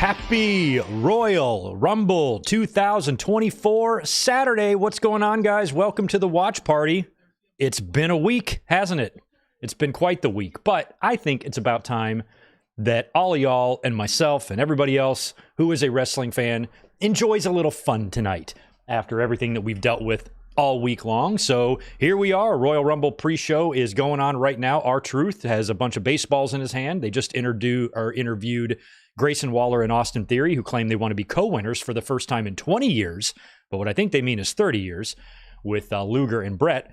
Happy Royal Rumble 2024 Saturday. What's going on, guys? Welcome to the watch party. It's been a week, hasn't it? It's been quite the week, but I think it's about time that all of y'all and myself and everybody else who is a wrestling fan enjoys a little fun tonight after everything that we've dealt with all week long. So here we are. Royal Rumble pre-show is going on right now. R-Truth has a bunch of baseballs in his hand. They just interviewed Grayson Waller and Austin Theory, who claim they want to be co-winners for the first time in 20 years. But what I think they mean is 30 years with Luger and Brett.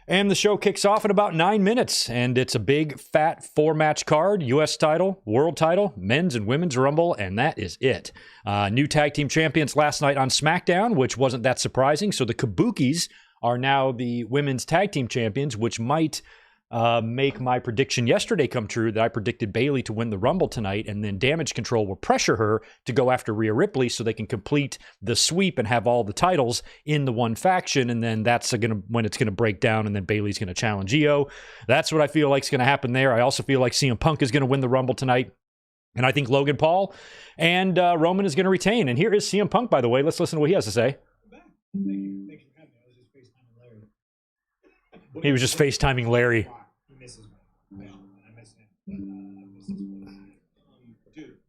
And the show kicks off in about 9 minutes. And it's a big, fat 4-match card. U.S. title, world title, men's and women's Rumble. And that is it. New tag team champions last night on SmackDown, which wasn't that surprising. So the Kabukis are now the women's tag team champions, which might make my prediction yesterday come true, that I predicted Bayley to win the Rumble tonight, and then Damage Control will pressure her to go after Rhea Ripley so they can complete the sweep and have all the titles in the one faction, and then that's when it's going to break down, and then Bayley's going to challenge Io. That's what I feel like is going to happen there. I also feel like CM Punk is going to win the Rumble tonight, and I think Logan Paul and Roman is going to retain. And here is CM Punk, by the way. Let's listen to what he has to say. Thank you. Thank you for having me. He was just FaceTiming Larry. He misses me. I miss him.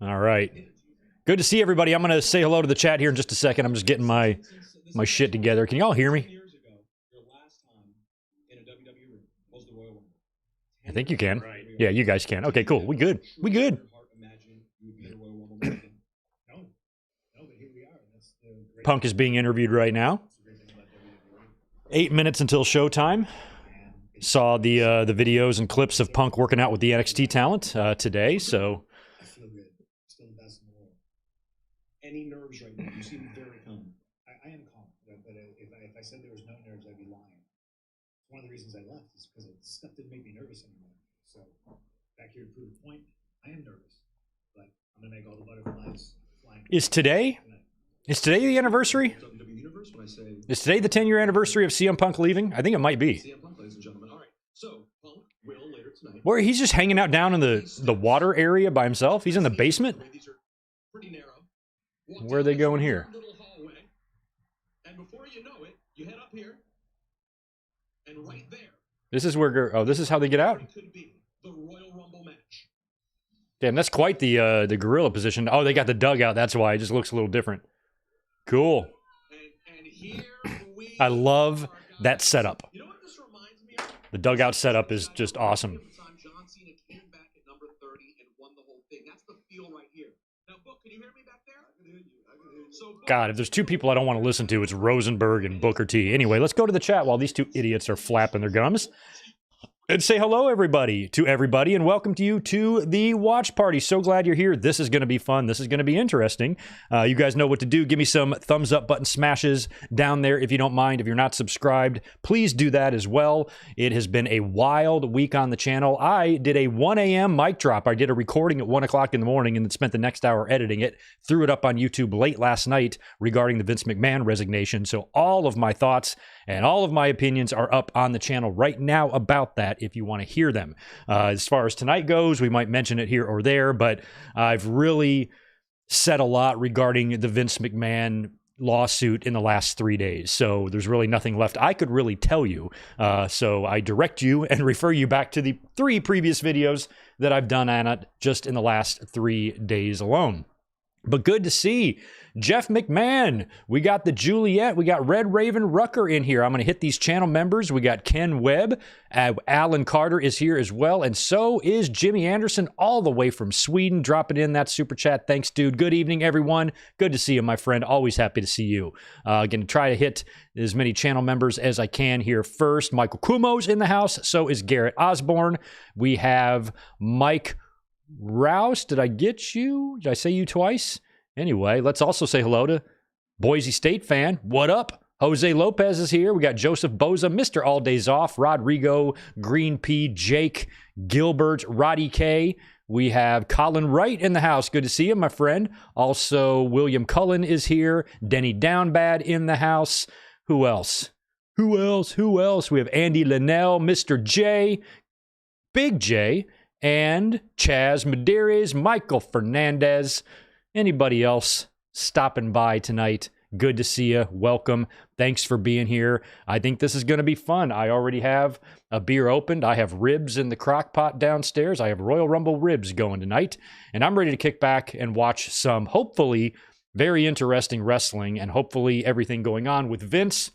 All right. Good to see everybody. I'm going to say hello to the chat here in just a second. I'm just getting my shit together. Can y'all hear me? I think you can. Yeah, you guys can. Okay, cool. We good. We good. Punk is being interviewed right now. 8 minutes until showtime. Saw the videos and clips of Punk working out with the NXT talent today, so. I feel good. Still the best in the world. Any nerves right now? You seem very calm. I am calm, but if I said there was no nerves, I'd be lying. One of the reasons I left is because stuff didn't make me nervous anymore. So back here to prove a point, I am nervous, but I'm gonna make all the butterflies flying. Is today the anniversary? Is today the 10-year anniversary of CM Punk leaving? I think it might be. CM Punk, ladies and gentlemen. All right. So Punk will later tonight. Where he's just hanging out down in the water area by himself. He's in the basement. These are pretty narrow. Where are they going here? Little hallway, and before you know it, you head up here, and right there. This is where. Oh, this is how they get out. Could be the Royal Rumble match. Damn, that's quite the gorilla position. Oh, they got the dugout. That's why it just looks a little different. Cool. And here we I love that setup. You know what this reminds me of? The dugout setup is just awesome. John Cena came back at number 30 and won the whole thing. That's the feel right here. Now, Book, can you hear me back there? I can hear you. So, God, if there's two people I don't want to listen to, it's Rosenberg and Booker T. Anyway, let's go to the chat while these two idiots are flapping their gums. And say hello, everybody, and welcome to you to the watch party. So glad you're here. This is going to be fun. This is going to be interesting. You guys know what to do. Give me some thumbs up button smashes down there if you don't mind. If you're not subscribed, please do that as well. It has been a wild week on the channel. I did a 1 a.m. mic drop. I did a recording at 1 o'clock in the morning and then spent the next hour editing it. Threw it up on YouTube late last night regarding the Vince McMahon resignation. So all of my thoughts and all of my opinions are up on the channel right now about that if you want to hear them. As far as tonight goes, we might mention it here or there, but I've really said a lot regarding the Vince McMahon lawsuit in the last 3 days. So there's really nothing left I could really tell you. So I direct you and refer you back to the 3 previous videos that I've done on it just in the last 3 days alone. But good to see Jeff McMahon. We got the Juliet. We got Red Raven Rucker in here. I'm going to hit these channel members. We got Ken Webb. Alan Carter is here as well. And so is Jimmy Anderson all the way from Sweden, dropping in that super chat. Thanks, dude. Good evening, everyone. Good to see you, my friend. Always happy to see you. Going to try to hit as many channel members as I can here first. Michael Kumo's in the house. So is Garrett Osborne. We have Mike Rouse. Did I get you? Did I say you twice? Anyway, let's also say hello to Boise State fan. What up? Jose Lopez is here. We got Joseph Boza, Mr. All Days Off, Rodrigo, Green P, Jake, Gilbert, Roddy K. We have Colin Wright in the house. Good to see you, my friend. Also, William Cullen is here. Denny Downbad in the house. Who else? We have Andy Linnell, Mr. J, Big J, and Chaz Medeiros, Michael Fernandez. Anybody else stopping by tonight, good to see you. Welcome. Thanks for being here. I think this is going to be fun. I already have a beer opened. I have ribs in the crock pot downstairs. I have Royal Rumble ribs going tonight. And I'm ready to kick back and watch some, hopefully, very interesting wrestling. And hopefully everything going on with Vince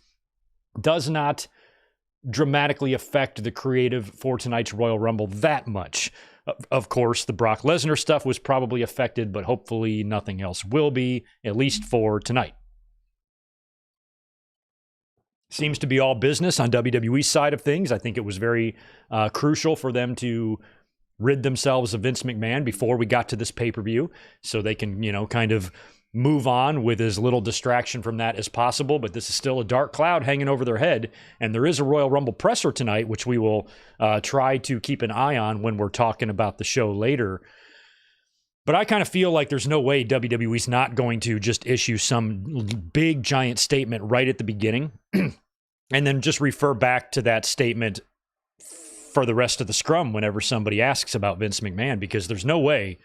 does not dramatically affect the creative for tonight's Royal Rumble that much. Of course, the Brock Lesnar stuff was probably affected, but hopefully nothing else will be, at least for tonight. Seems to be all business on WWE's side of things. I think it was very crucial for them to rid themselves of Vince McMahon before we got to this pay-per-view so they can, kind of move on with as little distraction from that as possible. But this is still a dark cloud hanging over their head. And there is a Royal Rumble presser tonight, which we will try to keep an eye on when we're talking about the show later. But I kind of feel like there's no way WWE's not going to just issue some big, giant statement right at the beginning and then just refer back to that statement for the rest of the scrum whenever somebody asks about Vince McMahon, because there's no way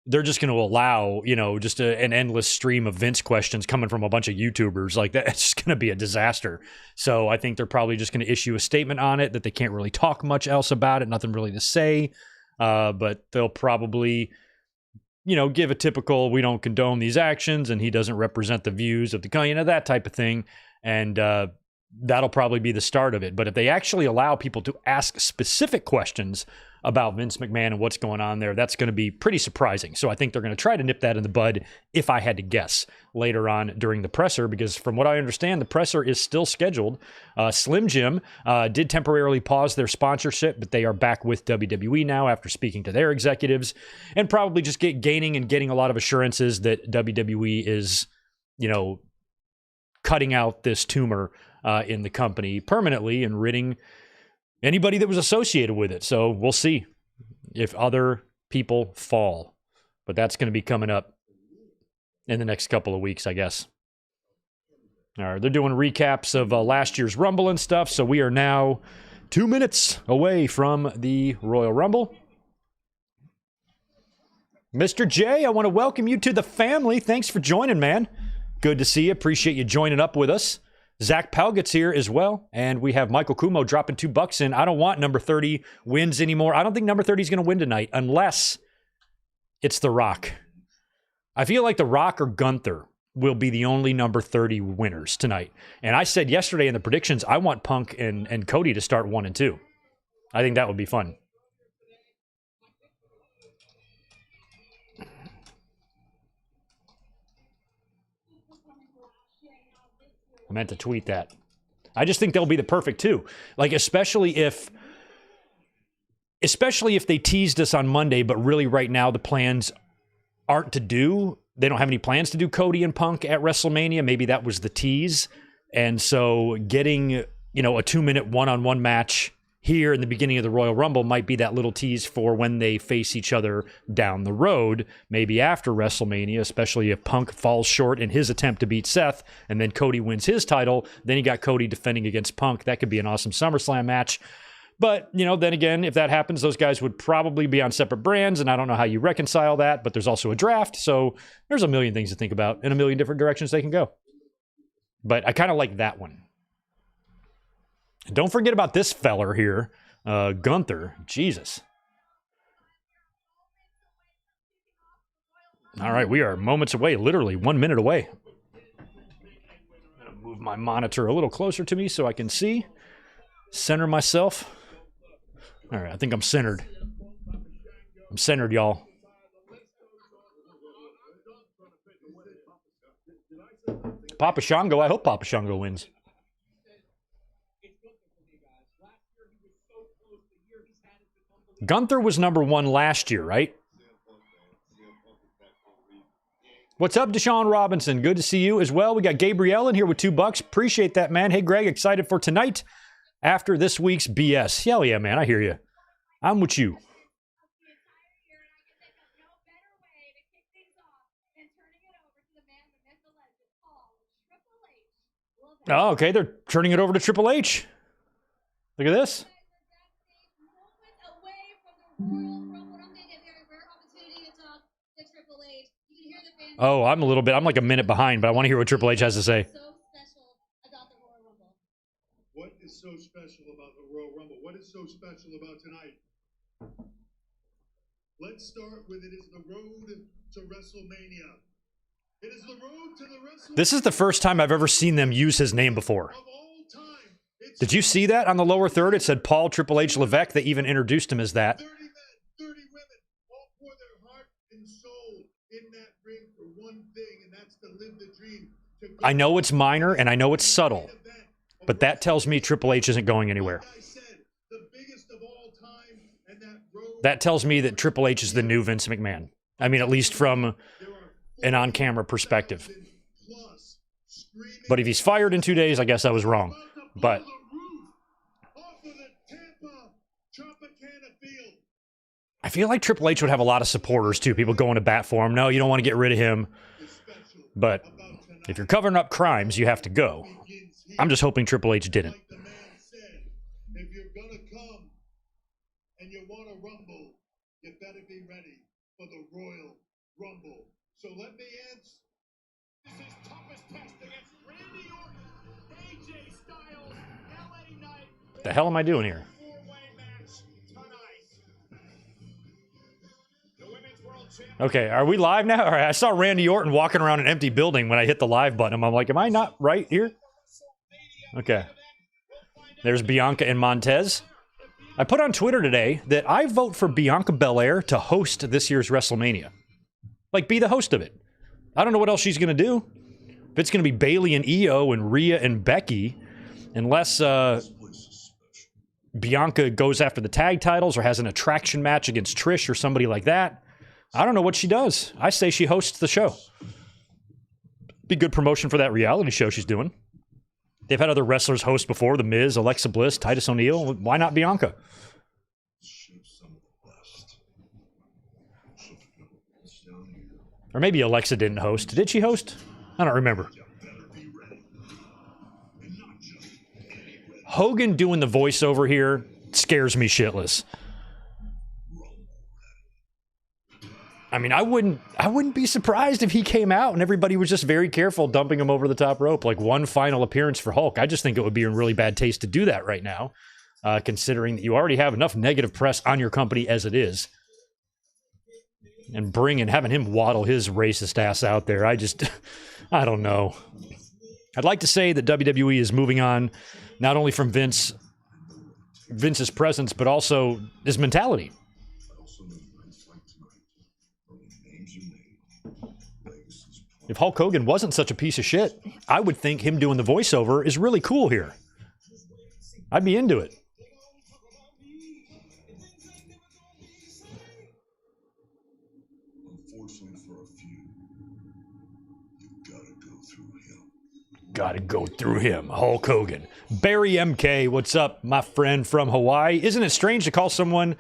they're just going to allow, just an endless stream of Vince questions coming from a bunch of YouTubers. Like that, it's just going to be a disaster. So I think they're probably just going to issue a statement on it that they can't really talk much else about it, nothing really to say. But they'll probably, give a typical, we don't condone these actions and he doesn't represent the views of the, that type of thing. And that'll probably be the start of it. But if they actually allow people to ask specific questions about Vince McMahon and what's going on there, that's going to be pretty surprising. So I think they're going to try to nip that in the bud, if I had to guess, later on during the presser, because from what I understand, the presser is still scheduled. Slim Jim did temporarily pause their sponsorship, but they are back with WWE now after speaking to their executives and probably just gaining a lot of assurances that WWE is, cutting out this tumor in the company permanently and ridding anybody that was associated with it. So we'll see if other people fall. But that's going to be coming up in the next couple of weeks, I guess. All right, they're doing recaps of last year's Rumble and stuff. So we are now 2 minutes away from the Royal Rumble. Mr. J, I want to welcome you to the family. Thanks for joining, man. Good to see you. Appreciate you joining up with us. Zach Palgett's here as well, and we have Michael Kumo dropping $2 in. I don't want number 30 wins anymore. I don't think number 30 is going to win tonight unless it's The Rock. I feel like The Rock or Gunther will be the only number 30 winners tonight. And I said yesterday in the predictions, I want Punk and Cody to start 1 and 2. I think that would be fun. I meant to tweet that. I just think they'll be the perfect two. Like, especially if they teased us on Monday, but really right now the plans aren't to do. They don't have any plans to do Cody and Punk at WrestleMania. Maybe that was the tease. And so getting, a 2-minute one-on-one match here in the beginning of the Royal Rumble might be that little tease for when they face each other down the road, maybe after WrestleMania, especially if Punk falls short in his attempt to beat Seth, and then Cody wins his title. Then you got Cody defending against Punk. That could be an awesome SummerSlam match. But, then again, if that happens, those guys would probably be on separate brands, and I don't know how you reconcile that, but there's also a draft, so there's a million things to think about and a million different directions they can go. But I kind of like that one. Don't forget about this feller here, Gunther. Jesus. All right, we are moments away, literally 1 minute away. I'm going to move my monitor a little closer to me so I can see. Center myself. All right, I think I'm centered. I'm centered, y'all. Papa Shango, I hope Papa Shango wins. Gunther was number 1 last year, right? What's up, Deshaun Robinson? Good to see you as well. We got Gabrielle in here with $2. Appreciate that, man. Hey, Greg, excited for tonight after this week's BS. Hell yeah, man. I hear you. I'm with you. Oh, okay. They're turning it over to Triple H. Look at this. Oh, I'm a little bit. I'm like a minute behind, but I want to hear what Triple H has to say. What is so special about the Royal Rumble? What is so special about tonight? Let's start with it is the road to WrestleMania. It is the road to the WrestleMania. This is the first time I've ever seen them use his name before. Of all time. Did you see that on the lower third? It said Paul Triple H Levesque. They even introduced him as that. 30 men, 30 women, all pour their heart and soul in that ring for one thing, and that's to live the dream. I know it's minor and I know it's subtle, but that tells me Triple H isn't going anywhere. That tells me that Triple H is the new Vince McMahon. I mean, at least from an on-camera perspective. But if he's fired in 2 days, I guess I was wrong. But I feel like Triple H would have a lot of supporters, too. People going to bat for him. No, you don't want to get rid of him. But if you're covering up crimes, you have to go. I'm just hoping Triple H didn't. Like the man said, if you're gonna come and you want to rumble, you better be ready for the Royal Rumble. So let me answer. This is toughest test against Randy Orton, AJ Styles, LA Knight. The hell am I doing here? Four-way match tonight. The women's world champion. Okay, are we live now? All right, I saw Randy Orton walking around an empty building when I hit the live button. I'm like, am I not right here? Okay. There's Bianca and Montez. I put on Twitter today that I vote for Bianca Belair to host this year's WrestleMania. Like, be the host of it. I don't know what else she's going to do. If it's going to be Bayley and Io and Rhea and Becky, unless Bianca goes after the tag titles or has an attraction match against Trish or somebody like that. I don't know what she does. I say she hosts the show. Be good promotion for that reality show she's doing. They've had other wrestlers host before, The Miz, Alexa Bliss, Titus O'Neil. Why not Bianca? Or maybe Alexa didn't host. Did she host? I don't remember. Hogan doing the voiceover here scares me shitless. I mean, I wouldn't be surprised if he came out and everybody was just very careful dumping him over the top rope, like one final appearance for Hulk. I just think it would be in really bad taste to do that right now, considering that you already have enough negative press on your company as it is. And having him waddle his racist ass out there, I don't know. I'd like to say that WWE is moving on, not only from Vince's presence, but also his mentality. If Hulk Hogan wasn't such a piece of shit, I would think him doing the voiceover is really cool here. I'd be into it. Unfortunately for a few, you gotta go through him. Gotta go through him, Hulk Hogan. Barry MK, what's up, my friend from Hawaii? Isn't it strange to call someone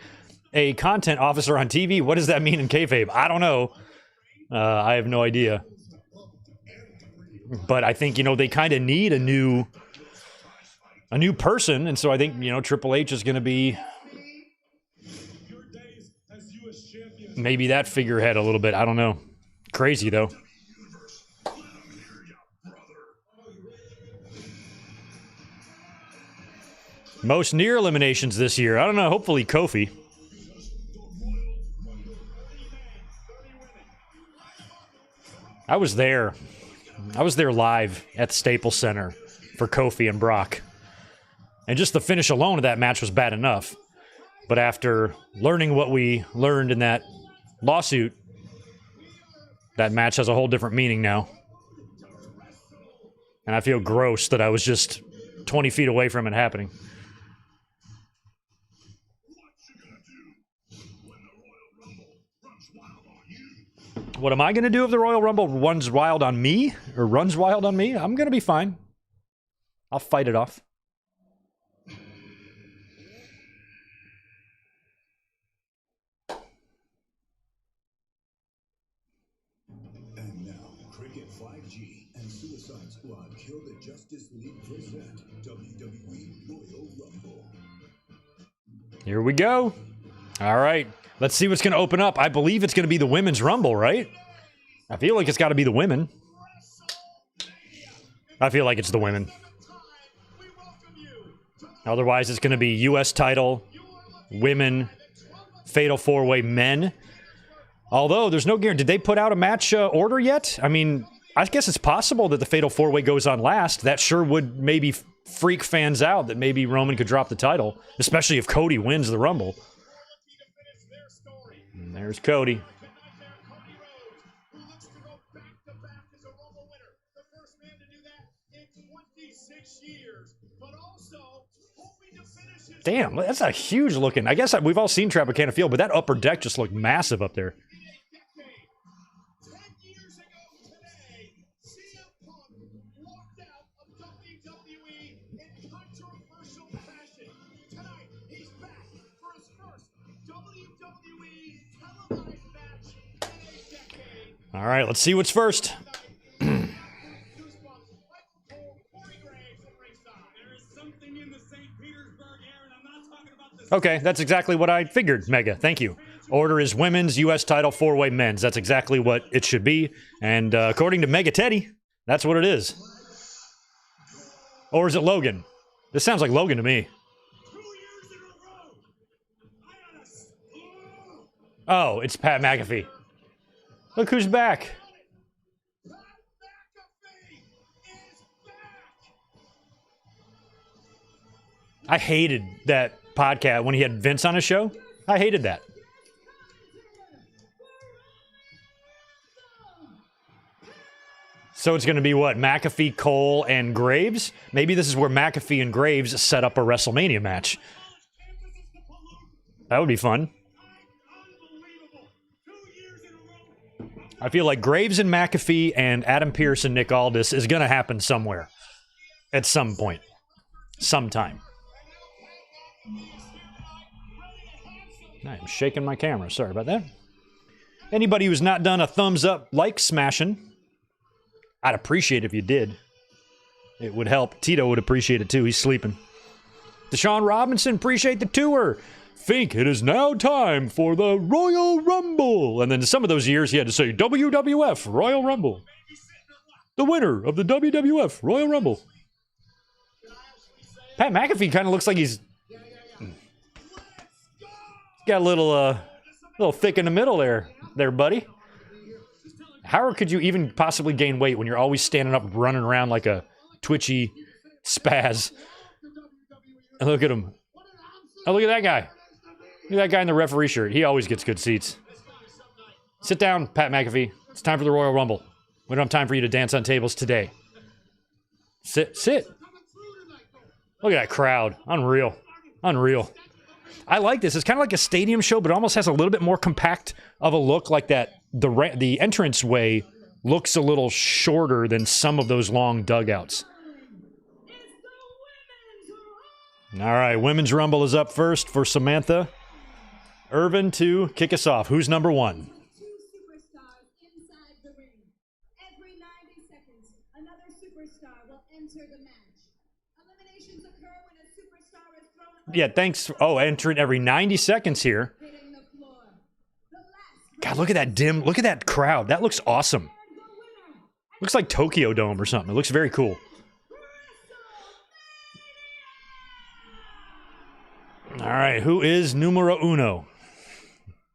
a content officer on TV? What does that mean in kayfabe? I don't know. I have no idea. But I think, they kind of need a new person, and so I think, Triple H is going to be maybe that figurehead a little bit. I don't know. Crazy, though. Most near eliminations this year. I don't know. Hopefully Kofi. I was there live at the Staples Center for Kofi and Brock. And just the finish alone of that match was bad enough. But after learning what we learned in that lawsuit, that match has a whole different meaning now. And I feel gross that I was just 20 feet away from it happening. What am I going to do if the Royal Rumble runs wild on me? Or runs wild on me? I'm going to be fine. I'll fight it off. And now, Cricket 5G and Suicide Squad Kill the Justice League present WWE Royal Rumble. Here we go. All right. Let's see what's going to open up. I believe it's going to be the Women's Rumble, right? I feel like it's got to be the women. I feel like it's the women. Otherwise, it's going to be U.S. title, women, fatal four-way men. Although, there's no guarantee. Did they put out a match order yet? I mean, I guess it's possible that the fatal four-way goes on last. That sure would maybe freak fans out that maybe Roman could drop the title, especially if Cody wins the Rumble. And there's Cody. Damn, that's a huge looking. I guess we've all seen Tropicana Field, but that upper deck just looked massive up there. All right, let's see what's first. Okay, that's exactly what I figured, Mega. Thank you. Order is women's, U.S. title, four-way men's. That's exactly what it should be. And according to Mega Teddy, that's what it is. Or is it Logan? This sounds like Logan to me. Oh, it's Pat McAfee. Look who's back. I hated that podcast when he had Vince on his show. I hated that. So it's going to be what? McAfee, Cole, and Graves? Maybe this is where McAfee and Graves set up a WrestleMania match. That would be fun. I feel like Graves and McAfee and Adam Pearce and Nick Aldis is going to happen somewhere. At some point. Sometime. I'm shaking my camera. Sorry about that. Anybody who's not done a thumbs up like smashing, I'd appreciate it if you did. It would help. Tito would appreciate it too. He's sleeping. Deshaun Robinson, appreciate the tour. Think it is now time for the Royal Rumble. And then some of those years he had to say WWF Royal Rumble. The winner of the WWF Royal Rumble. Pat McAfee kind of looks like he's got a little thick in the middle there, buddy. How could you even possibly gain weight when you're always standing up, running around like a twitchy spaz? And look at him. Oh, look at that guy. Look at that guy in the referee shirt. He always gets good seats. Sit down, Pat McAfee. It's time for the Royal Rumble. We don't have time for you to dance on tables today. Sit. Look at that crowd. Unreal. I like this. It's kind of like a stadium show, but it almost has a little bit more compact of a look like that. The entranceway looks a little shorter than some of those long dugouts. All right, Women's Rumble is up first for Samantha Irvin to kick us off. Who's number one? Two superstars inside the ring. Every 90 seconds, another superstar will enter the match. Eliminations occur when a superstar is thrown. Yeah, thanks. Oh, entering every 90 seconds here. Hitting the floor. The last God, look at that dim. Look at that crowd. That looks awesome. Looks like Tokyo Dome or something. It looks very cool. All right, who is numero uno?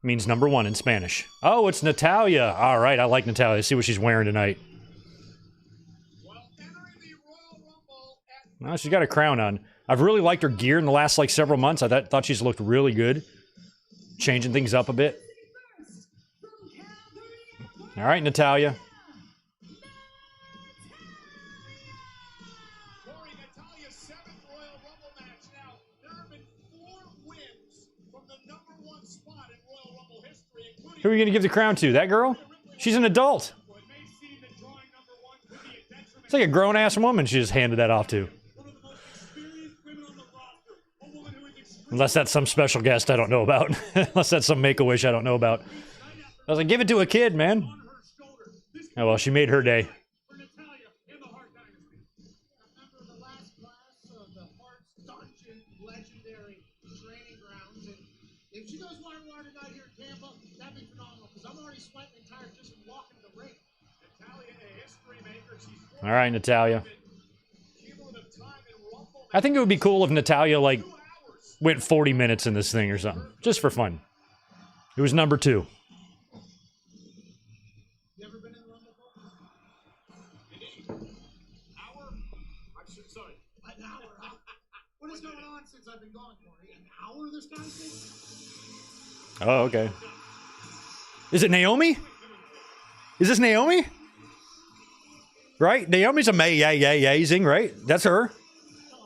Means number one in Spanish. Oh, it's Natalya. All right, I like Natalya. See what she's wearing tonight. Well, she's got a crown on. I've really liked her gear in the last several months. I thought she's looked really good. Changing things up a bit. All right, Natalya. Who are you going to give the crown to? That girl? She's an adult. It's like a grown-ass woman she just handed that off to. Unless that's some special guest I don't know about. Unless that's some Make-A-Wish I don't know about. I was like, give it to a kid, man. Oh, well, she made her day. If she goes water tonight here in Tampa, that'd be phenomenal because I'm already sweating and tired just from walking to the ring. All right, Natalya. I think it would be cool if Natalya, like, went 40 minutes in this thing or something. Just for fun. It was number 2. You ever been in the Rumble? Hour? Sorry. An hour, huh? What is going on since I've been gone, Corey? An hour this guy's been? Oh, okay. Is it Naomi? Is this Naomi? Right? Naomi's amazing, right? That's her.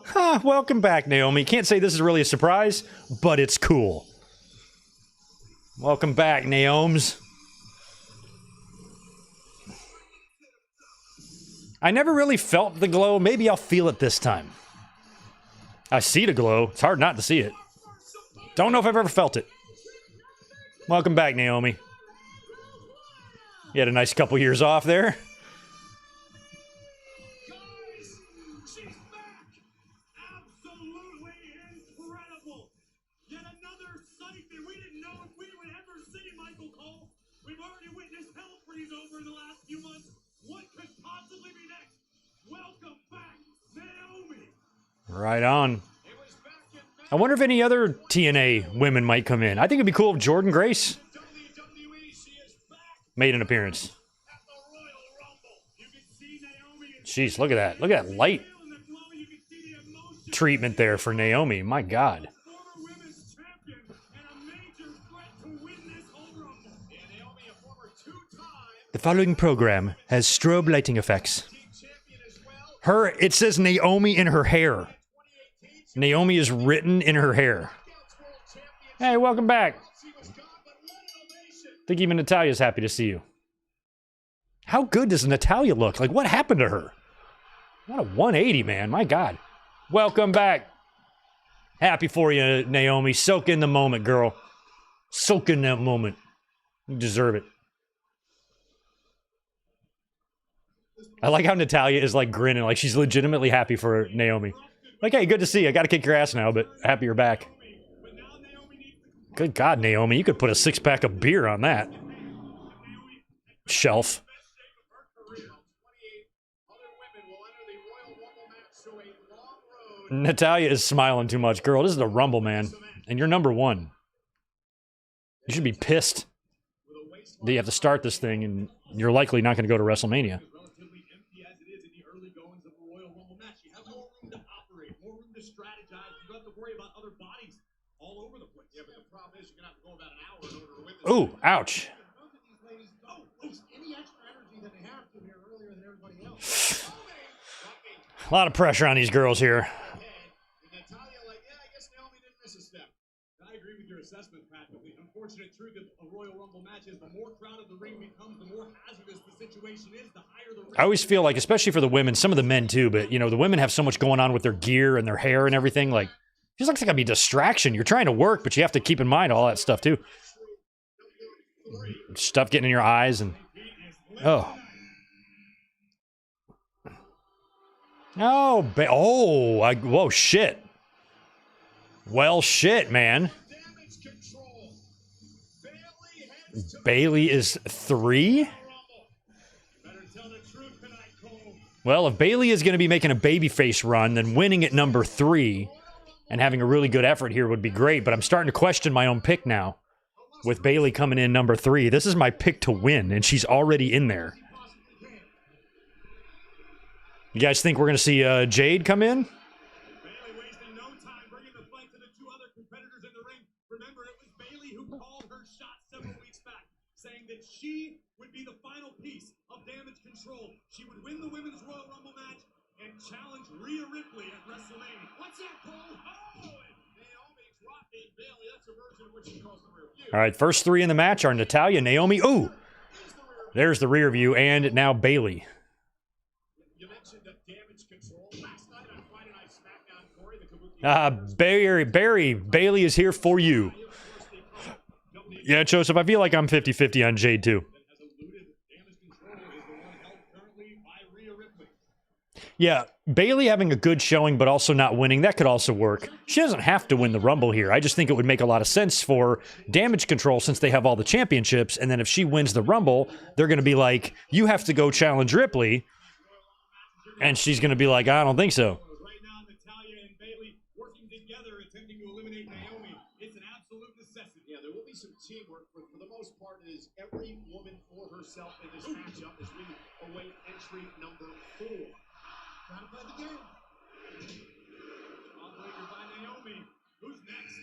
Huh, welcome back, Naomi. Can't say this is really a surprise, but it's cool. Welcome back, Naoms. I never really felt the glow. Maybe I'll feel it this time. I see the glow. It's hard not to see it. Don't know if I've ever felt it. Welcome back, Naomi. You had a nice couple years off there. Guys, she's back! Absolutely incredible! Yet another sight that we didn't know if we would ever see, Michael Cole. We've already witnessed hell freeze over in the last few months. What could possibly be next? Welcome back, Naomi! Right on. I wonder if any other TNA women might come in. I think it'd be cool if Jordan Grace made an appearance. Jeez, look at that. Look at that light treatment there for Naomi. My God. The following program has strobe lighting effects. It says Naomi in her hair. Naomi is written in her hair. Hey, welcome back. I think even Natalya's happy to see you. How good does Natalya look? Like, what happened to her? What a 180, man. My God. Welcome back. Happy for you, Naomi. Soak in the moment, girl. Soak in that moment. You deserve it. I like how Natalya is, like, grinning. Like, she's legitimately happy for Naomi. Like, hey, good to see you. I got to kick your ass now, but happy you're back. Good God, Naomi. You could put a 6-pack of beer on that shelf. Natalya is smiling too much. Girl, this is the Rumble, man. And you're number 1. You should be pissed that you have to start this thing, and you're likely not going to go to WrestleMania. Ooh, ouch. A lot of pressure on these girls here. I agree with your assessment, Pat, but the unfortunate truth of a Royal Rumble match is the more crowded the ring becomes, the more hazardous the situation is, the higher the risk. I always feel like, especially for the women, some of the men too, but, you know, the women have so much going on with their gear and their hair and everything. Like, it just looks like it'd be a distraction. You're trying to work, but you have to keep in mind all that stuff too. Stuff getting in your eyes and... Oh. Whoa, shit. Well, shit, man. Bailey is 3? Well, if Bailey is going to be making a babyface run, then winning at number 3 and having a really good effort here would be great, but I'm starting to question my own pick now. With Bailey coming in number 3. This is my pick to win, and she's already in there. You guys think we're going to see Jade come in? Bailey wasting no time bringing the fight to the 2 other competitors in the ring. Remember, it was Bailey who called her shot several weeks back, saying that she would be the final piece of Damage Control. She would win the Women's Royal Rumble match and challenge Rhea Ripley at WrestleMania. What's that, Cole? Oh, Naomi's rocking Bailey. That's a version of what she calls the rear view. All right, first 3 in the match are Natalya, Naomi. Ooh, there's the rear view, and now Bailey. You mentioned Damage Control last night on Friday Night SmackDown, Corey. The Barry, Bailey is here for you. Yeah, Joseph, I feel like I'm 50-50 on Jade, too. Yeah, Bailey having a good showing, but also not winning, that could also work. She doesn't have to win the Rumble here. I just think it would make a lot of sense for Damage Control since they have all the championships, and then if she wins the Rumble, they're going to be like, you have to go challenge Ripley, And she's going to be like, I don't think so. Right now, Natalya and Bayley working together, attempting to eliminate Naomi. It's an absolute necessity. Yeah, there will be some teamwork, but for the most part, it is every woman for herself in this matchup as we await entry number 4. Gotta play the game. Jawbreaker by Naomi. Who's next?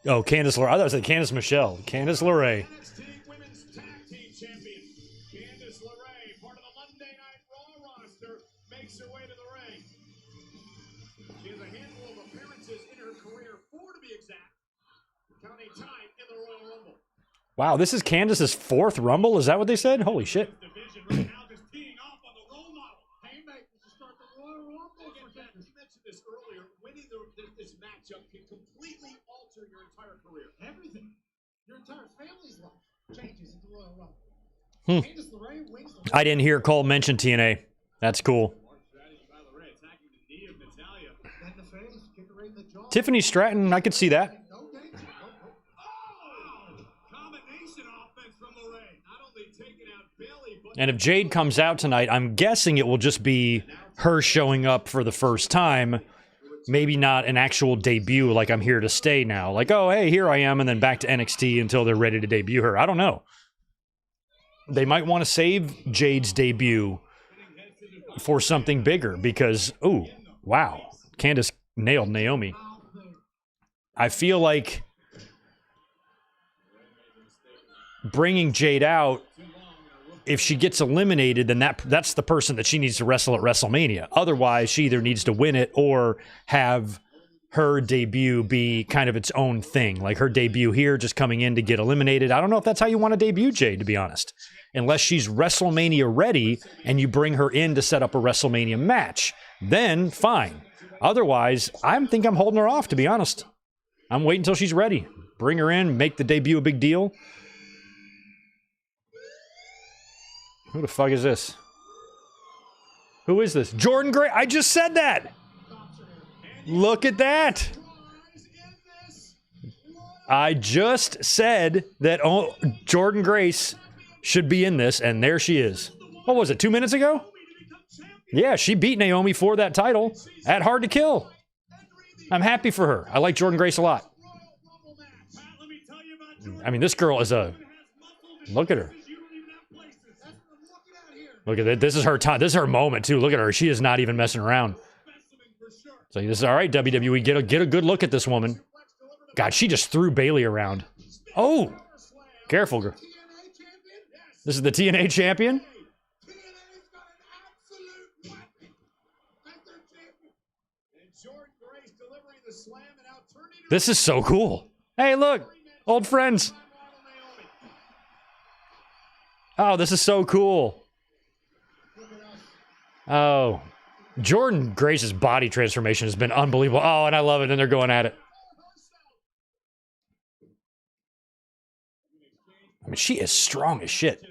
Oh, Candice LeRae. I thought it was Candice Michelle. Candice LeRae. NXT Women's Tag Team Champion Candice LeRae, part of the Monday Night Raw roster, makes her way to the ring. She has a handful of appearances in her career, 4 to be exact, counting time in the Royal Rumble. Wow, this is Candice's 4th Rumble? Is that what they said? Holy shit. Division right now just teeing off on the role model. Haymakers to start the Royal Rumble. You mentioned this earlier. Winning this matchup can completely alter your entire career. Everything. Your entire family's life changes at the Royal Rumble. Hmm. Candice LeRae wins the I didn't hear Cole mention TNA. That's cool. Strategy by LeRae attacking the knee of Natalya. in the face, kick her right in the jaw. Tiffany Stratton, I could see that. No danger. Oh! Combination offense from LeRae. Not only taking out Bayley, but And if Jade comes out tonight, I'm guessing it will just be her showing up for the first time. Maybe not an actual debut like I'm here to stay now. Like, oh, hey, here I am, and then back to NXT until they're ready to debut her. I don't know. They might want to save Jade's debut for something bigger because, ooh, wow. Candice nailed Naomi. I feel like bringing Jade out, if she gets eliminated, then that's the person that she needs to wrestle at WrestleMania. Otherwise, she either needs to win it or have her debut be kind of its own thing. Like her debut here, just coming in to get eliminated. I don't know if that's how you want to debut Jade, to be honest. Unless she's WrestleMania ready and you bring her in to set up a WrestleMania match. Then, fine. Otherwise, I think I'm holding her off, to be honest. I'm waiting until she's ready. Bring her in, make the debut a big deal. Who the fuck is this? Who is this? Jordan Gray. I just said that. Look at that. I just said that Jordan Grace should be in this, and there she is. What was it, 2 minutes ago? Yeah, she beat Naomi for that title at Hard to Kill. I'm happy for her. I like Jordan Grace a lot. I mean, this girl is a... Look at her. Look at that. This is her time. This is her moment, too. Look at her. She is not even messing around. So this is all right, WWE. Get a good look at this woman. God, she just threw Bayley around. Oh, careful, girl. This is the TNA champion? This is so cool. Hey, look. Old friends. Oh, this is so cool. Oh, Jordan Grace's body transformation has been unbelievable. Oh, and I love it. And they're going at it. I mean, she is strong as shit.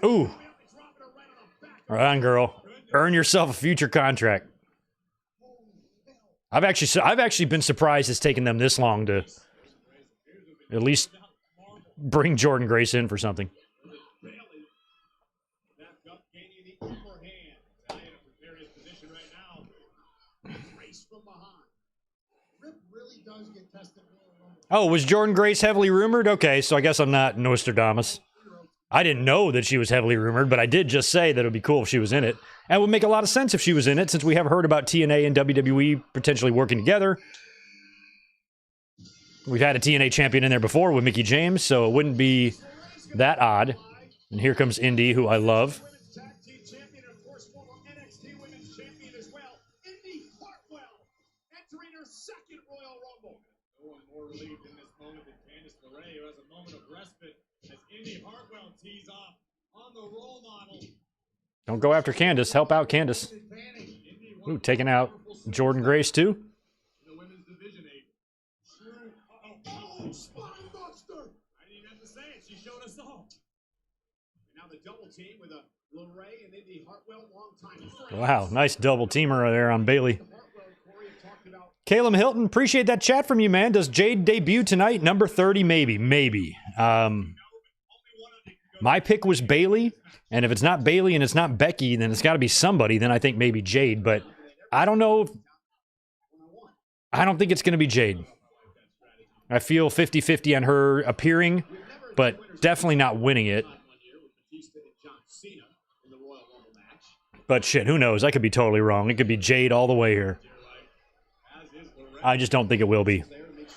Ooh. Right on, girl. Earn yourself a future contract. I've actually been surprised it's taken them this long to at least bring Jordan Grace in for something. Oh, was Jordan Grace heavily rumored? Okay, so I guess I'm not Nostradamus. I didn't know that she was heavily rumored, but I did just say that it would be cool if she was in it. And it would make a lot of sense if she was in it, since we have heard about TNA and WWE potentially working together. We've had a TNA champion in there before with Mickie James, so it wouldn't be that odd. And here comes Indy, who I love. Don't go after Candice. Help out Candice. Ooh, taking out Jordan Grace, too. Wow, nice double teamer there on Bayley. Caleb Hilton, appreciate that chat from you, man. Does Jade debut tonight? Number 30, maybe. Maybe. My pick was Bailey, and if it's not Bailey and it's not Becky, then it's got to be somebody. Then I think maybe Jade, but I don't know. I don't think it's going to be Jade. I feel 50-50 on her appearing, but definitely not winning it. But shit, who knows? I could be totally wrong. It could be Jade all the way here. I just don't think it will be.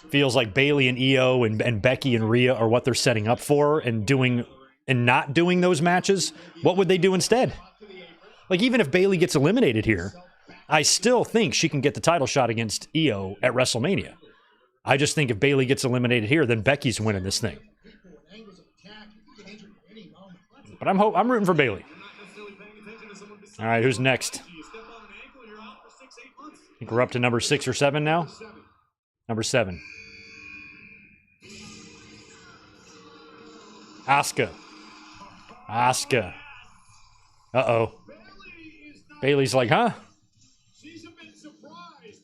Feels like Bailey and Io and Becky and Rhea are what they're setting up for and doing and not doing those matches. What would they do instead? Like, even if Bailey gets eliminated here, I still think she can get the title shot against Io at WrestleMania. I just think if Bailey gets eliminated here, then Becky's winning this thing. But I'm rooting for Bailey. All right, who's next? I think we're up to number 6 or 7 now. Number 7. Asuka. Asuka. Uh-oh. Bailey's like, huh? She's a bit surprised.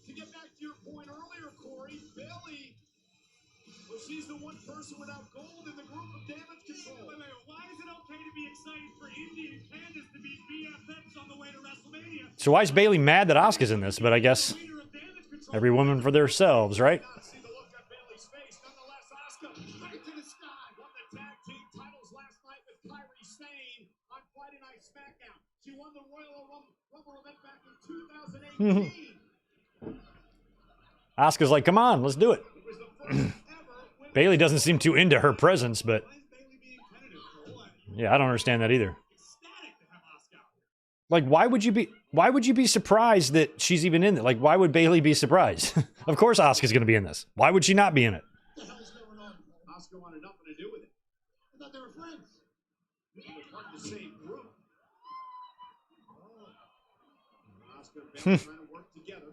To get back to your point earlier, Corey, Bailey, well, she's the one person without gold in the group of damage control. Wait, why is it okay to be excited for Indy and Candice to be BFFs on the way to WrestleMania? So why is Bailey mad that Asuka's in this? But I guess every woman for themselves, right? See the look on Bailey's face. Nonetheless, Asuka right to the sky. Won the tag team titles last night with Kairi Sane on Friday Night SmackDown. She won the Royal Rumble event back in 2018. Asuka's like, come on, let's do it. Bailey doesn't seem too into her presence, but yeah, I don't understand that either. Like, why would you be surprised that she's even in it? Like, why would Bailey be surprised? Of course Asuka's going to be in this. Why would she not be in it? The hell's going on? Asuka wanted nothing to do with it. I thought they were friends. They were part of the same group. Asuka and Bailey trying to work together.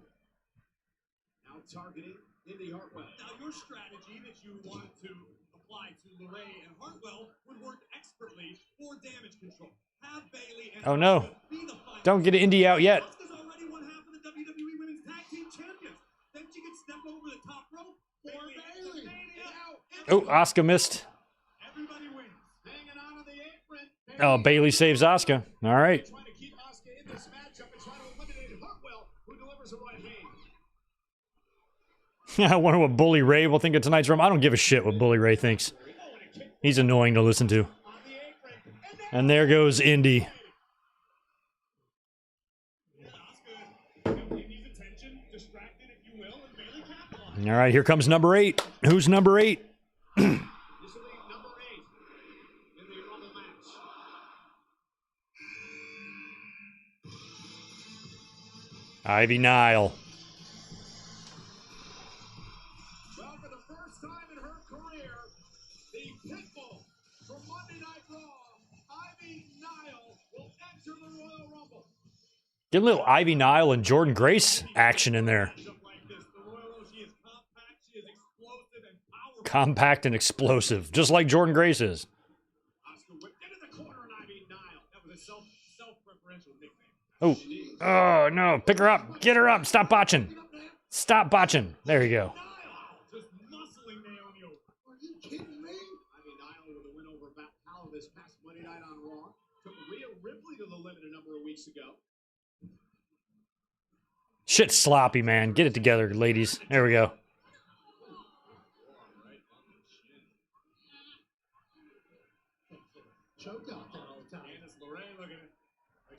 Now targeting Indy Hartwell. Now your strategy that you wanted to apply to LeRae and Hartwell would work expertly for damage control. Have Bailey and Oh no. be the final. Don't get Indy out yet. Asuka's already one half of the WWE Women's Tag Team Champions. Then she can step over the top rope for Bailey. Oh, Asuka missed. Everybody wins. Hanging on to the apron. Oh, Bailey saves Asuka. All right. Trying to keep Asuka in this matchup and trying to eliminate Hartwell, who delivers a right hand. I wonder what Bully Ray will think of tonight's room. I don't give a shit what Bully Ray thinks. He's annoying to listen to. And there goes Indy. All right, here comes number 8. Who's number 8? This will be number 8 in the Rumble match. Ivy Nile. Well, for the first time in her career, the Pitbull from Monday Night Raw, Ivy Nile, will enter the Royal Rumble. Get a little Ivy Nile and Jordan Grace action in there. Compact and explosive, just like Jordan Grace is. Asuka whipped into the corner and Ivy Nile. That was a self-referential nickname. Oh no, pick her up, get her up, stop botching. Stop botching. There you go. Just muscling Naomi over. Are you kidding me? Ivy Nile with a win over Val this past Monday night on Raw. Took Rhea Ripley to the limit a number of weeks ago. Shit's sloppy, man. Get it together, ladies. There we go.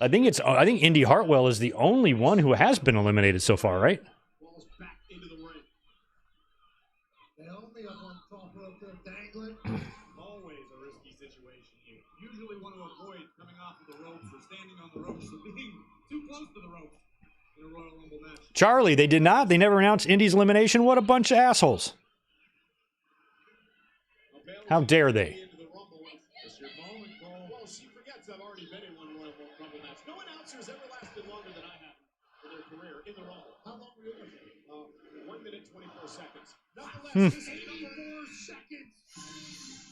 I think Indy Hartwell is the only one who has been eliminated so far, right? Falls back into the ring. Naomi up on top rope there, dangling. Always a risky situation. You usually want to avoid coming off of the ropes or standing on the ropes or being too close to the ropes in a Royal Rumble match. Charlie, they did not. They never announced Indy's elimination. What a bunch of assholes. How dare they? Well, she forgets I've already been in one Royal Rumble match. No announcer's ever lasted longer than I have in their career in the Rumble. How long were you in it? 1 minute, 24 seconds. Nonetheless, this is number 4 seconds.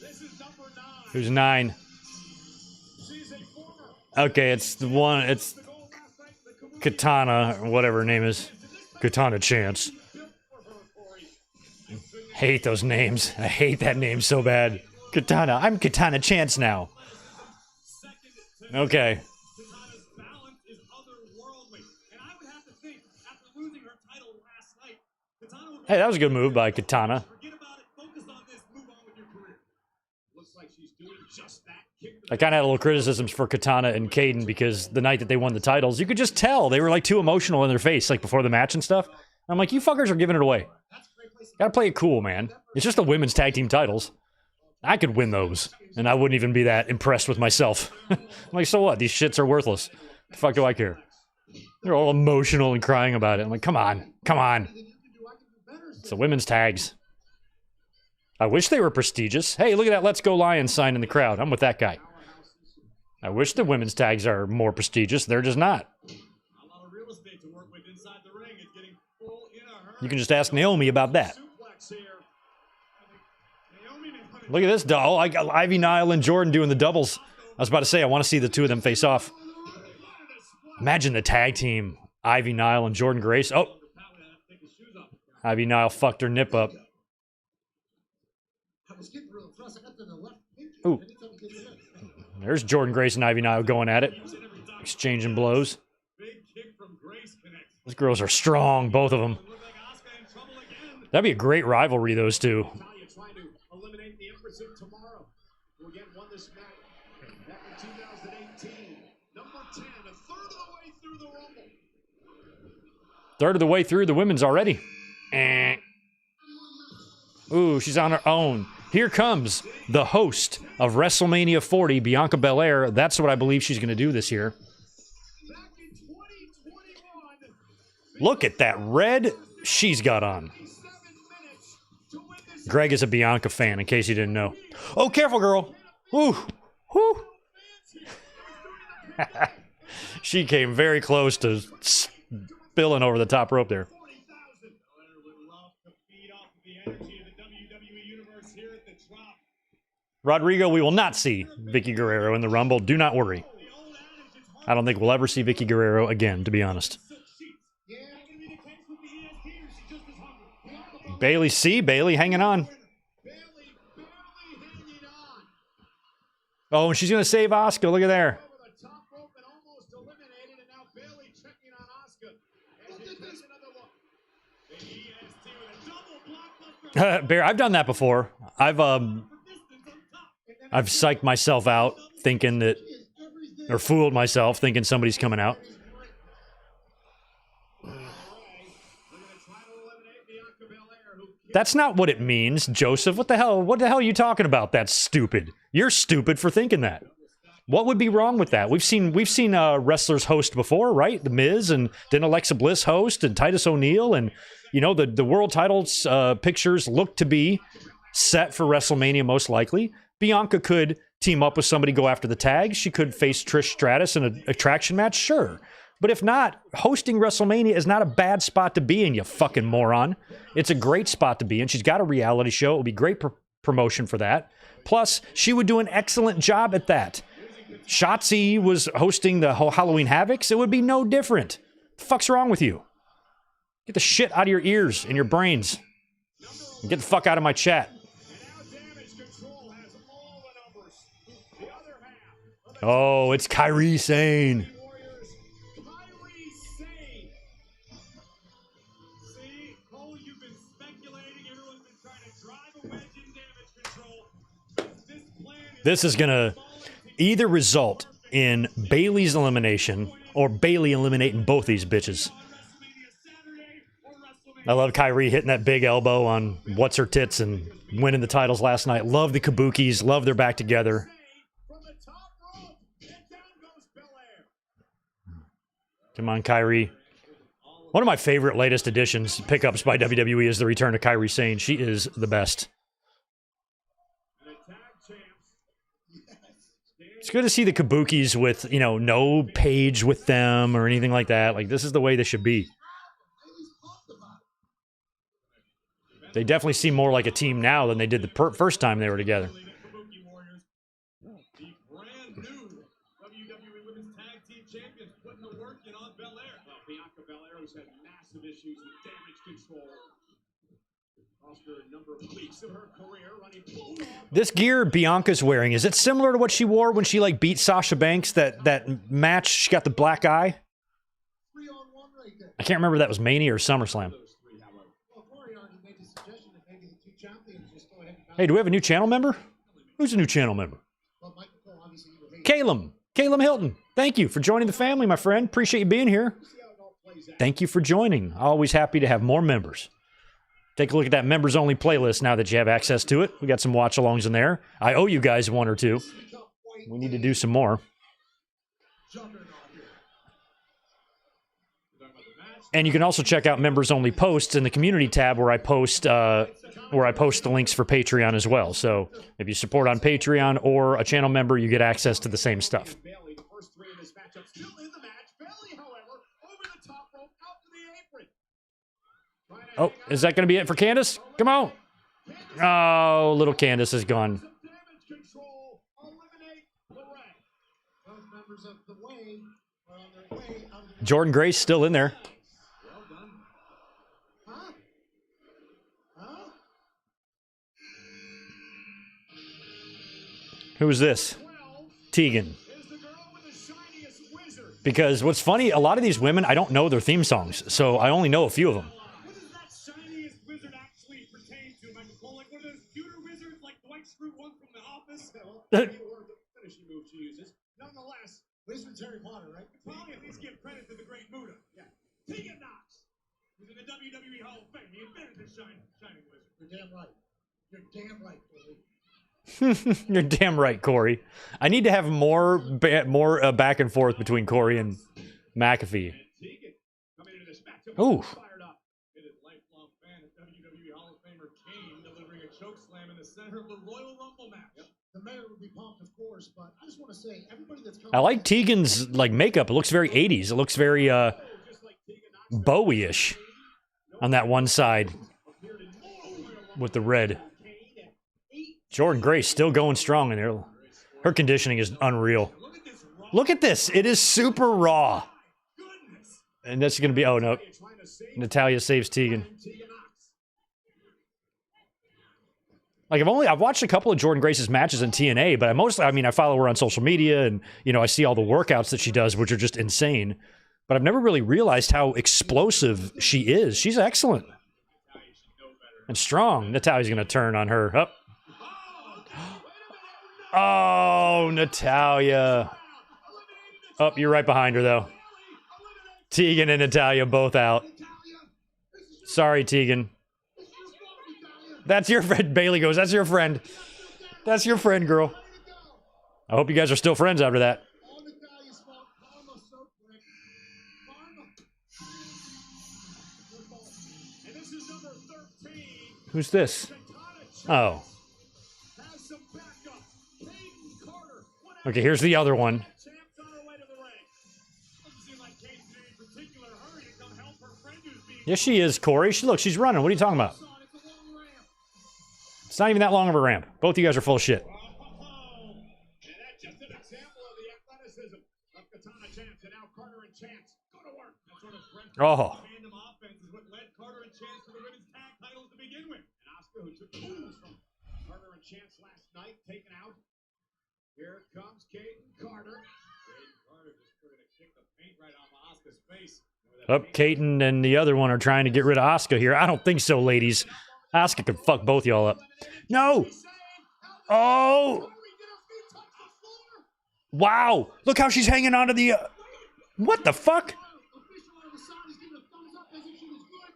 This is number 9. Who's 9? She's a former. Okay, it's the one. It's Katana, or whatever her name is. Katana Chance. Hate those names. I hate that name so bad. Katana. I'm Katana Chance now. Okay. Hey, that was a good move by Katana. I kind of had a little criticisms for Katana and Caden because the night that they won the titles, you could just tell they were like too emotional in their face, like before the match and stuff. I'm like, you fuckers are giving it away. Gotta play it cool, man. It's just the women's tag team titles. I could win those, and I wouldn't even be that impressed with myself. I'm like, so what? These shits are worthless. The fuck do I care? They're all emotional and crying about it. I'm like, come on, come on. It's the women's tags. I wish they were prestigious. Hey, look at that Let's Go Lions sign in the crowd. I'm with that guy. I wish the women's tags are more prestigious. They're just not. You can just ask Naomi about that. Look at this doll. I got Ivy Nile and Jordan doing the doubles. I was about to say, I want to see the two of them face off. Imagine the tag team. Ivy Nile and Jordan Grace. Oh. Ivy Nile fucked her nip up. Ooh. There's Jordan Grace and Ivy Nile going at it. Exchanging blows. Those girls are strong, both of them. That'd be a great rivalry, those two. Third of the way through the women's already. Ooh, she's on her own. Here comes the host of WrestleMania 40, Bianca Belair. That's what I believe she's going to do this year. Look at that red she's got on. Greg is a Bianca fan, in case you didn't know. Oh, careful, girl. Ooh. Whew. She came very close to spilling over the top rope there. Rodrigo, we will not see Vicky Guerrero in the Rumble. Do not worry. I don't think we'll ever see Vicky Guerrero again, to be honest. Bailey C. Bailey hanging on. Oh, and she's going to save Asuka. Look at there. Bear, I've done that before. I've psyched myself out thinking that, or fooled myself thinking somebody's coming out. That's not what it means, Joseph. What the hell are you talking about? That's stupid. You're stupid for thinking that. What would be wrong with that? We've seen wrestlers host before, right? The Miz, and then Alexa Bliss host, and Titus O'Neil, and you know the world titles pictures look to be set for WrestleMania most likely. Bianca could team up with somebody, go after the tag. She could face Trish Stratus in an attraction match, sure. But if not, hosting WrestleMania is not a bad spot to be in, you fucking moron. It's a great spot to be in. She's got a reality show. It would be great promotion for that. Plus, she would do an excellent job at that. Shotzi was hosting the whole Halloween Havocs. It would be no different. What the fuck's wrong with you? Get the shit out of your ears and your brains. And get the fuck out of my chat. Oh, it's Kairi Sane. This is going to either result in Bayley's elimination or Bayley eliminating both these bitches. I love Kairi hitting that big elbow on What's-Her-Tits and winning the titles last night. Love the Kabukis. Love they're back together. Come on, Kairi. One of my favorite latest additions, pickups by WWE, is the return of Kairi Sane. She is the best. It's good to see the Kabukis with, you know, no Paige with them or anything like that. Like, this is the way they should be. They definitely seem more like a team now than they did the first time they were together. Oscar's had massive issues with damage control. Oscar, a number of weeks of her career running full on. This gear Bianca's wearing, is it similar to what she wore when she like beat Sasha Banks that match? She got the black eye. 3-on-1 right there. I can't remember if that was Mania or SummerSlam. Those three, however. Well, Corey already made the suggestion that maybe the two champions just go ahead and Hey, do we have a new channel member? Who's a new channel member? Well, Michael Cole, obviously, you would hate Caleb Hilton. Thank you for joining the family, my friend. Appreciate you being here. See how it all plays out. Thank you for joining. Always happy to have more members. Take a look at that members-only playlist now that you have access to it. We got some watch-alongs in there. I owe you guys one or two. We need to do some more. And you can also check out members-only posts in the community tab where I post the links for Patreon as well. So if you support on Patreon or a channel member, you get access to the same stuff. Bailey, the first three in this matchup, still in the match. Bailey, however, over the top rope, out to the apron. Oh, is that going to be it for Candace? Come on. Oh, little Candace is gone. Some damage control, eliminate the red. those members of the way are on their way out of the Jordan Grace still in there. Well done. Huh? Huh? Who is this? 12 Tegan. is the girl with the shiniest wizard. Because what's funny, a lot of these women, I don't know their theme songs, so I only know a few of them. What does that shiniest wizard actually pertain to, Michael Cole? Like one of those pewter wizards like Dwight Schrute one from The Office? Well, or the finishing move she uses. Nonetheless, Wizard's Harry Potter, right? you probably at least give credit to the great Muda. Yeah. Tegan Knox, who's in the WWE Hall of Fame. He invented the shining wizard. You're damn right. You're damn right, Corey. You're damn right, Corey. I need to have more back and forth between Corey and McAfee. And Tegan coming into this matchup Ooh. fired up. It is lifelong fan of WWE Hall of Famer Kane delivering a choke slam in the center of the Royal Rumble match. Yep. The mayor would be pumped, of course, but I just want to say, everybody that's coming. I like Tegan's like makeup. It looks very 80s. It looks very Just like Tegan Knox Bowie-ish on that one side appeared in more Royal Rumble with the red. Kane at 8. Jordan Grace still going strong in there. Her conditioning is unreal. Look at this raw Look at this. It is super raw. goodness. And that's going to be, oh no, Trying to save Natalia saves Tegan. Tegan Knox. Like I've watched a couple of Jordan Grace's matches in TNA, but I follow her on social media and, I see all the workouts that she does, which are just insane. But I've never really realized how explosive she is. She's excellent and strong. Natalia's going to turn on her. Up. Oh, Natalia. Oh, you're right behind her, though. Tegan and Natalia both out. Sorry, Tegan. That's your friend. Bailey goes, that's your friend. That's your friend, girl. I hope you guys are still friends after that. All Natalia's fault. Karma's so quick. Karma. And this is number 13. Who's this? Oh. Has some backup. Peyton Carter. What Okay, here's the other one. champs on her way to the ring. Doesn't seem like Kate's in any particular hurry to come help her friend who's being Yes, she is, Corey. She's running. What are you talking about? on. It's a long ramp. It's not even that long of a ramp. Both of you guys are full of shit. And that's just an example of the athleticism of Katana Chance. And now Carter and Chance go to work. That sort of Oh. tandem offense is what led Carter and Chance to the women's tag titles to begin with. And Asuka, who took moves from Carter and Chance last night, taken out. Here comes Kaden Carter. Kaden Carter just going to kick the paint right off of Asuka's face. Up, Katen and the other one are trying to get rid of Asuka here. I don't think so, ladies. Asuka could fuck both y'all up. No! Oh! Wow! Look how she's hanging onto the... What the fuck? Official on the side is giving a thumbs up as if she was good.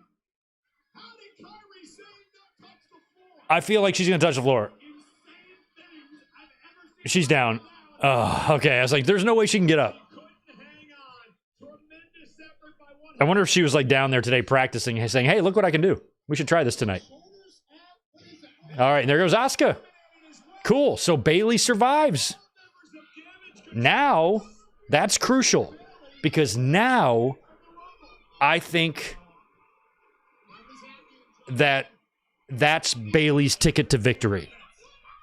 How did Kyrie say not touch the floor? I feel like she's gonna touch the floor. Insane things I've ever seen. She's down. Oh, okay. I was like, there's no way she can get up. Couldn't hang on. Tremendous effort by one. I wonder if she was like down there today practicing, saying, hey, look what I can do. We should try this tonight. All right, and there goes Asuka. Cool. So Bailey survives. Now, that's crucial. Because now, I think that that's Bailey's ticket to victory.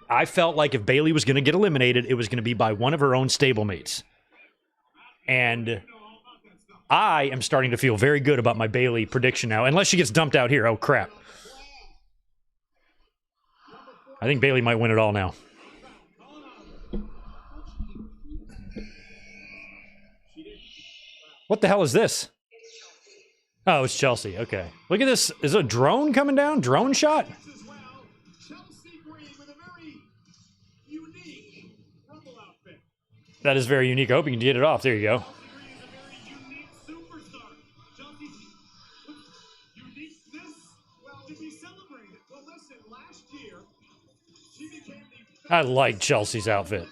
I felt like if Bailey was going to get eliminated, it was going to be by one of her own stablemates. And I am starting to feel very good about my Bailey prediction now, unless she gets dumped out here. Oh, crap. I think Bailey might win it all now. What the hell is this? Oh, it's Chelsea. Okay. Look at this. Is it a drone coming down? Drone shot? That is very unique. I hope you can get it off. There you go. I like Chelsea's outfit.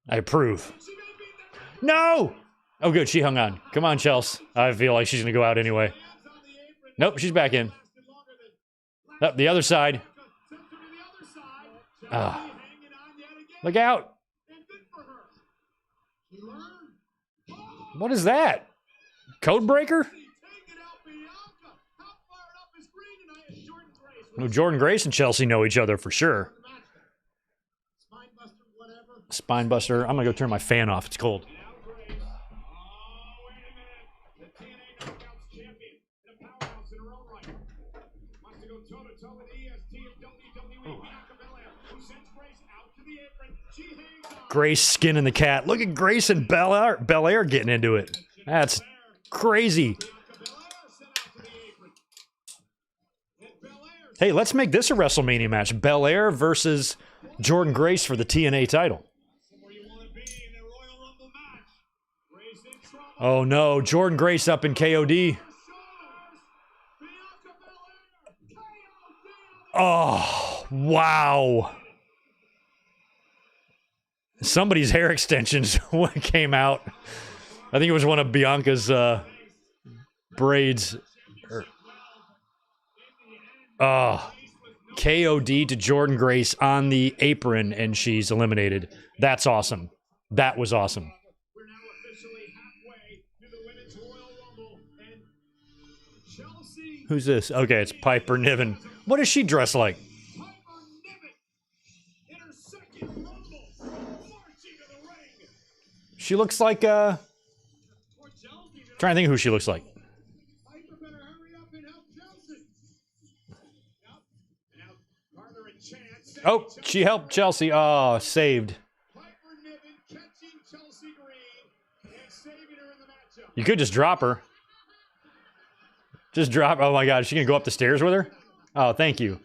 I approve. No! Oh, good. She hung on. Come on, Chelsea. I feel like she's going to go out anyway. Nope, she's back in. Up the other side. Ah. Look out. What is that? Code breaker? No, Jordan Grace and Chelsea know each other for sure. Spine buster. I'm going to go turn my fan off. It's cold. Grace skinning the cat. Look at Grace and Belair getting into it. That's crazy. Hey, let's make this a WrestleMania match. Belair versus Jordan Grace for the TNA title. Oh no, Jordan Grace up in KOD. Oh, wow. Somebody's hair extensions came out. I think it was one of Bianca's braids. KOD to Jordan Grace on the apron, and she's eliminated. That's awesome. That was awesome. Who's this? Okay, it's Piper Niven. What does she dress like? She looks like, trying to think of who she looks like. Oh, she helped Chelsea. Oh, saved. You could just drop her. Just drop. Oh my God, is she gonna go up the stairs with her? Oh, thank you.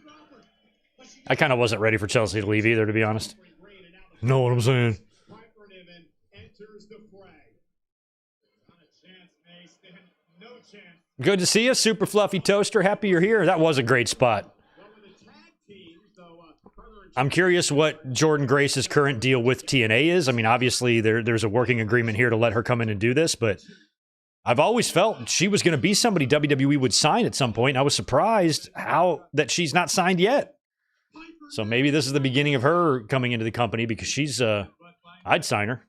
I kind of wasn't ready for Chelsea to leave either, to be honest. Know what I'm saying? Good to see you, Super Fluffy Toaster. Happy you're here. That was a great spot. I'm curious what Jordan Grace's current deal with TNA is. I mean, obviously, there's a working agreement here to let her come in and do this, but I've always felt she was going to be somebody WWE would sign at some point. I was surprised that she's not signed yet. So maybe this is the beginning of her coming into the company because she's, I'd sign her.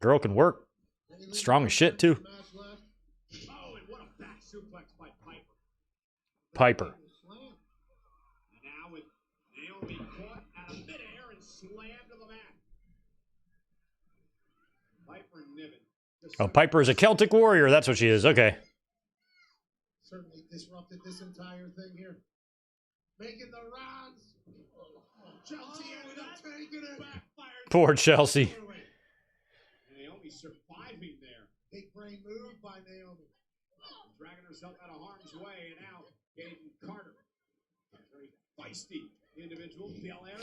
Girl can work. Strong as shit, too. Piper. Oh, Piper is a Celtic warrior. That's what she is. Okay. Certainly disrupted this entire thing here. Making the rounds. Chelsea ended up taking it. Poor Chelsea. Naomi surviving there. Big brain move by Naomi. Dragging herself out of harm's way, and now Caden Carter. Very feisty individual.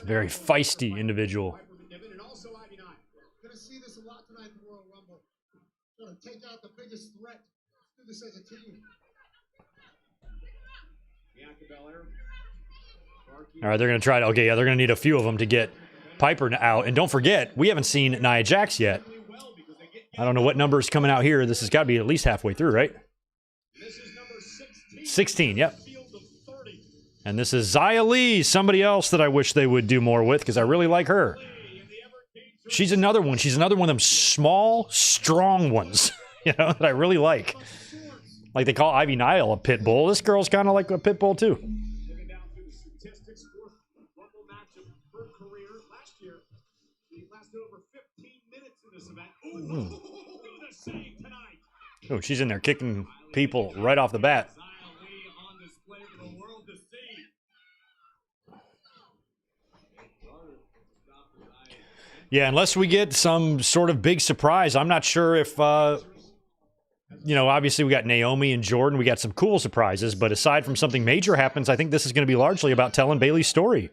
Very feisty individual. And also Ivy Nine. Gonna see this a lot tonight in the Royal Rumble. Gonna take out the biggest threat. Let's do this as a team. Bianca Belair. All right, they're going to try to... Okay, yeah, they're going to need a few of them to get Piper out. And don't forget, we haven't seen Nia Jax yet. I don't know what number is coming out here. This has got to be at least halfway through, right? This is number 16. 16, yep. And this is Xia Li, somebody else that I wish they would do more with because I really like her. She's another one. She's another one of them small, strong ones, that I really like. Like they call Ivy Nile a pit bull. This girl's kind of like a pit bull, too. Looking down through the statistics, fourth Rumble match of her career last year. He lasted over 15 minutes in this event. Ooh, do the same tonight. Oh, she's in there kicking people right off the bat. On display for the world to see. Yeah, unless we get some sort of big surprise. I'm not sure if, you know, obviously we got Naomi and Jordan. We got some cool surprises. But aside from something major happens, I think this is going to be largely about telling Bayley's story.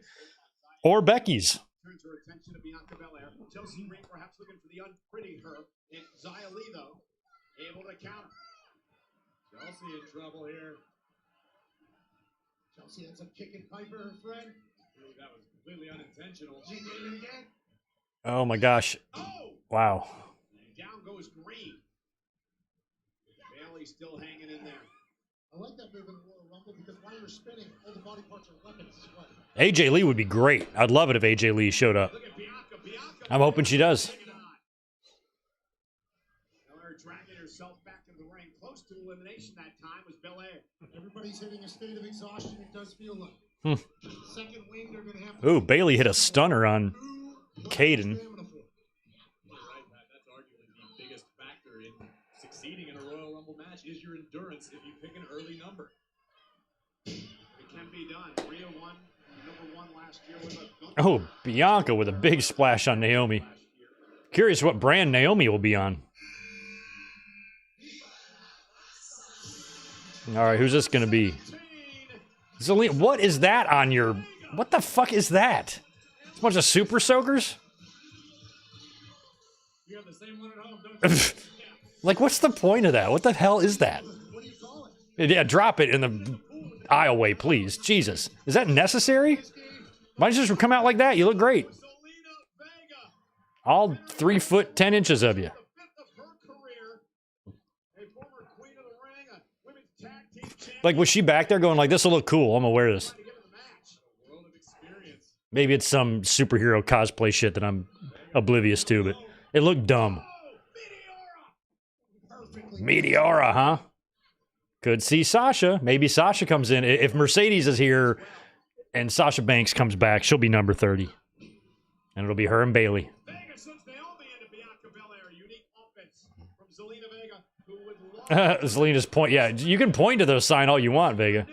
Or Becky's. Turns her attention to Bianca Belair. Chelsea Green perhaps looking for the unpretty her. And Xia Li, though, able to counter. Chelsea in trouble here. Chelsea ends up kicking Piper, her friend. Ooh, that was completely unintentional. She did it again. Oh, my gosh. Oh! Wow. And down goes Green. Bayley still hanging in there. I like that move in the Royal Rumble because while you're spinning, all the body parts are weapons as well. AJ Lee would be great. I'd love it if AJ Lee showed up. Look at Bianca. Bianca. I'm hoping she does. Belair dragging herself back in the ring. Close to elimination that time was Belair. Everybody's hitting a state of exhaustion. It does feel like. Second wing, they're going to have to. Ooh, Bayley hit a stunner on Caden. Right, that's arguably the biggest factor in succeeding in a Royal Rumble match is your endurance if you pick an early number. It can be done. Rhea won number 1 last year with a Oh, Bianca with a big splash on Naomi. Curious what brand Naomi will be on. All right, who's this going to be? Zelina, what is that on your... What the fuck is that? It's a bunch of super soakers? You have the same one at home, don't you? Like, what's the point of that? What the hell is that? What do you call it? Yeah, drop it in the aisleway, please. Jesus. Is that necessary? Why don't you just come out like that? You look great. Zelina Vega, All 3 foot 10 inches of you. the 5th of her career, a former queen of the ring, a women's tag team champion. Like, was she back there going like, this will look cool. I'm gonna wear this. To give her the match. A world of experience. Maybe it's some superhero cosplay shit that I'm oblivious to, but it looked dumb. Meteora, huh? Could see Sasha. Maybe Sasha comes in. If Mercedes is here and Sasha Banks comes back, she'll be number 30. And it'll be her and Bayley. Vega sends Naomi into Bianca Belair. Unique offense from Zelina Vega, who would love Zelina's point. Yeah, you can point to the sign all you want, Vega.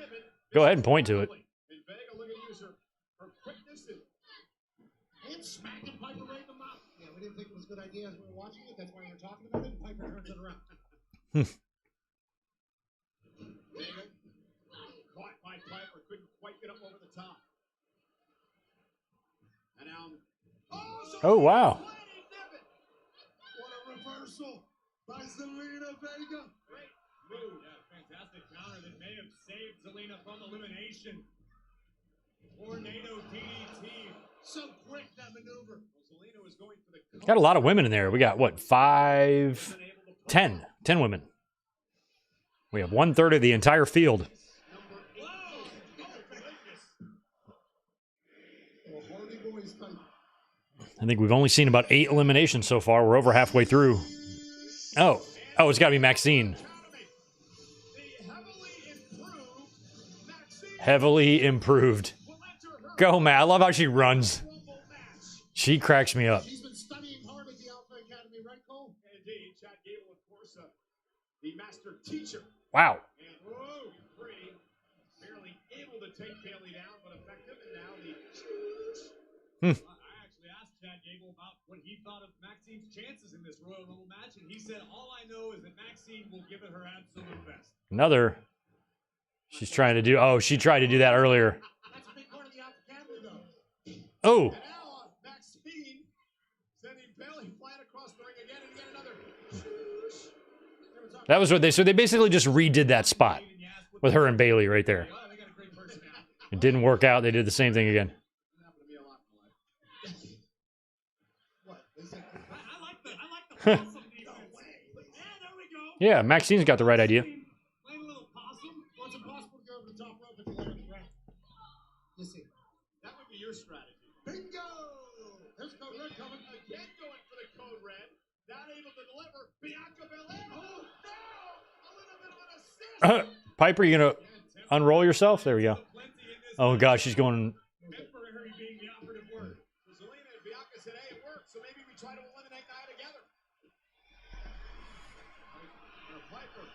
Go ahead and point to it. And Vega looking to use her quickness and smacking Piper right in the mouth. Yeah, we didn't think it was a good idea as we were watching it. That's why you're talking about it. And Piper turns it around. Vega caught by Piper, couldn't quite get up over the top. And now, Oh, wow. What a reversal by Zelina Vega. great move. Yeah, fantastic counter that may have saved Zelina from elimination. Tornado DDT. So quick that maneuver. Well, Zelina was going for the Got a lot of women in there. We got, what, 5, 10. 10 women. We have 1/3 of the entire field. number 8. Oh, goodness. Hardy Boys type. I think we've only seen about 8 eliminations so far. We're over halfway through. Oh, it's got to be Maxine. The heavily improved Maxine Heavily improved. will enter her Go, Matt. I love how she runs. Rumble match. She cracks me up. She's been studying hard at the Alpha Academy, right, Cole? Indeed. Chad Gable, of course, the master teacher. Wow. And whoa, pretty. Barely able to take Bayley down, but effective. And now the. I actually asked Chad Gable about what he thought of Maxine's chances in this Royal Rumble match, and he said, "All I know is that Maxine will give it her absolute best." Another. She's trying to do. Oh, she tried to do that earlier. That's a big part of the Alpha Academy, though. Oh. And now Maxine sending Bayley flying across the ring again and again. Another. That was what they. So they basically just redid that spot with her and Bayley right there. Oh, they got a great personality. It didn't work out. They did the same thing again. That happened to me a lot in my life. What? They said, I like the possum defense. No way. Yeah, there we go. Yeah, Maxine's got the right idea. Playing a little possum. Well, it's impossible to go over the top rope at the 11th round. You see, that would be your strategy. Bingo! There's Code Red coming. Again going for the Code Red. Not able to deliver. Bianca Belair. Oh, no! A little bit of an assist. Piper, you gonna unroll yourself? There we go. Oh gosh, she's going. Temporary being the operative word. So Zelina and Bianca said, hey, it worked, so maybe we try to eliminate Nia together. Piper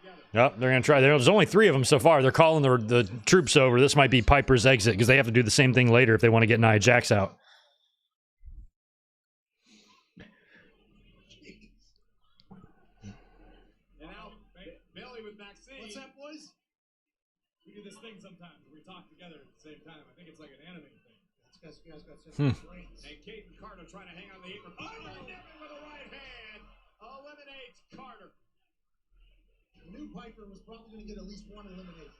together. Yep, they're going to try. There's only 3 of them so far. They're calling the troops over. This might be Piper's exit because they have to do the same thing later if they want to get Nia Jax out. And now, Bailey with Maxine. What's that, boys? We do this thing sometimes. We talk together at the same time. I think it's like an anime thing. You guys got some brains. And Kate and Carter trying to hang on the apron. Oh, Nevin with a right hand eliminates Carter. I knew Piper was probably going to get at least one elimination.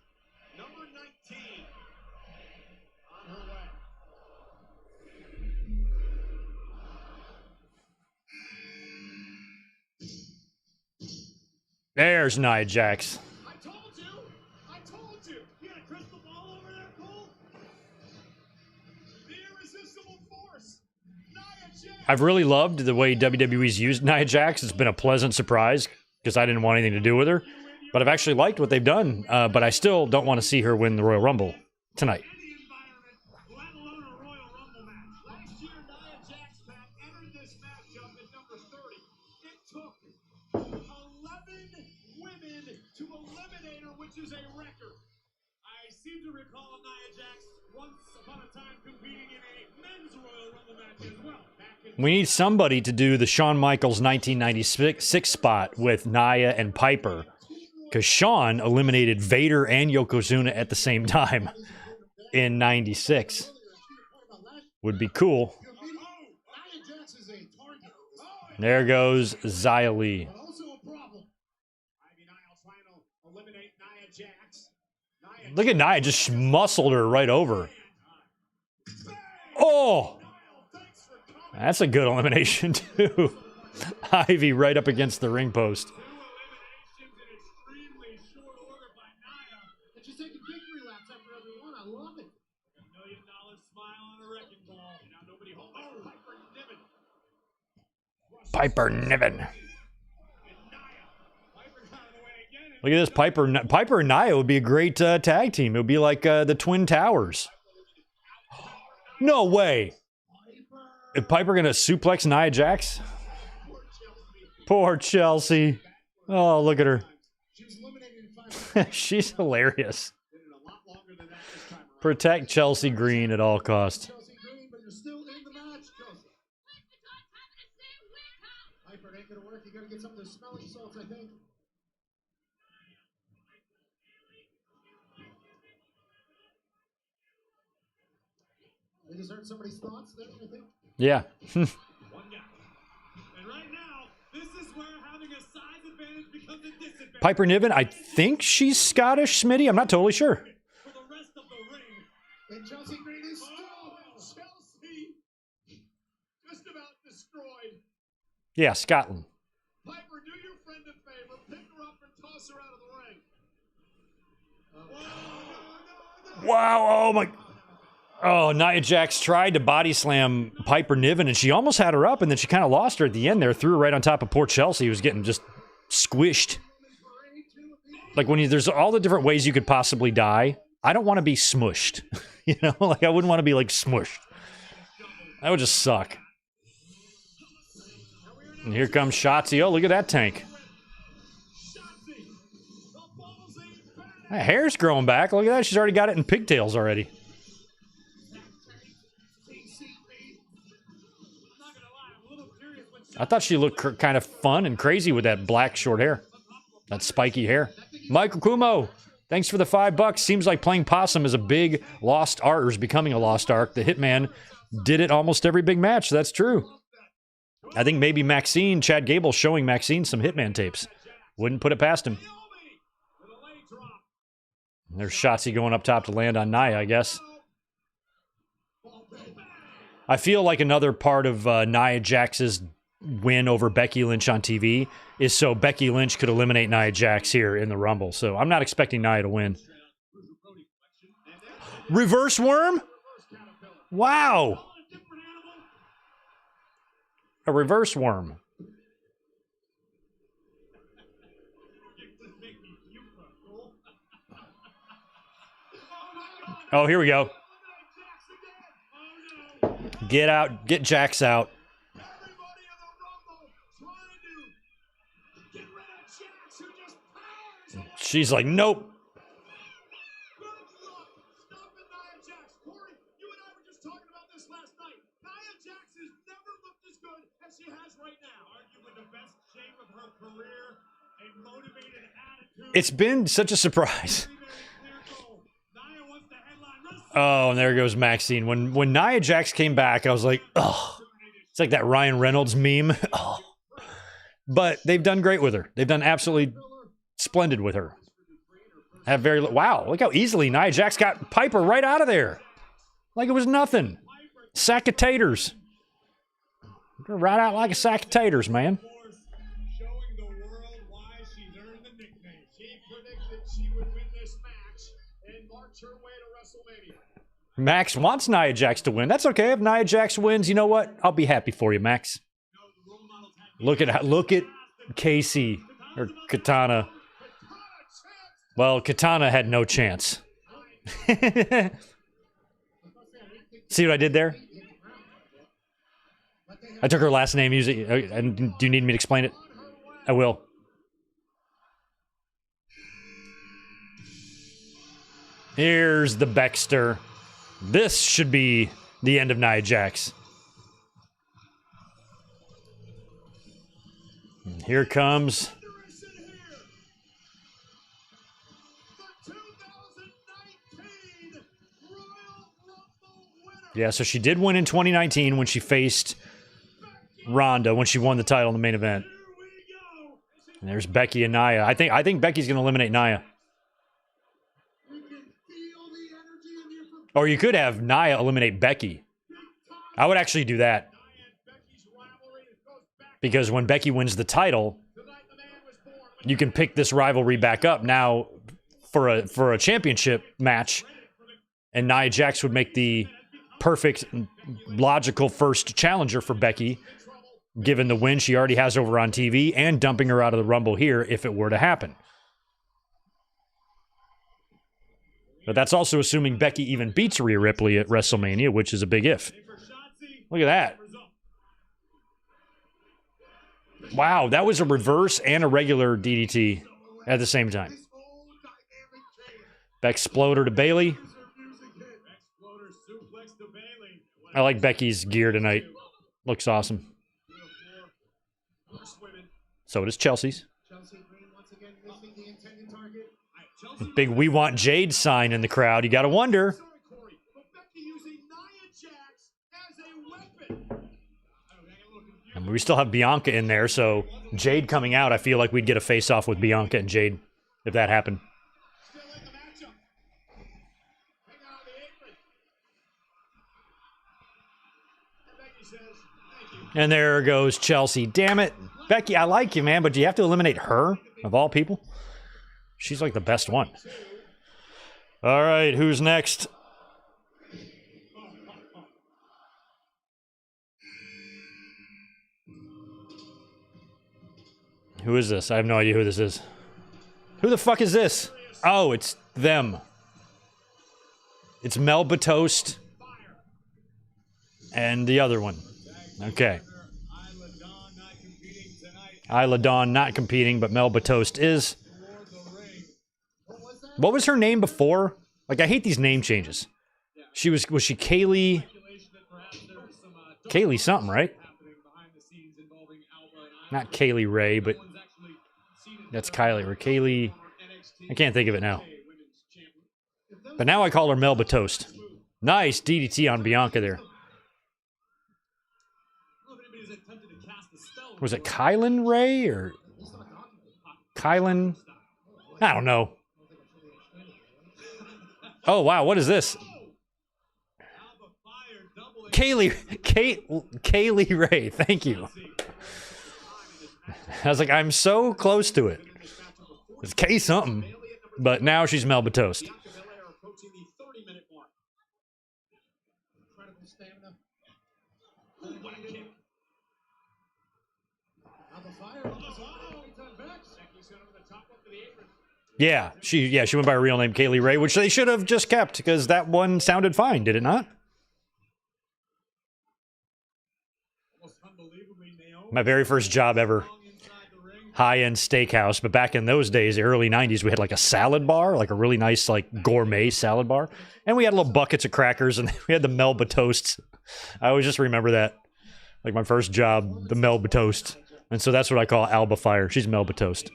Number 19 on her way. There's Nia Jax. I told you. I told you. You got a crystal ball over there, Cole? The irresistible force. Nia Jax. I've really loved the way WWE's used Nia Jax. It's been a pleasant surprise because I didn't want anything to do with her. But I've actually liked what they've done. But I still don't want to see her win the Royal Rumble tonight. Any environment, let alone a Royal Rumble match. Last year, Nia Jax, Pat, entered this matchup at number 30. It took 11 women to eliminate her, which is a record. I seem to recall Nia Jax once upon a time competing in a men's Royal Rumble match as well. We need somebody to do the Shawn Michaels 1996 spot with Nia and Piper. Because Shawn eliminated Vader and Yokozuna at the same time in 96. Would be cool. There goes Xia Li. Look at Nia, just muscled her right over. Oh! That's a good elimination, too. Ivy right up against the ring post. Piper Niven. Look at this. Piper and Nia would be a great tag team. It would be like the Twin Towers. No way. Is Piper going to suplex Nia Jax? Poor Chelsea. Oh, look at her. She's hilarious. Protect Chelsea Green at all costs. They just heard somebody's thoughts there, I think. Yeah. One guy. And right now, this is where having a size advantage becomes a disadvantage. Piper Niven, I think she's Scottish, Smitty. I'm not totally sure. For the rest of the ring. And Chelsea Green is Chelsea just about destroyed. Yeah, Scotland. Piper, do your friend a favor. Pick her up and toss her out of the ring. No. Wow, oh my... Oh, Nia Jax tried to body slam Piper Niven, and she almost had her up, and then she kind of lost her at the end there, threw her right on top of poor Chelsea, who was getting just squished. Like, there's all the different ways you could possibly die. I don't want to be smushed. You know, like, I wouldn't want to be, like, smushed. That would just suck. And here comes Shotzi. Oh, look at that tank. That hair's growing back. Look at that. She's already got it in pigtails already. I thought she looked kind of fun and crazy with that black short hair. That spiky hair. Michael Kumo, thanks for the $5. Seems like playing possum is a big lost art, or is becoming a lost art. The Hitman did it almost every big match. That's true. I think maybe Maxine, Chad Gable showing Maxine some Hitman tapes. Wouldn't put it past him. There's Shotzi going up top to land on Nia, I guess. I feel like another part of Nia Jax's win over Becky Lynch on TV is so Becky Lynch could eliminate Nia Jax here in the Rumble. So I'm not expecting Nia to win. Reverse worm? Wow. A reverse worm. Oh, here we go. Get out. Get Jax out. Everybody in the Rumble trying to get rid of Jax, who just powers away. She's like, nope. Good luck stopping Nia Jax. Corey, you and I were just talking about this last night. Nia Jax has never looked as good as she has right now. Arguably the best shape of her career, a motivated attitude. It's been such a surprise. Very, very clear goal. Nia wants the headline. Oh, and there goes Maxine. When Nia Jax came back, I was like, oh. It's like that Ryan Reynolds meme. Oh. But they've done great with her. They've done absolutely splendid with her. Wow, look how easily Nia Jax got Piper right out of there. Like it was nothing. Sack of taters. Right out like a sack of taters, man. Showing the world why she's earned the nickname. She predicted she would win this match and march her way to WrestleMania. Max wants Nia Jax to win. That's okay. If Nia Jax wins, you know what? I'll be happy for you, Max. Look at Casey or Katana. Well, Katana had no chance. See what I did there? I took her last name. And do you need me to explain it? I will. Here's the Baxter. This should be the end of Nia Jax. And here comes. Yeah, so she did win in 2019 when she faced Ronda when she won the title in the main event. And there's Becky and Nia. I think Becky's going to eliminate Nia. Or you could have Nia eliminate Becky. I would actually do that. Because when Becky wins the title, you can pick this rivalry back up now for a championship match. And Nia Jax would make the perfect, logical first challenger for Becky, given the win she already has over on TV and dumping her out of the Rumble here if it were to happen. But that's also assuming Becky even beats Rhea Ripley at WrestleMania, which is a big if. Look at that. Wow, that was a reverse and a regular DDT at the same time. Exploder to Bayley. I like Becky's gear tonight. Looks awesome. So does Chelsea's. Big "We Want Jade" sign in the crowd. You got to wonder. And we still have Bianca in there, so Jade coming out, I feel like we'd get a face-off with Bianca and Jade if that happened. And there goes Chelsea. Damn it. Becky, I like you, man, but do you have to eliminate her, of all people? She's like the best one. All right, who's next? Who is this? I have no idea who this is. Who the fuck is this? Oh, it's them. It's Melba Toast and the other one. Okay. Isla Dawn not competing, but Melba Toast is. What was her name before? Like, I hate these name changes. Was she Kaylee? Kaylee something, right? Not Kaylee Ray, but that's Kylie or Kaylee. I can't think of it now. But now I call her Melba Toast. Nice DDT on Bianca there. Was it Kylan Ray or Kylan? I don't know. Oh, wow. What is this? Kaylee Ray. Thank you. I was like, I'm so close to it. It's K something. But now she's Melba Toast. Yeah, she went by her real name, Kaylee Ray, which they should have just kept because that one sounded fine, did it not? My very first job ever. High-end steakhouse, but back in those days, the early 90s, we had like a salad bar, like a really nice like gourmet salad bar, and we had little buckets of crackers, and we had the Melba toasts. I always just remember that, like my first job, the Melba toast, and so that's what I call Alba Fire. She's Melba toast.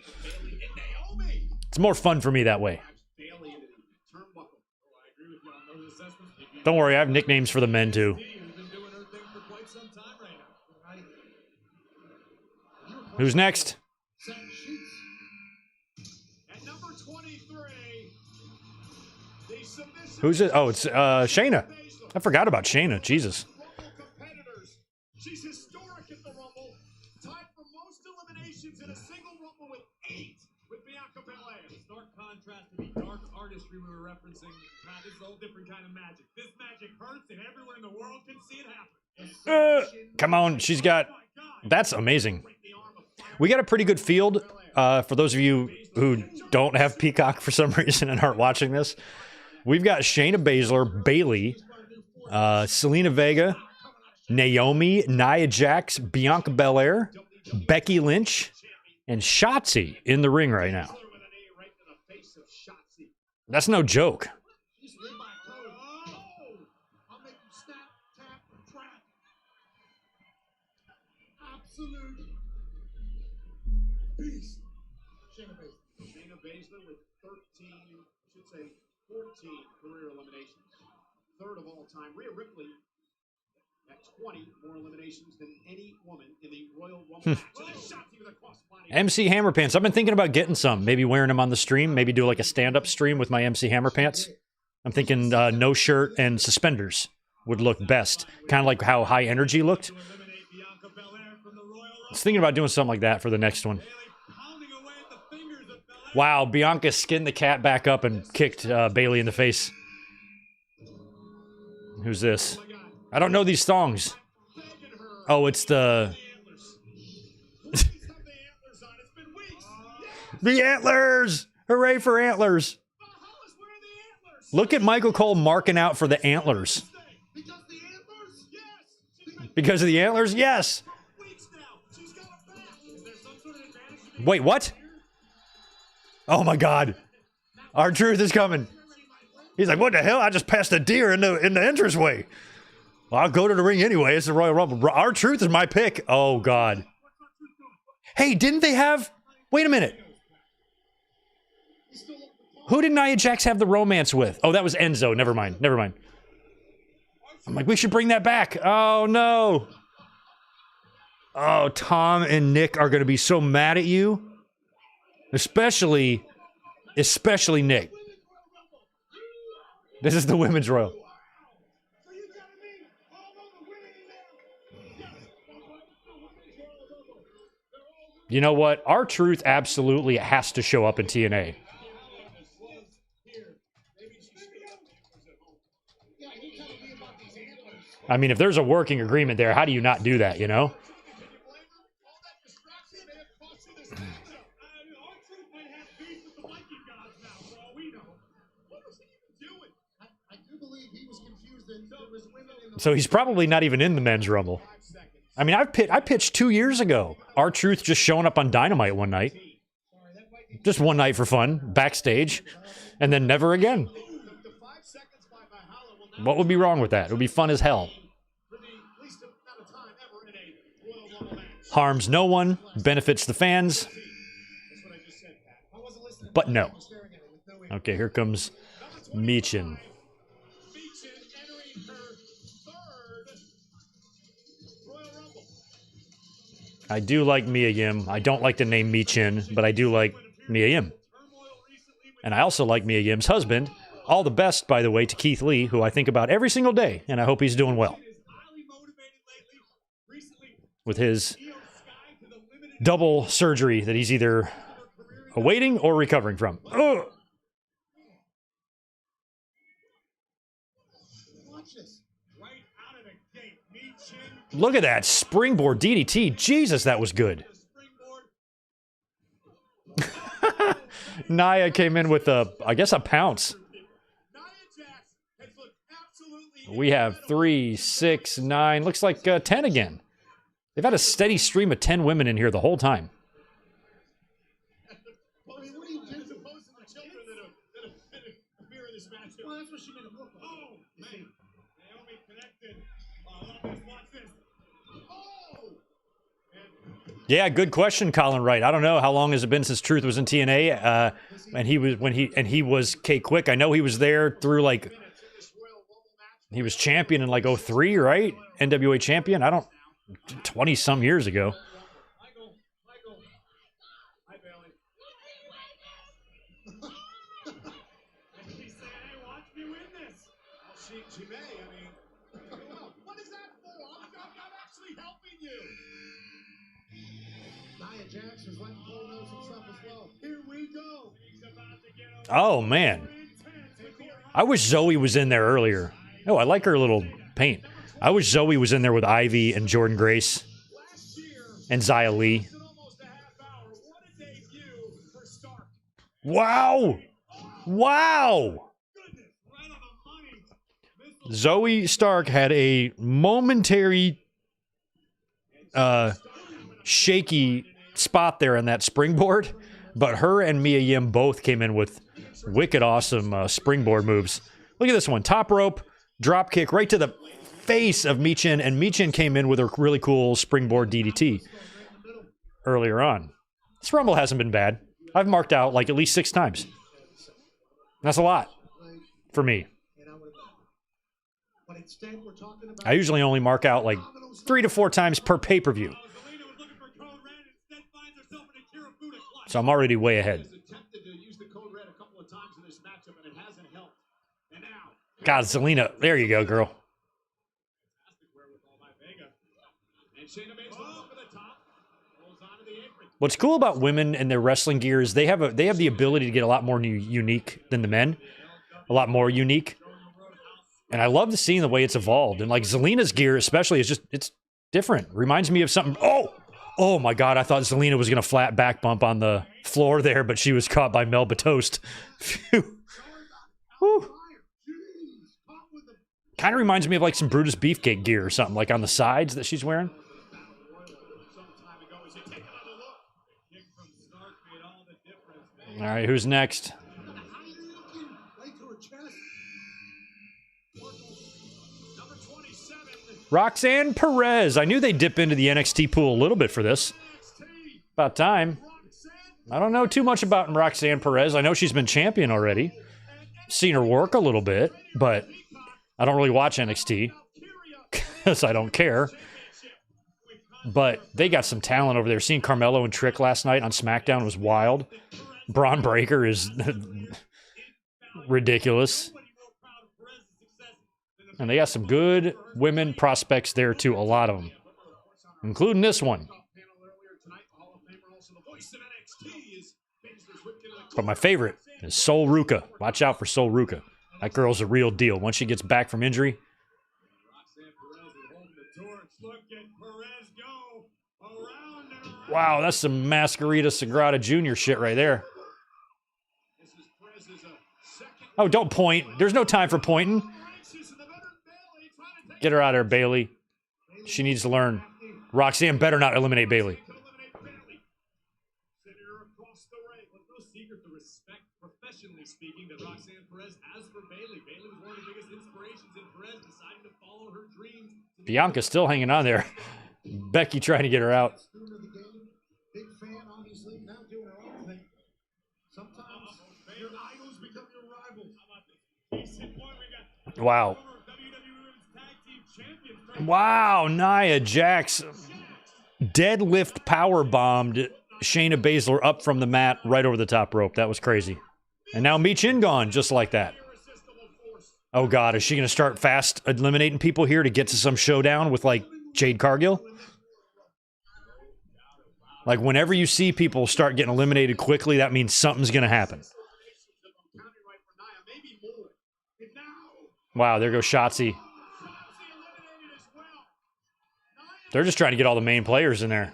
It's more fun for me that way. Don't worry, I have nicknames for the men too. Who's next? Who's it? Oh, it's Shayna. I forgot about Shayna. Jesus. She's historic at the Rumble. Tied for most eliminations in a single Rumble with 8 with Bianca Belair. Stark contrast to the dark artistry we were referencing. Matt, this is a whole different kind of magic. This magic hurts, and everyone in the world can see it happen. Come on, she's got... That's amazing. We got a pretty good field. For those of you who don't have Peacock for some reason and aren't watching this, we've got Shayna Baszler, Bayley, Selena Vega, Naomi, Nia Jax, Bianca Belair, Becky Lynch, and Shotzi in the ring right now. That's no joke. Shayna Baszler with 13, should say 14 career eliminations. Third of all time. Rhea Ripley at 20 more eliminations than any woman in the Royal Rumble match. MC Hammer Pants. I've been thinking about getting some. Maybe wearing them on the stream. Maybe do like a stand-up stream with my MC Hammer Pants. I'm thinking no shirt and suspenders would look best. Kind of like how High Energy looked. I was thinking about doing something like that for the next one. Wow, Bianca skinned the cat back up and kicked Bayley in the face. Who's this? I don't know these songs. Oh, it's the... The antlers! Hooray for antlers! Look at Michael Cole marking out for the antlers. Because of the antlers? Yes! Wait, what? Oh my God. R-Truth is coming. He's like, what the hell? I just passed a deer in the entranceway. Well, I'll go to the ring anyway. It's the Royal Rumble. R-Truth is my pick. Oh God. Hey, didn't they have... Wait a minute. Who did Nia Jax have the romance with? Oh, that was Enzo. Never mind. Never mind. I'm like, we should bring that back. Oh, no. Oh, Tom and Nick are going to be so mad at you. Especially Nick. This is the Women's Royal. You know what? R-Truth absolutely has to show up in TNA. I mean, if there's a working agreement there, how do you not do that, you know? So he's probably not even in the men's rumble. I mean, I pitched 2 years ago. R-Truth just showing up on Dynamite one night. Just one night for fun, backstage, and then never again. What would be wrong with that? It would be fun as hell. Harms no one, benefits the fans. But no. Okay, here comes Michin. I do like Mia Yim. I don't like the name Michin, but I do like Mia Yim. And I also like Mia Yim's husband. All the best, by the way, to Keith Lee, who I think about every single day, and I hope he's doing well. With his double surgery that he's either awaiting or recovering from. Ugh. Look at that springboard DDT. Jesus, that was good. Nia came in with I guess a pounce. We have 3, 6, 9, looks like 10 again. They've had a steady stream of 10 women in here the whole time. Well, I mean, what do you do as opposed to the children that appear in this match? Well, that's what she made him look like. Oh, man. Naomi connected. Watch this. Oh! Yeah, good question, Colin Wright. I don't know how long has it been since Truth was in TNA, and he was K Quick. I know he was there through like he was champion in like 03, right? NWA champion. I don't 20 some years ago. Michael. Hi, Bailey. He's saying, hey, watch me win this. Well, she may. I mean, what is that for? I'm actually helping you. Nia Jax is letting Cole know some stuff as well. Here we go. He's about to get over. Oh man, I wish Zoe was in there earlier. Oh, I like her little paint. I wish Zoe was in there with Ivy and Jordan Grace and Xia Li. Wow! Wow! Zoe Stark had a momentary shaky spot there on that springboard, but her and Mia Yim both came in with wicked awesome springboard moves. Look at this one. Top rope, drop kick right to the face of Michin, and Michin came in with a really cool springboard DDT earlier on. This Rumble hasn't been bad. I've marked out like at least 6 times. That's a lot for me. I usually only mark out like 3 to 4 times per pay-per-view. So I'm already way ahead. God, Zelina, there you go, girl. What's cool about women and their wrestling gear is they have the ability to get a lot more unique than the men, a lot more unique. And I love seeing the way it's evolved. And like Zelina's gear, especially, is it's different. Reminds me of something. Oh my God! I thought Zelina was gonna flat back bump on the floor there, but she was caught by Melba Toast. Kind of reminds me of like some Brutus Beefcake gear or something, like on the sides that she's wearing. All right, who's next? Roxanne Perez. I knew they'd dip into the NXT pool a little bit for this. About time. I don't know too much about Roxanne Perez. I know she's been champion already. Seen her work a little bit, but I don't really watch NXT because I don't care. But they got some talent over there. Seeing Carmelo and Trick last night on SmackDown was wild. Braun Breaker is ridiculous. And they got some good women prospects there, too. A lot of them. Including this one. But my favorite is Sol Ruca. Watch out for Sol Ruca. That girl's a real deal. Once she gets back from injury. Wow, that's some Masquerita Sagrada Jr. shit right there. Oh, don't point. There's no time for pointing. Get her out of there, Bailey. She needs to learn. Roxanne better not eliminate Bailey. Bianca's still hanging on there. Becky trying to get her out. Big fan, obviously, now doing her own thing. Sometimes your idols become your rivals. Wow. Wow, Nia Jax deadlift power bombed Shayna Baszler up from the mat right over the top rope. That was crazy. And now Michin gone just like that. Oh God, is she going to start fast eliminating people here to get to some showdown with like Jade Cargill? Like whenever you see people start getting eliminated quickly, that means something's going to happen. Wow, there goes Shotzi. They're just trying to get all the main players in there.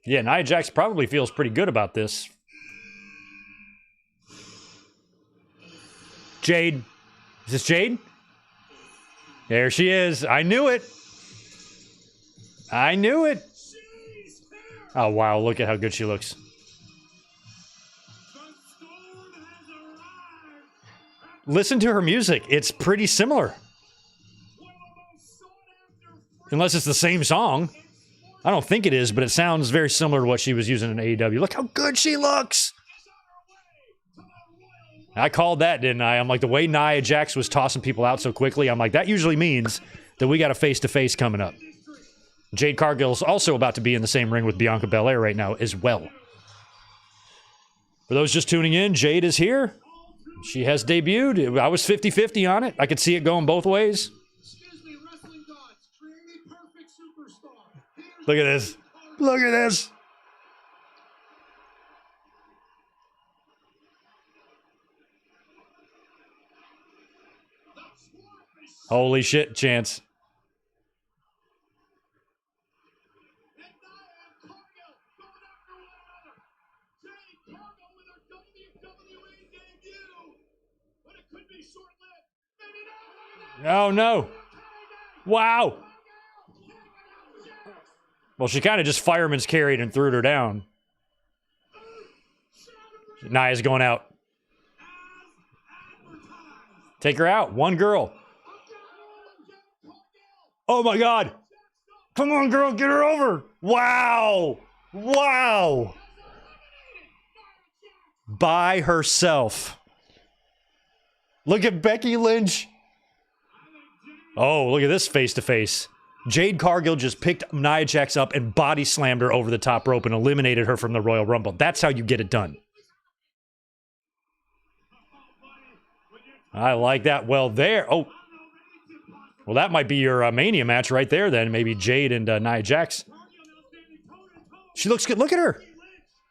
Yeah, Nia Jax probably feels pretty good about this. Jade. Is this Jade? There she is. I knew it. I knew it. Oh, wow. Look at how good she looks. Listen to her music. It's pretty similar. Unless it's the same song. I don't think it is, but it sounds very similar to what she was using in AEW. Look how good she looks. I called that, didn't I? I'm like, the way Nia Jax was tossing people out so quickly, I'm like, that usually means that we got a face-to-face coming up. Jade Cargill's also about to be in the same ring with Bianca Belair right now as well. For those just tuning in, Jade is here. She has debuted. I was 50-50 on it. I could see it going both ways. Look at this. Look at this. Holy shit, Chance. Oh, no. Wow. Well, she kind of just fireman's carried and threw her down. Nia's going out. Take her out. One girl. Oh, my God. Come on, girl. Get her over. Wow. Wow. By herself. Look at Becky Lynch. Oh, look at this face-to-face. Jade Cargill just picked Nia Jax up and body slammed her over the top rope and eliminated her from the Royal Rumble. That's how you get it done. I like that. Well, there. Oh. Well, that might be your Mania match right there then. Maybe Jade and Nia Jax. She looks good. Look at her.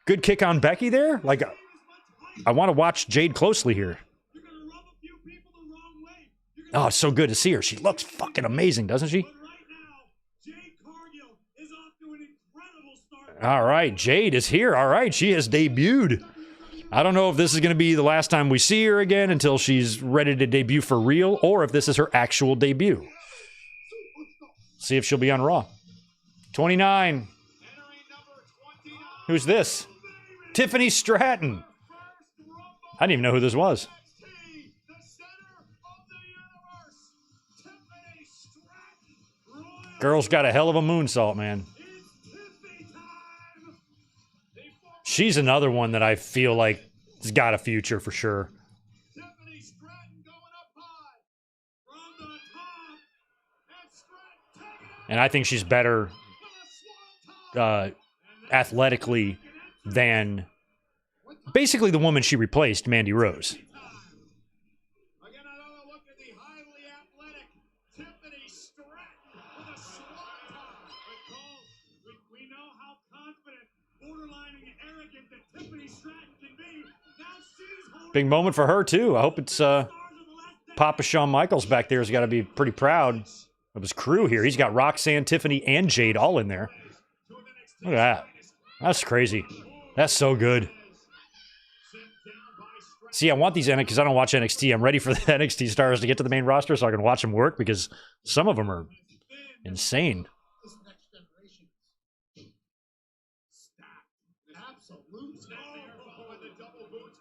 Good kick on Becky there. Like, I want to watch Jade closely here. Oh, it's so good to see her. She looks fucking amazing, doesn't she? All right, Jade is here. All right, she has debuted. I don't know if this is going to be the last time we see her again until she's ready to debut for real, or if this is her actual debut. See if she'll be on Raw. 29. Who's this? Tiffany Stratton. I didn't even know who this was. Girl's got a hell of a moonsault, man. She's another one that I feel like has got a future for sure. And I think she's better athletically than basically the woman she replaced, Mandy Rose. Big moment for her, too. I hope it's Papa Shawn Michaels back there has got to be pretty proud of his crew here. He's got Roxanne, Tiffany, and Jade all in there. Look at that. That's crazy. That's so good. See, I want these because I don't watch NXT. I'm ready for the NXT stars to get to the main roster so I can watch them work because some of them are insane.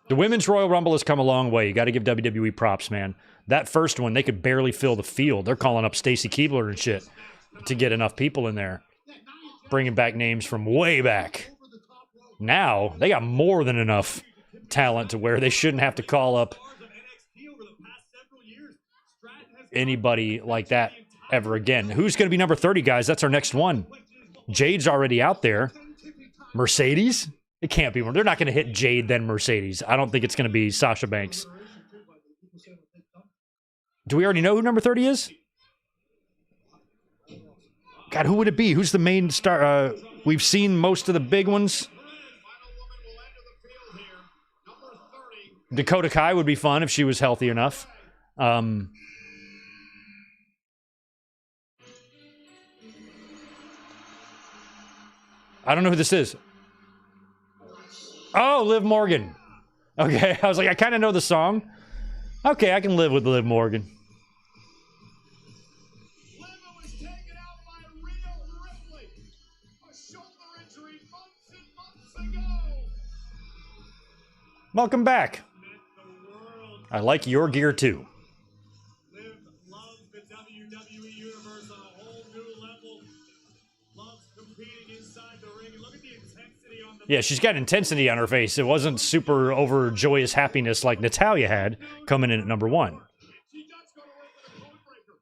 The Women's Royal Rumble has come a long way. You got to give WWE props, man. That first one, they could barely fill the field. They're calling up Stacy Keibler and shit to get enough people in there. Bringing back names from way back. Now, they got more than enough talent to where they shouldn't have to call up anybody like that ever again. Who's going to be number 30, guys? That's our next one. Jade's already out there. Mercedes? It can't be. They're not going to hit Jade, then Mercedes. I don't think it's going to be Sasha Banks. Do we already know who number 30 is? God, who would it be? Who's the main star? We've seen most of the big ones. Dakota Kai would be fun if she was healthy enough. I don't know who this is. Oh, Liv Morgan. Okay, I was like, I kind of know the song. Okay, I can live with Liv Morgan. Liv was taken out by Rhea Ripley. A shoulder injury months and months ago. Welcome back. Met the world. I like your gear too. Liv loves the WWE Universe on a whole new level. Loves competing inside the ring. And look at the intensity on the... Yeah, she's got intensity on her face. It wasn't super overjoyous happiness like Natalya had coming in at number 1. She does go to work with a code breaker.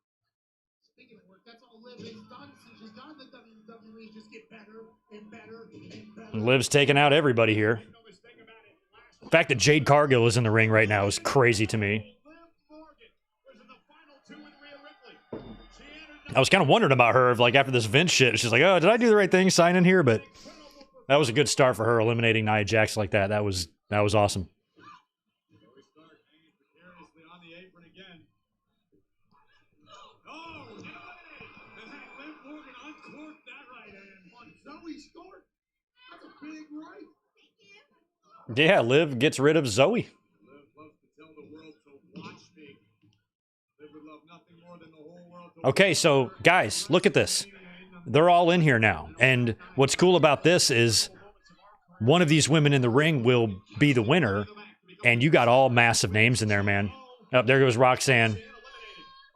Speaking of work, that's all Liv has done since she's got the WWE. Just get better and better and better. And Liv's taking out everybody here. No mistake about it. Last The fact that Jade Cargill is in the ring right now is crazy to me. Liv Morgan was in the final 2 with Rhea Ripley. She entered I was kind of wondering about her, like after this Vince shit. She's like, oh, did I do the right thing signing here? But that was a good start for her, eliminating Nia Jax like that. That was awesome. Zoe Stark hanging precariously on the apron again. Oh, eliminated. And had Liv Morgan uncorked that right hand. On Zoe Stark. That's a big right. Yeah, Liv gets rid of Zoe. Liv loves to tell the world to watch me. Liv would love nothing more than the whole world to Okay, so guys, look at this. They're all in here now. And what's cool about this is one of these women in the ring will be the winner. And you got all massive names in there, man. Oh, there goes Roxanne.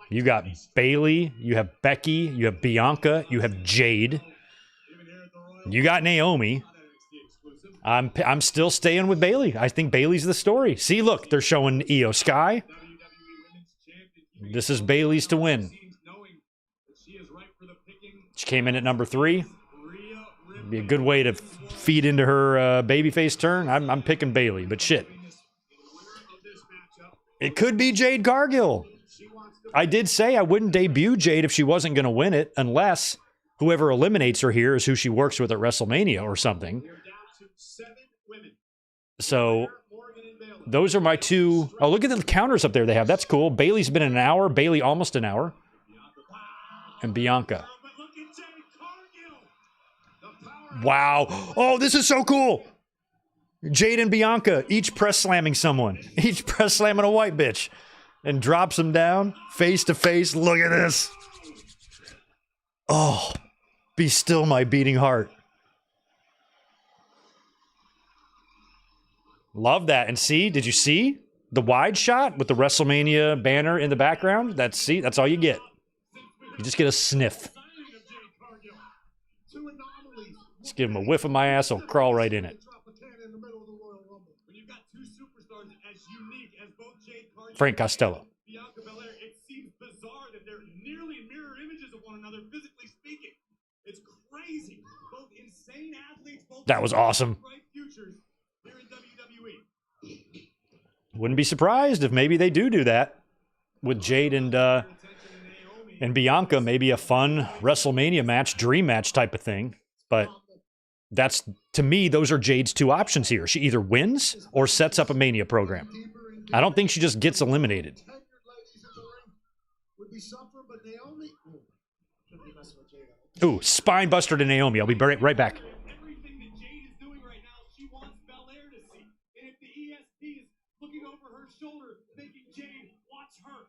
You got Bailey. You have Becky. You have Bianca. You have Jade. You got Naomi. I'm still staying with Bailey. I think Bailey's the story. See, look, they're showing Io Sky. This is Bailey's to win. She came in at number 3. Be a good way to feed into her babyface turn. I'm picking Bailey, but shit. It could be Jade Cargill. I did say I wouldn't debut Jade if she wasn't going to win it, unless whoever eliminates her here is who she works with at WrestleMania or something. So those are my 2. Oh, look at the counters up there they have. That's cool. Bailey's been in an hour. Bailey almost an hour. And Bianca. Wow. Oh, this is so cool. Jade and Bianca each press slamming someone. Each press slamming a white bitch. And drops them down face to face. Look at this. Oh, be still my beating heart. Love that. And see, did you see the wide shot with the WrestleMania banner in the background? That's all you get. You just get a sniff. Just give him a whiff of my ass, I'll crawl right in it. When you've got 2 superstars as unique as both Jade Cargill Frank Costello. and Bianca Belair, it seems bizarre that they're nearly mirror images of one another, physically speaking. It's crazy. Both insane athletes, both That was awesome. bright futures here in WWE. Wouldn't be surprised if maybe they do that with Jade and Bianca. Maybe a fun WrestleMania match, dream match type of thing. But that's, to me, those are Jade's 2 options here. She either wins or sets up a Mania program. I don't think she just gets eliminated. Ooh, spine buster to Naomi. I'll be right back. Everything that Jade is doing right now, she wants Belair to see. And if the ESP is looking over her shoulder, thinking Jade, watch her.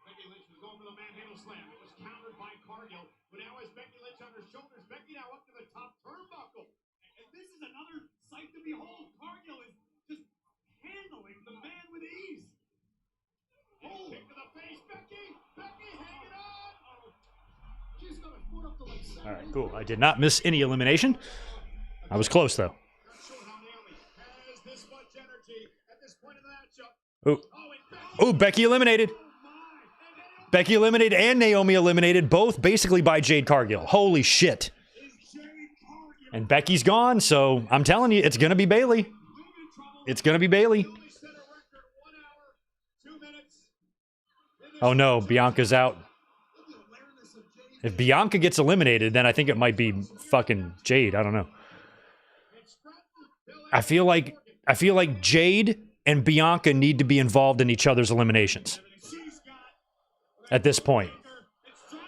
Becky Lynch was going for the manhandle slam. It was countered by Cargill. But now as Becky Lynch on her shoulders, Becky now up to the top turnbuckle. And this is another sight to behold. Cargill is just handling the man with ease. Oh, kick to the face. Becky hanging on. She's got a foot up to like 7. All right, cool. I did not miss any elimination. I was close, though. Has this much energy at this point in the matchup. Ooh, Becky eliminated. Becky eliminated and Naomi eliminated, both basically by Jade Cargill. Holy shit. And Becky's gone, so I'm telling you, it's going to be Bailey. It's going to be Bailey. Oh no, Bianca's out. If Bianca gets eliminated, then I think it might be fucking Jade. I don't know. I feel like Jade and Bianca need to be involved in each other's eliminations at this point.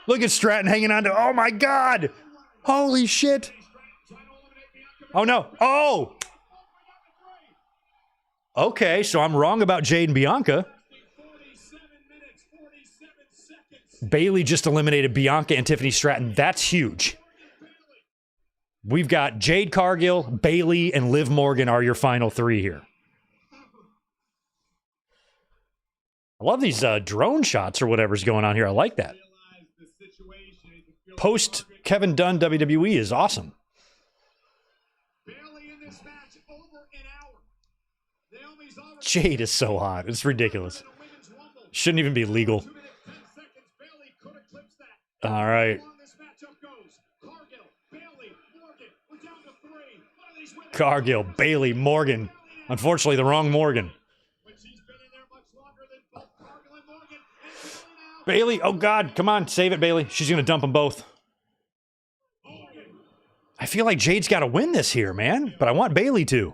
Look at Stratton hanging on to, oh my God. Holy shit. Oh no. Oh. Okay, so I'm wrong about Jade and Bianca. Bayley just eliminated Bianca and Tiffany Stratton. That's huge. We've got Jade Cargill, Bayley, and Liv Morgan are your final three here. I love these drone shots or whatever's going on here. I like that. Post Kevin Dunn WWE is awesome. Jade is so hot. It's ridiculous. Shouldn't even be legal. All right. Cargill, Bayley, Morgan. Unfortunately, the wrong Morgan. Bayley, oh God, come on, save it, Bayley. She's going to dump them both. I feel like Jade's got to win this here, man, but I want Bayley to.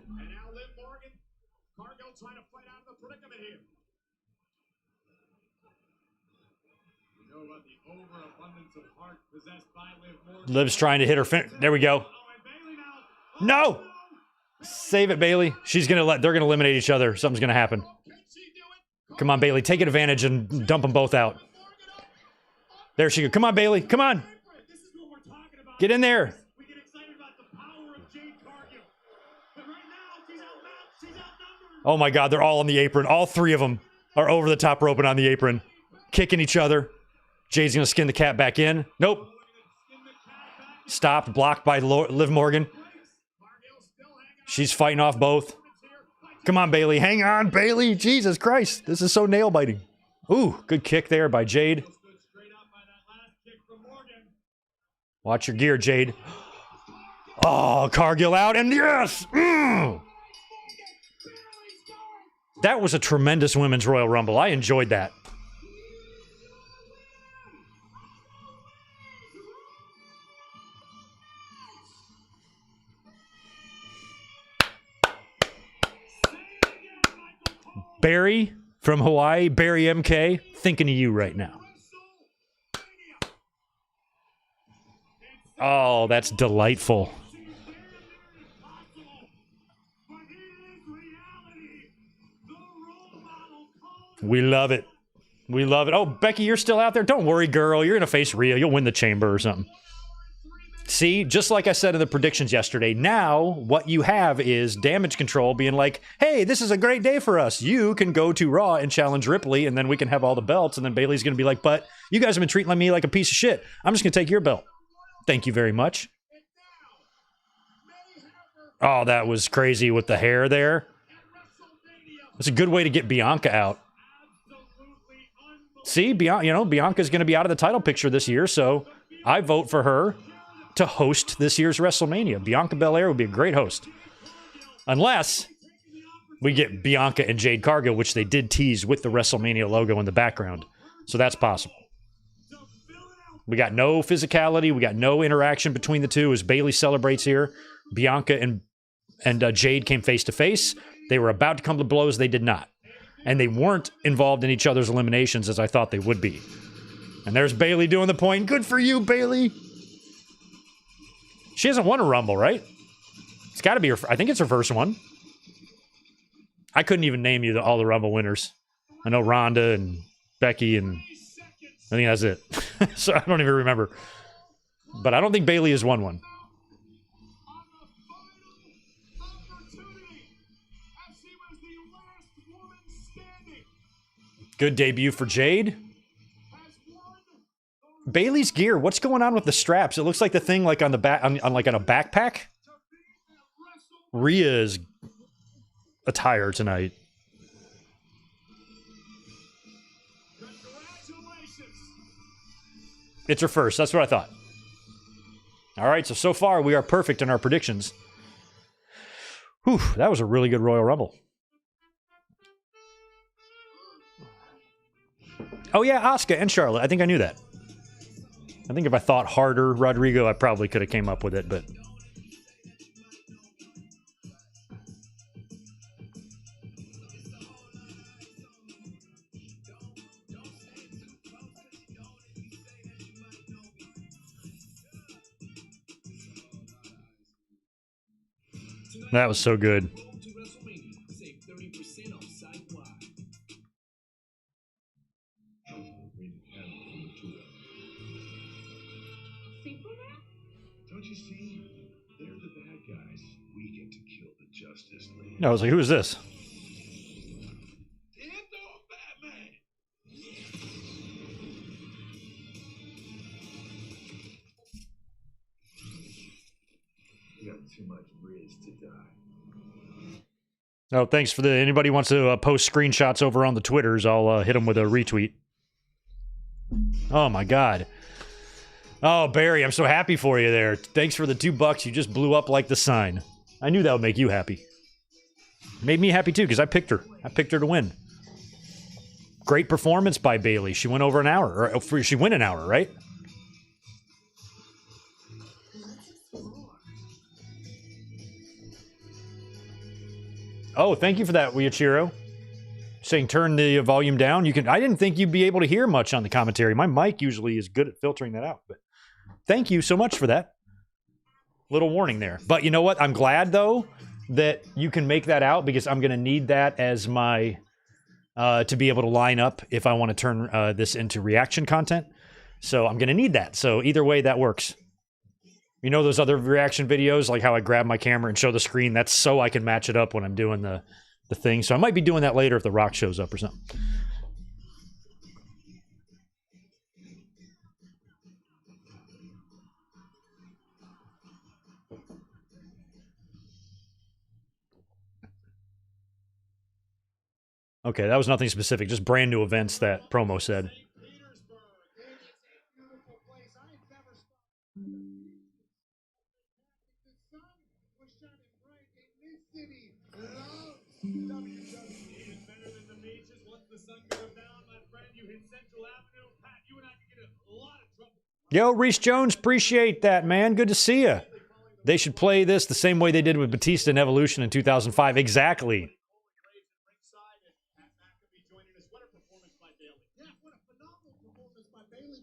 Liv's trying to hit her. There we go. No! Save it, Bayley. She's going to they're going to eliminate each other. Something's going to happen. Come on, Bayley. Take advantage and dump them both out. There she goes. Come on, Bayley. Come on. Get in there. Oh, my God. They're all on the apron. All three of them are over the top rope and on the apron. Kicking each other. Jade's going to skin the cat back in. Nope. Stopped. Blocked by Liv Morgan. She's fighting off both. Come on, Bayley. Hang on, Bayley. Jesus Christ. This is so nail-biting. Ooh, good kick there by Jade. Watch your gear, Jade. Oh, Cargill out, and yes! That was a tremendous Women's Royal Rumble. I enjoyed that. Barry from Hawaii, Barry MK, thinking of you right now. Oh, that's delightful. We love it. We love it. Oh, Becky, you're still out there? Don't worry, girl. You're going to face Rhea. You'll win the chamber or something. See, just like I said in the predictions yesterday, now what you have is Damage Control being like, hey, this is a great day for us. You can go to Raw and challenge Ripley, and then we can have all the belts, and then Bayley's going to be like, but you guys have been treating me like a piece of shit. I'm just going to take your belt. Thank you very much. Oh, that was crazy with the hair there. It's a good way to get Bianca out. See, Bianca's going to be out of the title picture this year, so I vote for her to host this year's WrestleMania. Bianca Belair would be a great host. Unless we get Bianca and Jade Cargill, which they did tease with the WrestleMania logo in the background. So that's possible. We got no physicality. We got no interaction between the two as Bayley celebrates here. Bianca and Jade came face to face. They were about to come to blows. They did not. And they weren't involved in each other's eliminations as I thought they would be. And there's Bayley doing the point. Good for you, Bayley. She hasn't won a Rumble, right? It's got to be her. I think it's her first one. I couldn't even name you all the Rumble winners. I know Ronda and Becky, and I think that's it. So I don't even remember. But I don't think Bayley has won one. Good debut for Jade. Bayley's gear. What's going on with the straps? It looks like the thing like on the back on a backpack. Rhea's attire tonight. It's her first. That's what I thought. All right, so far we are perfect in our predictions. Whew, that was a really good Royal Rumble. Oh yeah, Asuka and Charlotte. I think I knew that. I think if I thought harder, Rodrigo, I probably could have came up with it, but... That was so good. you see? They're the bad guys. We get to kill the Justice League. No, I was like, who is this? It's all Batman! You got too much riz to die. Oh, thanks for the... Anybody wants to post screenshots over on the Twitters, I'll hit them with a retweet. Oh, my God. Oh, Barry, I'm so happy for you there. Thanks for the $2. You just blew up like the sign. I knew that would make you happy. Made me happy, too, because I picked her. I picked her to win. Great performance by Bailey. She went over an hour. Or she went an hour, right? Oh, thank you for that, Wiachiro. Saying turn the volume down. You can. I didn't think you'd be able to hear much on the commentary. My mic usually is good at filtering that out, but thank you so much for that. Little warning there. But you know what? I'm glad, though, that you can make that out because I'm going to need that as my... to be able to line up if I want to turn this into reaction content. So I'm going to need that. So either way, that works. You know those other reaction videos, like how I grab my camera and show the screen? That's so I can match it up when I'm doing the thing. So I might be doing that later if The Rock shows up or something. Okay, that was nothing specific, just brand new events that promo said. Yo, Reese Jones, appreciate that, man. Good to see you. They should play this the same way they did with Batista and Evolution in 2005. Exactly.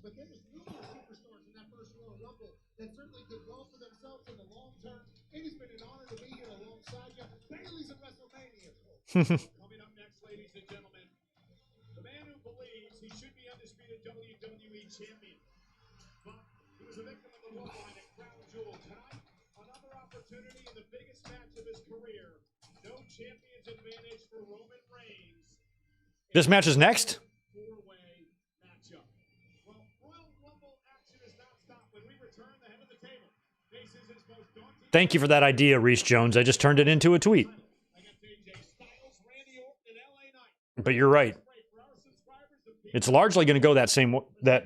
But there was numerous superstars in that first Royal Rumble that certainly did well for themselves in the long term. It has been an honor to be here alongside you. Bailey's at WrestleMania. Coming up next, ladies and gentlemen, the man who believes he should be undisputed WWE champion, but he was a victim of the bloodline at Crown Jewel. Tonight, another opportunity in the biggest match of his career. No champion's advantage for Roman Reigns. This match is next? Thank you for that idea, Reese Jones. I just turned it into a tweet. But you're right. It's largely going to go that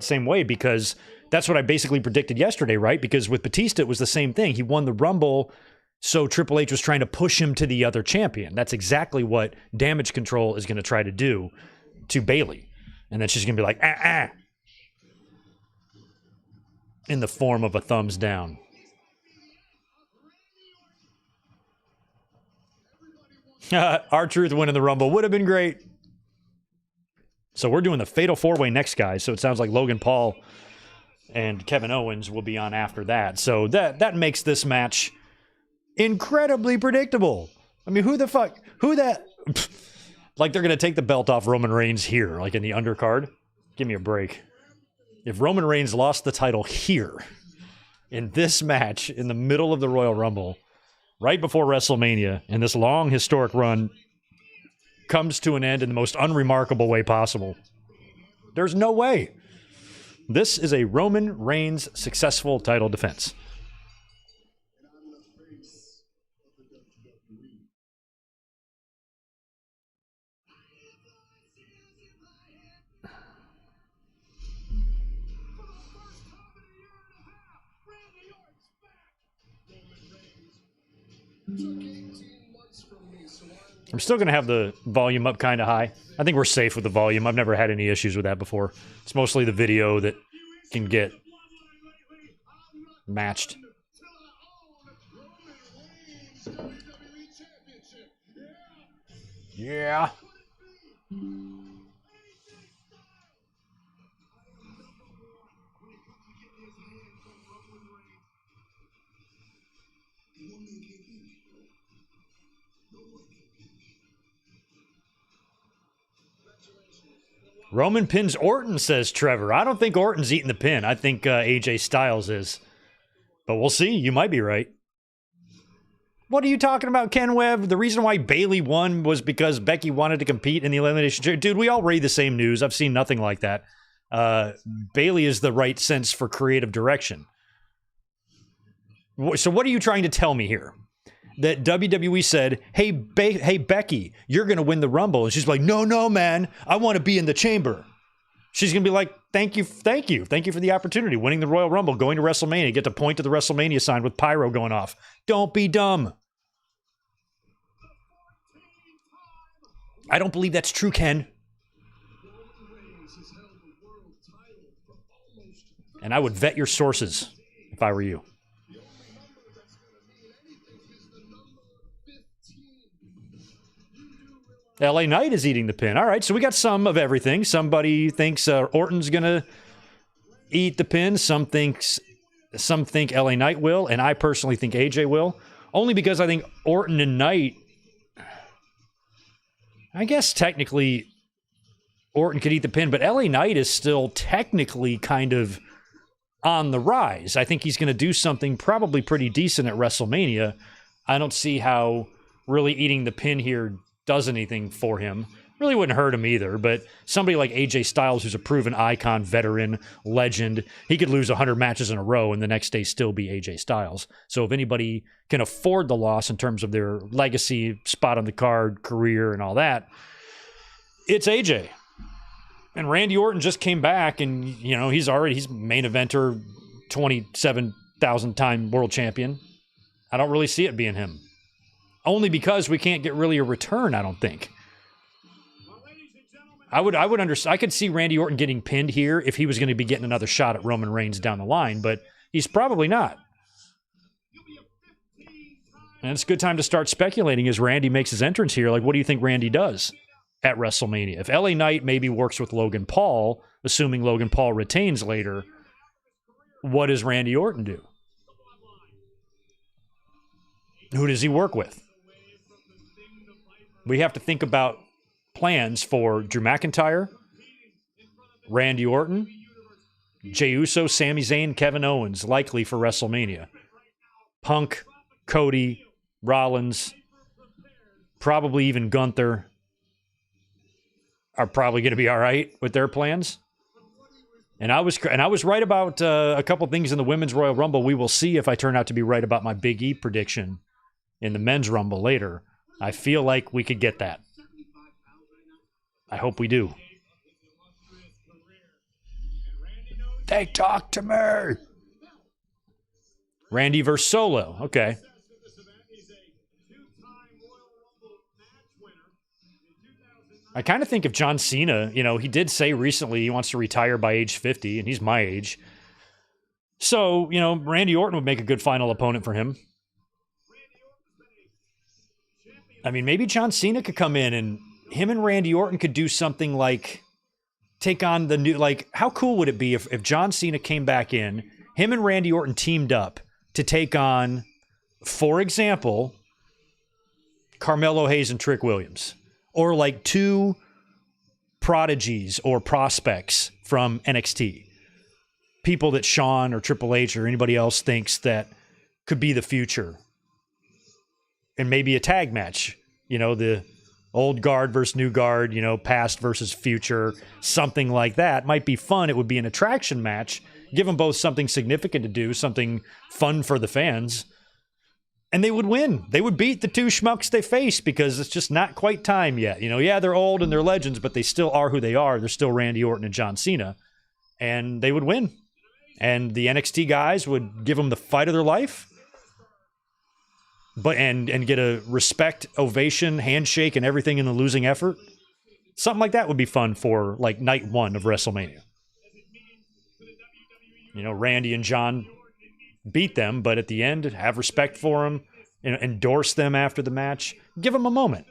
same way because that's what I basically predicted yesterday, right? Because with Batista, it was the same thing. He won the Rumble, so Triple H was trying to push him to the other champion. That's exactly what Damage Control is going to try to do to Bailey. And then she's going to be like, in the form of a thumbs down. R-Truth winning the Rumble would have been great. So we're doing the Fatal 4-Way next, guys. So it sounds like Logan Paul and Kevin Owens will be on after that. So that makes this match incredibly predictable. I mean, who that... Like they're going to take the belt off Roman Reigns here, like in the undercard. Give me a break. If Roman Reigns lost the title here, in this match, in the middle of the Royal Rumble, right before WrestleMania, and this long historic run comes to an end in the most unremarkable way possible, there's no way. This is a Roman Reigns successful title defense. I'm still going to have the volume up kind of high. I think we're safe with the volume. I've never had any issues with that before. It's mostly the video that can get matched. Yeah. Roman pins Orton, says Trevor. I don't think Orton's eating the pin. I think AJ Styles is. But we'll see. You might be right. What are you talking about, Ken Webb? The reason why Bayley won was because Becky wanted to compete in the Elimination Chamber. Dude, we all read the same news. I've seen nothing like that. Bayley is the right sense for creative direction. So what are you trying to tell me here? That WWE said, hey, Becky, you're going to win the Rumble. And she's like, no, man. I want to be in the chamber. She's going to be like, thank you for the opportunity. Winning the Royal Rumble, going to WrestleMania, get to point to the WrestleMania sign with pyro going off. Don't be dumb. I don't believe that's true, Ken. And I would vet your sources if I were you. LA Knight is eating the pin. All right, so we got some of everything. Somebody thinks Orton's going to eat the pin. Some think LA Knight will, and I personally think AJ will. Only because I think Orton and Knight, I guess technically Orton could eat the pin, but LA Knight is still technically kind of on the rise. I think he's going to do something probably pretty decent at WrestleMania. I don't see how really eating the pin here does anything for him. Really wouldn't hurt him either, but somebody like AJ Styles, who's a proven icon, veteran, legend, he could lose 100 matches in a row and the next day still be AJ Styles. So if anybody can afford the loss in terms of their legacy, spot on the card, career, and all that, it's AJ. And Randy Orton just came back, and he's main eventer, 27,000 time world champion. I don't really see it being him. Only because we can't get really a return, I don't think. I would understand. I could see Randy Orton getting pinned here if he was going to be getting another shot at Roman Reigns down the line, but he's probably not. And it's a good time to start speculating as Randy makes his entrance here. Like, what do you think Randy does at WrestleMania? If LA Knight maybe works with Logan Paul, assuming Logan Paul retains later, what does Randy Orton do? Who does he work with? We have to think about plans for Drew McIntyre, Randy Orton, Jey Uso, Sami Zayn, Kevin Owens, likely for WrestleMania. Punk, Cody, Rollins, probably even Gunther are probably going to be all right with their plans. And I was right about a couple things in the Women's Royal Rumble. We will see if I turn out to be right about my Big E prediction in the Men's Rumble later. I feel like we could get that. I hope we do. They talk to me. Randy versus Solo. Okay. I kind of think if John Cena, he did say recently he wants to retire by age 50, and he's my age. So, Randy Orton would make a good final opponent for him. I mean, maybe John Cena could come in and him and Randy Orton could do something like take on the new, like, how cool would it be if John Cena came back in, him and Randy Orton teamed up to take on, for example, Carmelo Hayes and Trick Williams, or like two prodigies or prospects from NXT, people that Shawn or Triple H or anybody else thinks that could be the future. And maybe a tag match, the old guard versus new guard, past versus future, something like that. Might be fun. It would be an attraction match. Give them both something significant to do, something fun for the fans. And they would win. They would beat the two schmucks they face because it's just not quite time yet. Yeah, they're old and they're legends, but they still are who they are. They're still Randy Orton and John Cena. And they would win. And the NXT guys would give them the fight of their life. But and get a respect, ovation, handshake, and everything in the losing effort. Something like that would be fun for like night one of WrestleMania. Randy and John beat them, but at the end, have respect for them, endorse them after the match, give them a moment.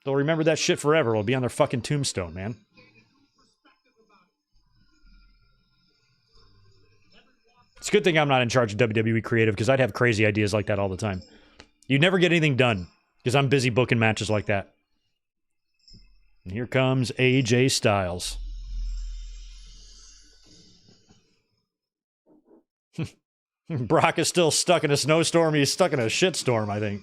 They'll remember that shit forever. It'll be on their fucking tombstone, man. It's a good thing I'm not in charge of WWE Creative because I'd have crazy ideas like that all the time. You'd never get anything done because I'm busy booking matches like that. And here comes AJ Styles. Brock is still stuck in a snowstorm. He's stuck in a shitstorm, I think.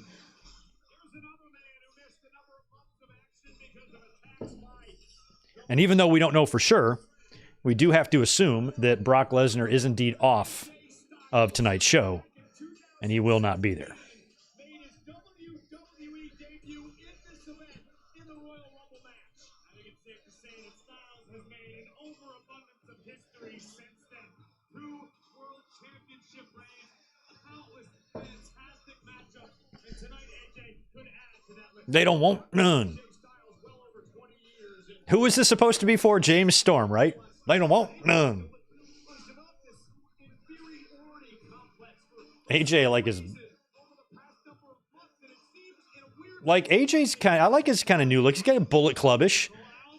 And even though we don't know for sure, we do have to assume that Brock Lesnar is indeed off of tonight's show, and he will not be there. Made his WWE debut in this event in the Royal Rumble match. I think it's safe to say that Styles has made an overabundance of history since then. 2 World Championship reigns, countless fantastic matchups, and tonight AJ could add to that list. They don't want none. Styles well over 20 years in Who is this supposed to be for? James Storm, right? They don't want none. AJ, like, is... Like, AJ's kind of... I like his kind of new look. He's got a Bullet Clubbish.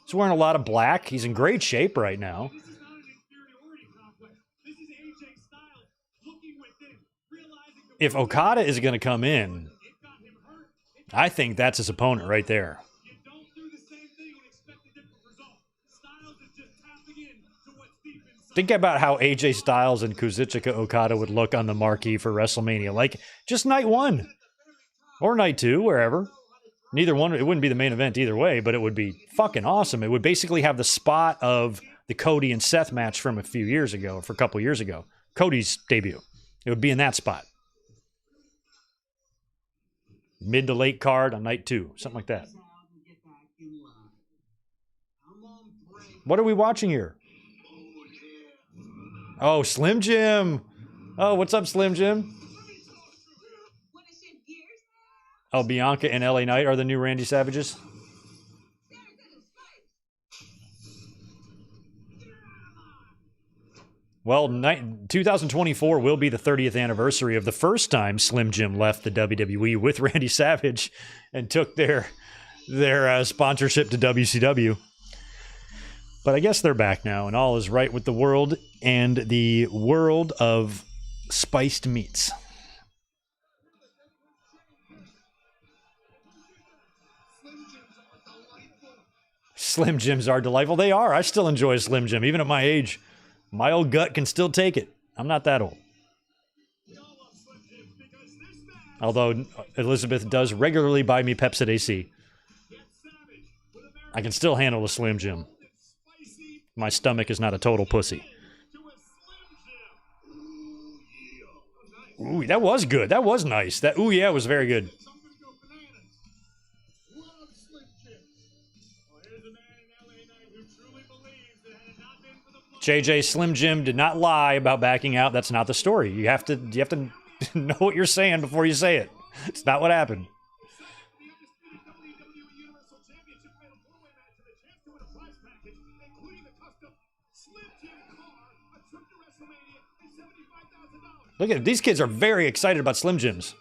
He's wearing a lot of black. He's in great shape right now. This is not an inferiority complex. This is AJ Styles looking within, realizing the If Okada is going to come in, it got him hurt. I think that's his opponent right there. You don't do the same thing and expect a different result. Styles is just tapping in to what's deep inside. Think about how AJ Styles and Kazuchika Okada would look on the marquee for WrestleMania. Like, just night 1. Or night 2, wherever. Neither one, it wouldn't be the main event either way, but it would be fucking awesome. It would basically have the spot of the Cody and Seth match from a few years ago, for a couple years ago. Cody's debut. It would be in that spot. Mid to late card on night 2, something like that. What are we watching here? Oh, Slim Jim. Oh, what's up, Slim Jim? Oh, Bianca and LA Knight are the new Randy Savages? Well, 2024 will be the 30th anniversary of the first time Slim Jim left the WWE with Randy Savage and took their sponsorship to WCW. But I guess they're back now, and all is right with the world and the world of spiced meats. Slim Jims are delightful. They are. I still enjoy a Slim Jim, even at my age. My old gut can still take it. I'm not that old. Although Elizabeth does regularly buy me Pepsi AC. I can still handle a Slim Jim. My stomach is not a total pussy. Ooh, that was good. That was nice. That ooh yeah was very good. JJ Slim Jim did not lie about backing out. That's not the story. You have to know what you're saying before you say it. It's not what happened. Look at it. These kids are very excited about Slim Jims.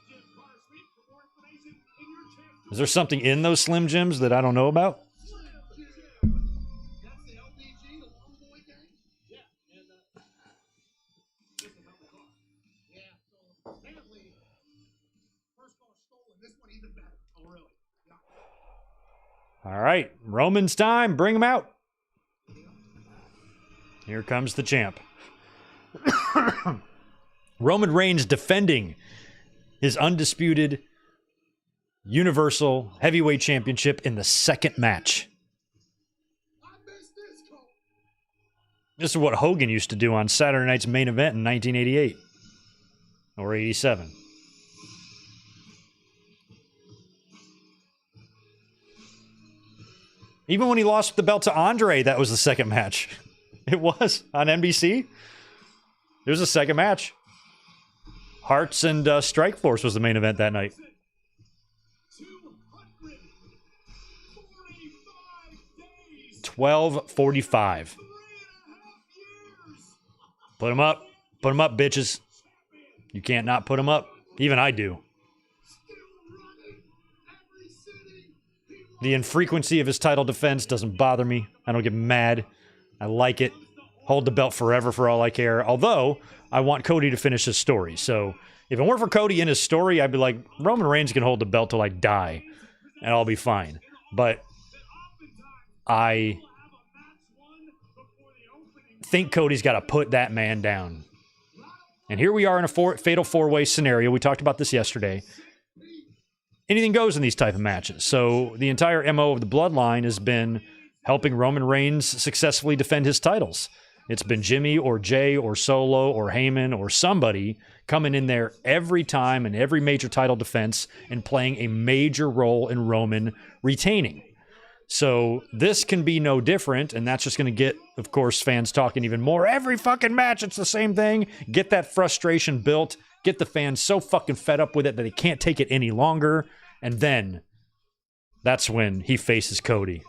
Is there something in those Slim Jims that I don't know about? All right, Roman's time. Bring him out. Here comes the champ. Roman Reigns defending his undisputed Universal Heavyweight Championship in the second match. This is what Hogan used to do on Saturday Night's Main Event in 1988 or 87. Even when he lost the belt to Andre, that was the second match. It was on NBC. It was the second match. Hearts and Strikeforce was the main event that night. 12:45. Put him up. Put him up, bitches. You can't not put him up. Even I do. The infrequency of his title defense doesn't bother me. I don't get mad. I like it. Hold the belt forever for all I care. Although, I want Cody to finish his story. So, if it weren't for Cody in his story, I'd be like, Roman Reigns can hold the belt till I die. And I'll be fine. But I think Cody's got to put that man down. And here we are in a fatal four-way scenario. We talked about this yesterday. Anything goes in these type of matches. So the entire MO of the Bloodline has been helping Roman Reigns successfully defend his titles. It's been Jimmy or Jay or Solo or Heyman or somebody coming in there every time in every major title defense and playing a major role in Roman retaining. So this can be no different, and that's just going to get, of course, fans talking even more. Every fucking match, it's the same thing. Get that frustration built. Get the fans so fucking fed up with it that they can't take it any longer. And then that's when he faces Cody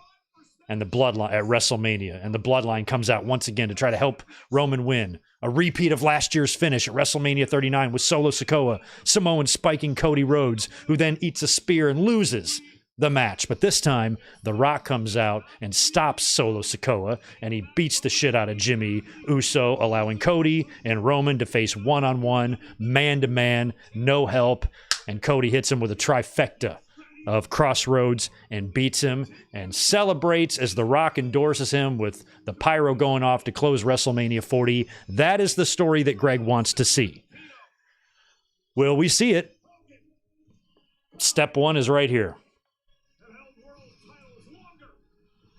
and the Bloodline at WrestleMania. And the Bloodline comes out once again to try to help Roman win. A repeat of last year's finish at WrestleMania 39 with Solo Sikoa, Samoan spiking Cody Rhodes, who then eats a spear and loses the match. But this time, The Rock comes out and stops Solo Sikoa, and he beats the shit out of Jimmy Uso, allowing Cody and Roman to face one-on-one, man-to-man, no help, and Cody hits him with a trifecta of crossroads and beats him and celebrates as The Rock endorses him with the pyro going off to close WrestleMania 40. That is the story that Greg wants to see. Will we see it? Step one is right here.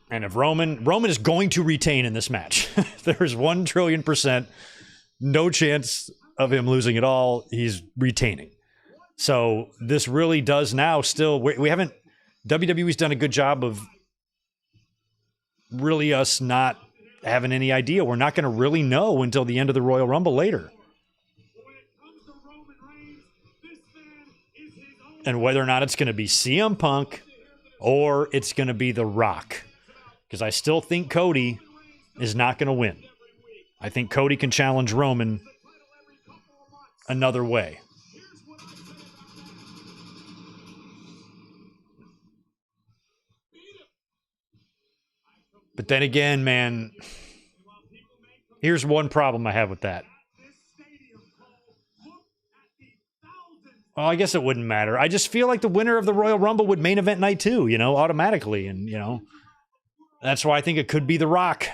And if Roman is going to retain in this match. There's 1,000,000,000,000% no chance of him losing at all. He's retaining. So this really does now still, we haven't, WWE's done a good job of really us not having any idea. We're not going to really know until the end of the Royal Rumble later. And whether or not it's going to be CM Punk or it's going to be The Rock. Because I still think Cody is not going to win. I think Cody can challenge Roman another way. But then again, man, here's one problem I have with that. Well, I guess it wouldn't matter. I just feel like the winner of the Royal Rumble would main event night too, automatically. And, that's why I think it could be The Rock.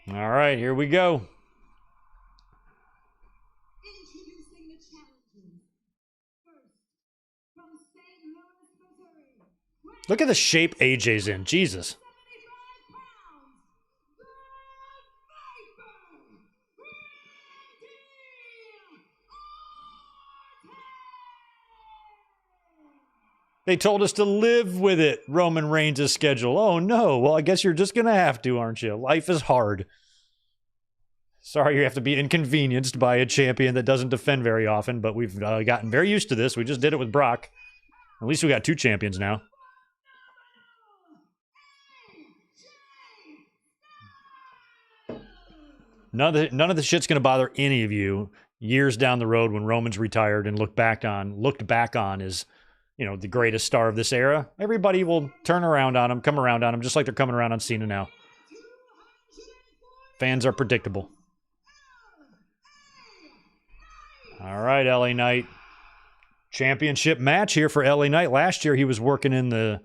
All right, here we go. Introducing the challengers. First, from St. Louis, Missouri. Look at the shape AJ's in. Jesus. 75 pounds. The Viper. They told us to live with it, Roman Reigns' schedule. Oh, no. Well, I guess you're just going to have to, aren't you? Life is hard. Sorry you have to be inconvenienced by a champion that doesn't defend very often, but we've gotten very used to this. We just did it with Brock. At least we got two champions now. None of the shit's going to bother any of you years down the road when Roman's retired and looked back on as, the greatest star of this era. Everybody will come around on him, just like they're coming around on Cena now. Fans are predictable. All right, LA Knight. Championship match here for LA Knight. Last year he was working in the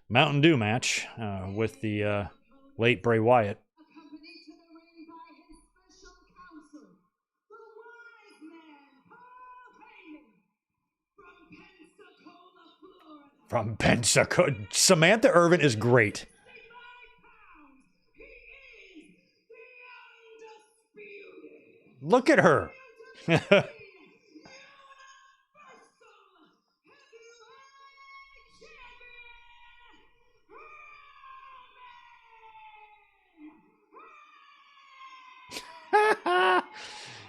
Mountain Dew match with the late Bray Wyatt. Accompanied to the ring by his special counsel, the wise man, Paul Heyman, from Pensacola, Florida. From Pensacola. Samantha Irvin is great. 65 pounds. He is the undisputed. Look at her.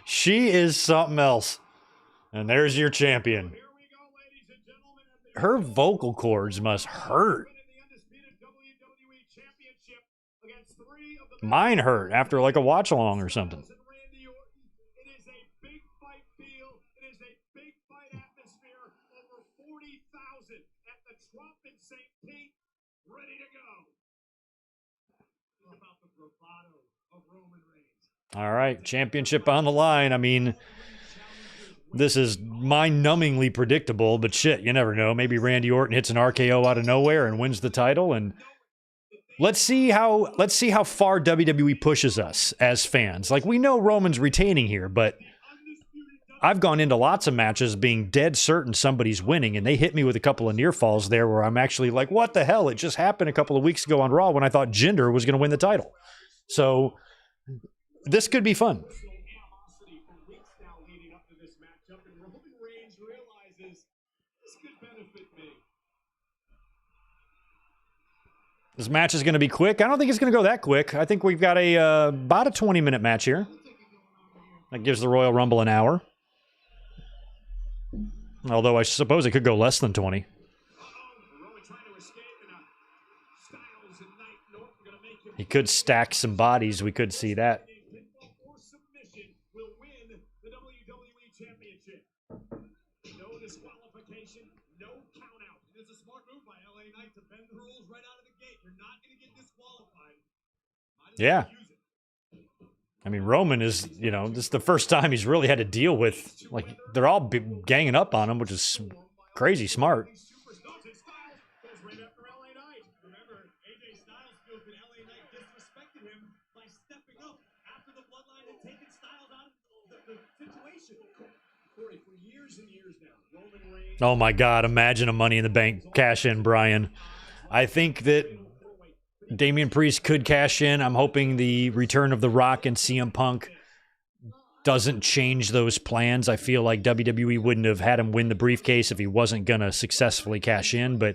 She is something else. And there's your champion. Her vocal cords must hurt. Mine hurt after like a watch along or something. Ready to go. How about the bravado of Roman Reigns? All right, championship on the line. I mean, this is mind-numbingly predictable, but shit, you never know. Maybe Randy Orton hits an RKO out of nowhere and wins the title, and let's see how far WWE pushes us as fans. Like, we know Roman's retaining here, but I've gone into lots of matches being dead certain somebody's winning, and they hit me with a couple of near falls there where I'm actually like, what the hell? It just happened a couple of weeks ago on Raw when I thought Jinder was going to win the title. So this could be fun. This match is going to be quick. I don't think it's going to go that quick. I think we've got about a 20-minute match here. That gives the Royal Rumble an hour. Although I suppose it could go less than 20. He could stack some bodies. We could see that. Yeah. I mean, Roman is, you know, this is the first time he's really had to deal with, like, they're all ganging up on him, which is crazy smart. Oh my God, imagine a Money in the Bank cash in, Brian. I think that Damian Priest could cash in. I'm hoping the return of The Rock and CM Punk doesn't change those plans. I feel like WWE wouldn't have had him win the briefcase if he wasn't going to successfully cash in, but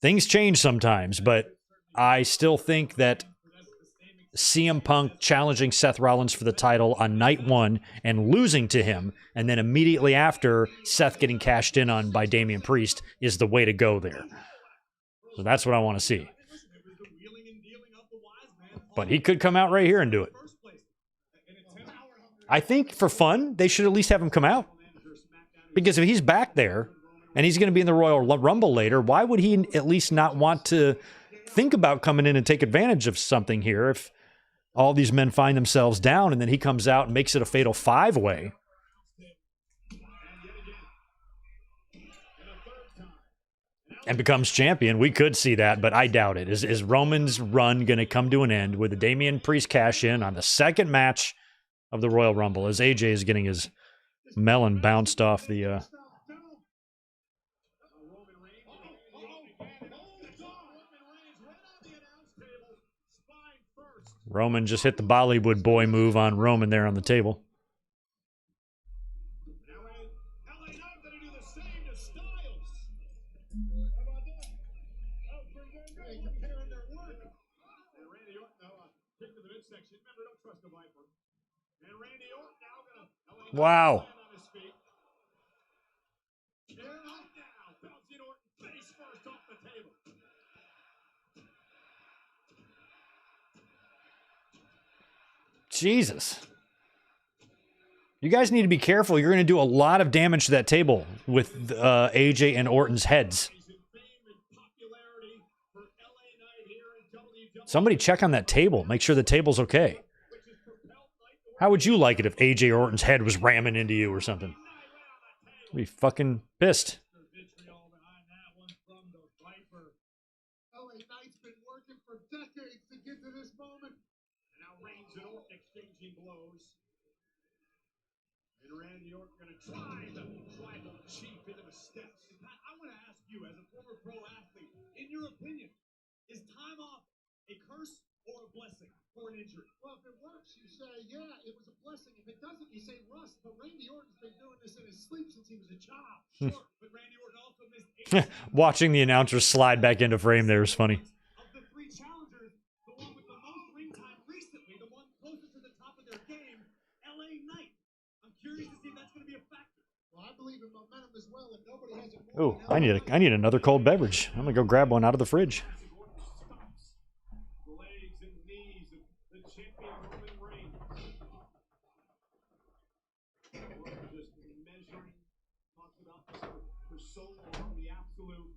things change sometimes. But I still think that CM Punk challenging Seth Rollins for the title on night one and losing to him, and then immediately after Seth getting cashed in on by Damian Priest is the way to go there. So that's what I want to see. But he could come out right here and do it. I think for fun, they should at least have him come out. Because if he's back there and he's going to be in the Royal Rumble later, why would he at least not want to think about coming in and take advantage of something here if all these men find themselves down and then he comes out and makes it a fatal five-way? And becomes champion. We could see that, but I doubt it. Is Roman's run going to come to an end with the Damian Priest cash in on the second match of the Royal Rumble as AJ is getting his melon bounced off the... Roman just hit the Bollywood boy move on Roman there on the table. Wow. Jesus. You guys need to be careful. You're going to do a lot of damage to that table with AJ and Orton's heads. Somebody check on that table. Make sure the table's okay. How would you like it if AJ Orton's head was ramming into you or something? I'd be fucking pissed. Randy Orton going to try the tribal chief into the steps. Pat, I want to ask you, as a former pro athlete, in your opinion, is time off a curse or a blessing for an injury? Well, if it works, you say, yeah, it was a blessing. If it doesn't, you say rust. But Randy Orton's been doing this in his sleep since he was a child. Sure, but Randy Orton also missed 8 Watching the announcer slide back into frame there is funny. Of the 3 challengers, the one with the most ring time recently, the one closest to the top of their game, LA Knight. I'm curious to see if that's going to be a factor. Well, I believe in momentum as well, and nobody has it more. Oh, I need another cold beverage. I'm gonna go grab one out of the fridge. Legs and knees of the champion Roman Reigns. Just measuring, talked about this for so long, the absolute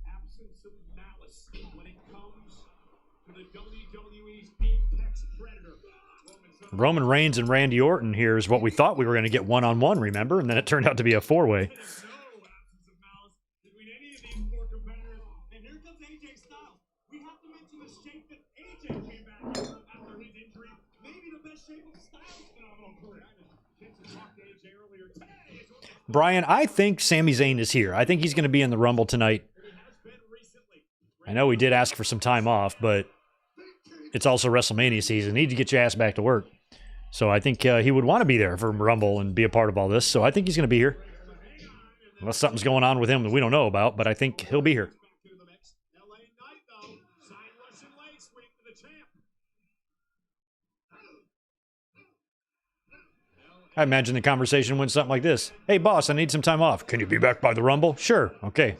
absence of malice when it comes to the WWE's apex predator. Roman Reigns and Randy Orton here is what we thought we were going to get one-on-one, remember? And then it turned out to be a four-way. No absence of malice between any of these four competitors. And here comes AJ Styles. We have to mention the shape that AJ came back in after his injury. Maybe the best shape of Styles' phenomenal career. I had a chance to talk to AJ earlier today. Brian, I think Sami Zayn is here. I think he's going to be in the Rumble tonight. I know we did ask for some time off, but it's also WrestleMania season. Need to get your ass back to work. So I think he would want to be there for Rumble and be a part of all this. So I think he's going to be here. Unless something's going on with him that we don't know about, but I think he'll be here. I imagine the conversation went something like this. Hey, boss, I need some time off. Can you be back by the Rumble? Sure. Okay.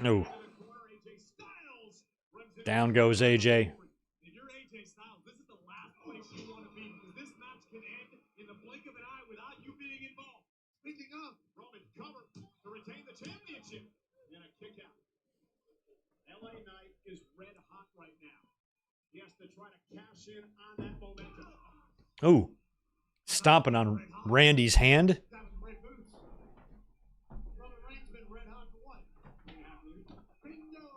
No. Down goes AJ. If you're AJ Styles, this is the last place you want to be because this match can end in the blink of an eye without you being involved. Speaking of, Roman covered to retain the championship and a kick out. LA Knight is red hot right now. He has to try to cash in on that momentum. Ooh. Stomping on Randy's hand. Roman Reigns been red hot for what? Bingo!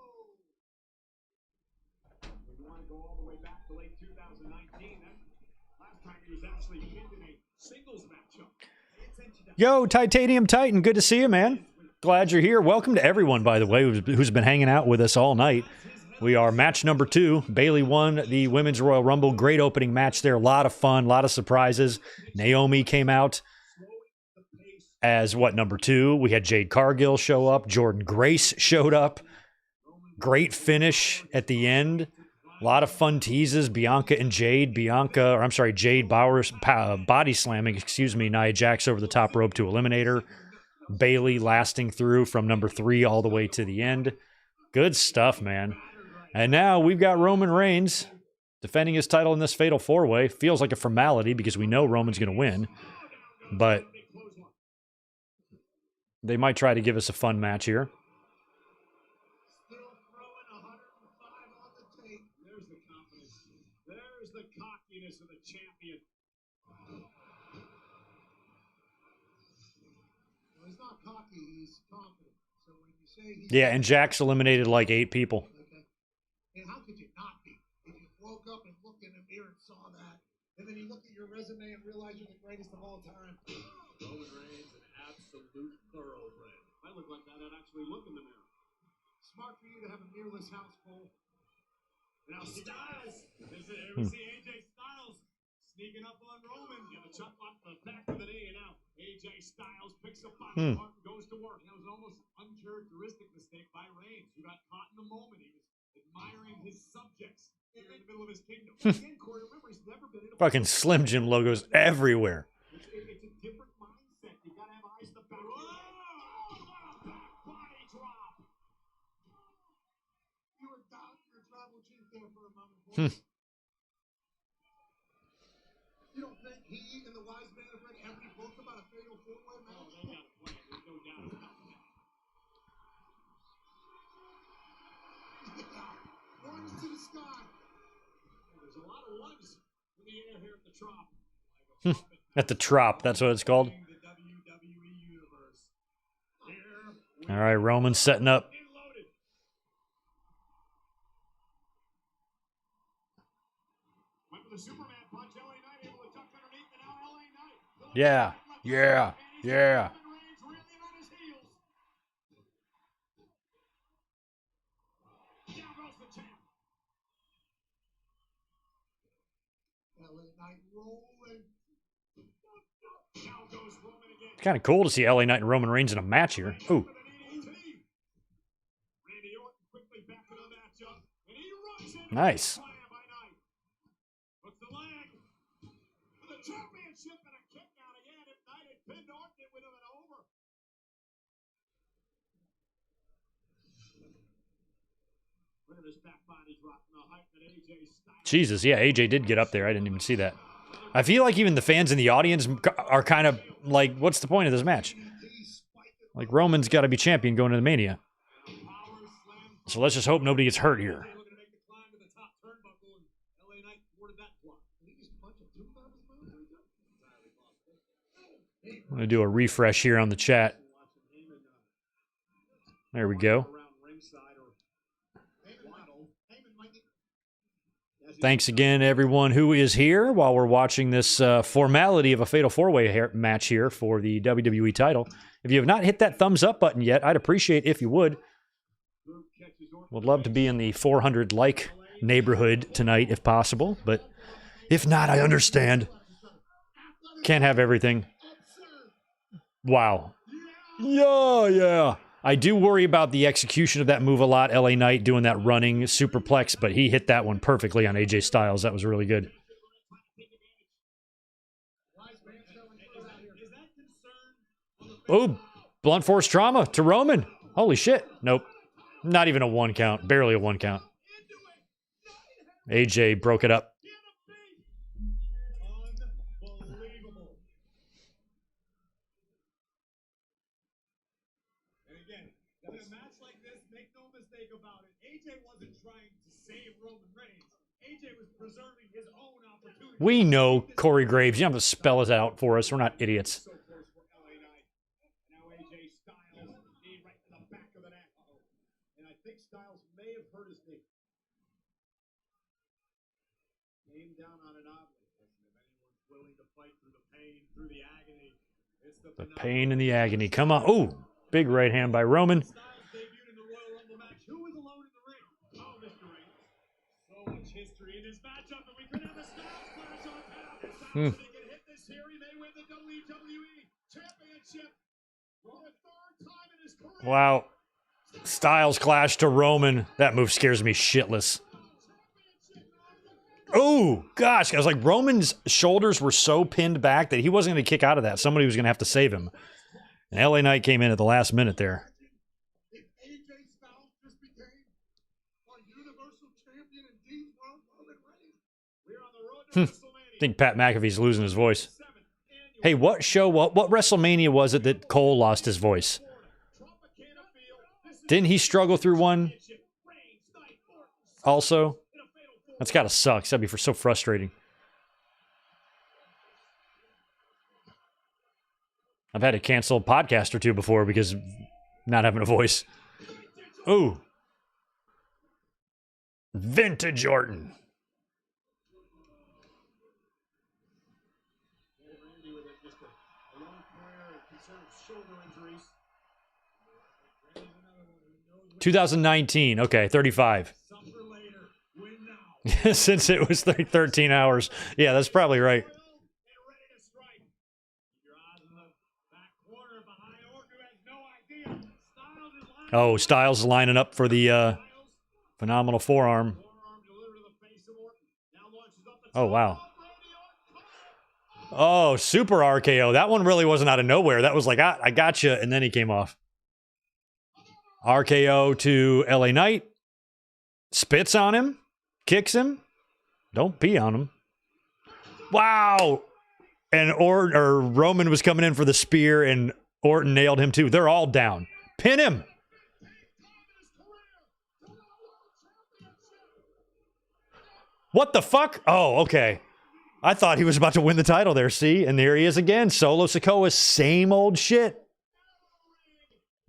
If you want to go all the way back to late 2019, that last time he was actually pinned in a singles matchup. Yo, Titanium Titan, good to see you, man. Glad you're here. Welcome to everyone, by the way, who's been hanging out with us all night. We are match number 2. Bayley won the Women's Royal Rumble. Great opening match there. A lot of fun, a lot of surprises. Naomi came out as, number 2? We had Jade Cargill show up. Jordan Grace showed up. Great finish at the end. A lot of fun teases. Bianca and Jade. Jade Bowers body slamming, Nia Jax over the top rope to eliminate her. Bayley lasting through from number 3 all the way to the end. Good stuff, man. And now we've got Roman Reigns defending his title in this fatal 4-way. Feels like a formality because we know Roman's going to win. But they might try to give us a fun match here. Still throwing 105 on the tape. There's the confidence. There's the cockiness of the champion. Well, he's not cocky, he's confident. So when you say he's Yeah, and Jax eliminated like 8 people. okay. And how could you not be? If you woke up and looked in the mirror and saw that, and then you look at your resume and realize you're the greatest of all time. Roman Reigns, an absolute thoroughbred. If I look like that, I'd actually look in the mirror. Smart for you to have a mirrorless house full. Now Styles, we see AJ Styles sneaking up on Roman. Yeah, the chop off the back of the knee, and now AJ Styles picks up on the heart and goes to work. That was an almost uncharacteristic mistake by Reigns, who got caught in the moment. He was admiring his subjects here in the middle of his kingdom. Again, Corey, remember, he's never been in a Fucking Slim Jim logos everywhere. It's a different mindset. You gotta have eyes to back. Whoa! What a back body drop! You were down your tribal chief there for a moment. Boy. You don't think he and the wise man have read every book about a fatal 4-way Oh, match? they got a plan. There's no doubt about that. Yeah. Ones to the sky. There's a lot of ones in the air here at the Trop. At the Trop, that's what it's called. The WWE universe. Here All right, Roman's setting up. and loaded. Went for the Superman punch. LA Knight able to duck underneath, and now LA Knight. Yeah, yeah, yeah. Roman Reigns reeling on his heels. Down goes the champ. LA Knight rolling. Down goes Roman again. Kind of cool to see LA Knight and Roman Reigns in a match here. Ooh, With an EDT. Randy Orton quickly back to the matchup, and he runs in. nice. Slam by Knight. Hooks the leg. For the championship and a kick out again. If Knight had pinned Orton, it would have been over. Look at this back body drop from the height that AJ Styles. Jesus, yeah, AJ did get up there. I didn't even see that. I feel like even the fans in the audience are kind of like, what's the point of this match? Like, Roman's got to be champion going into Mania. Power So let's just hope nobody gets hurt here. Looking to make the climb to the top turnbuckle, and LA Knight thwarted that plot. Did he just punch a tooth out of his mouth? Entirely possible. I'm going to do a refresh here on the chat. There we go. Thanks again, everyone who is here while we're watching this formality of a Fatal 4-Way match here for the WWE title. If you have not hit that thumbs up button yet, I'd appreciate if you would. Would love to be in the 400 like neighborhood tonight if possible, but if not, I understand. Can't have everything. Wow. Yeah. I do worry about the execution of that move a lot. LA Knight doing that running superplex, but he hit that one perfectly on AJ Styles. That was really good. Oh, blunt force trauma to Roman. Holy shit. Nope. Not even a 1 count. Barely a 1 count. AJ broke it up. And again, in a match like this, make no mistake about it, AJ wasn't trying to save Roman Reigns. AJ was preserving his own opportunity. We know Corey Graves. You don't have to spell it out for us. We're not idiots. So close for LA Knight. Now AJ Styles, knee right to the back of the neck. And I think Styles may have hurt his knee. Came down on it oddly. Listen, if anyone's willing to fight through the pain, through the agony, it's the pain and the agony. Come on. Oh, big right hand by Roman. Styles debuted in the Royal Rumble match. Who was alone in the ring? Oh, Mr. Reigns. So much history in this matchup, and we could have a Styles clash on tap. Styles, if he can hit this here, he may win the WWE Championship for the 3rd time in his career. Wow. Styles clash to Roman. That move scares me shitless. Oh, gosh. I was like, Roman's shoulders were so pinned back that he wasn't going to kick out of that. Somebody was going to have to save him. And LA Knight came in at the last minute there. If AJ Styles just became our Universal Champion and Dean's World Roman Reigns, We're on the road to WrestleMania. I think Pat McAfee's losing his voice. Hey, what WrestleMania was it that Cole lost his voice? Didn't he struggle through one also? That's got to suck. That'd be so frustrating. I've had to cancel a podcast or two before because of not having a voice. Ooh. Vintage Orton. Randy with just a long career and concern of shoulder injuries. Randy's another one who knows 2019. Okay, 35. suffer later, win now. Since it was 13 hours. Yeah, that's probably right. And ready to strike. Keep your eyes in the back corner behind Orton, who has no idea. Styles is lining Oh, Styles is lining up for the phenomenal forearm. forearm delivered to the face of Orton. Now launches up the Oh, top. wow. Randy Orton caught it. Oh, super RKO. That one really wasn't out of nowhere. That was like, I got you, and then he came off. RKO to LA Knight. Spits on him. Kicks him. Don't pee on him. Wow. And Roman was coming in for the spear, and Orton nailed him too. They're all down. Pin him. What the fuck? Oh, okay. I thought he was about to win the title there, see? And there he is again. Solo Sikoa, same old shit.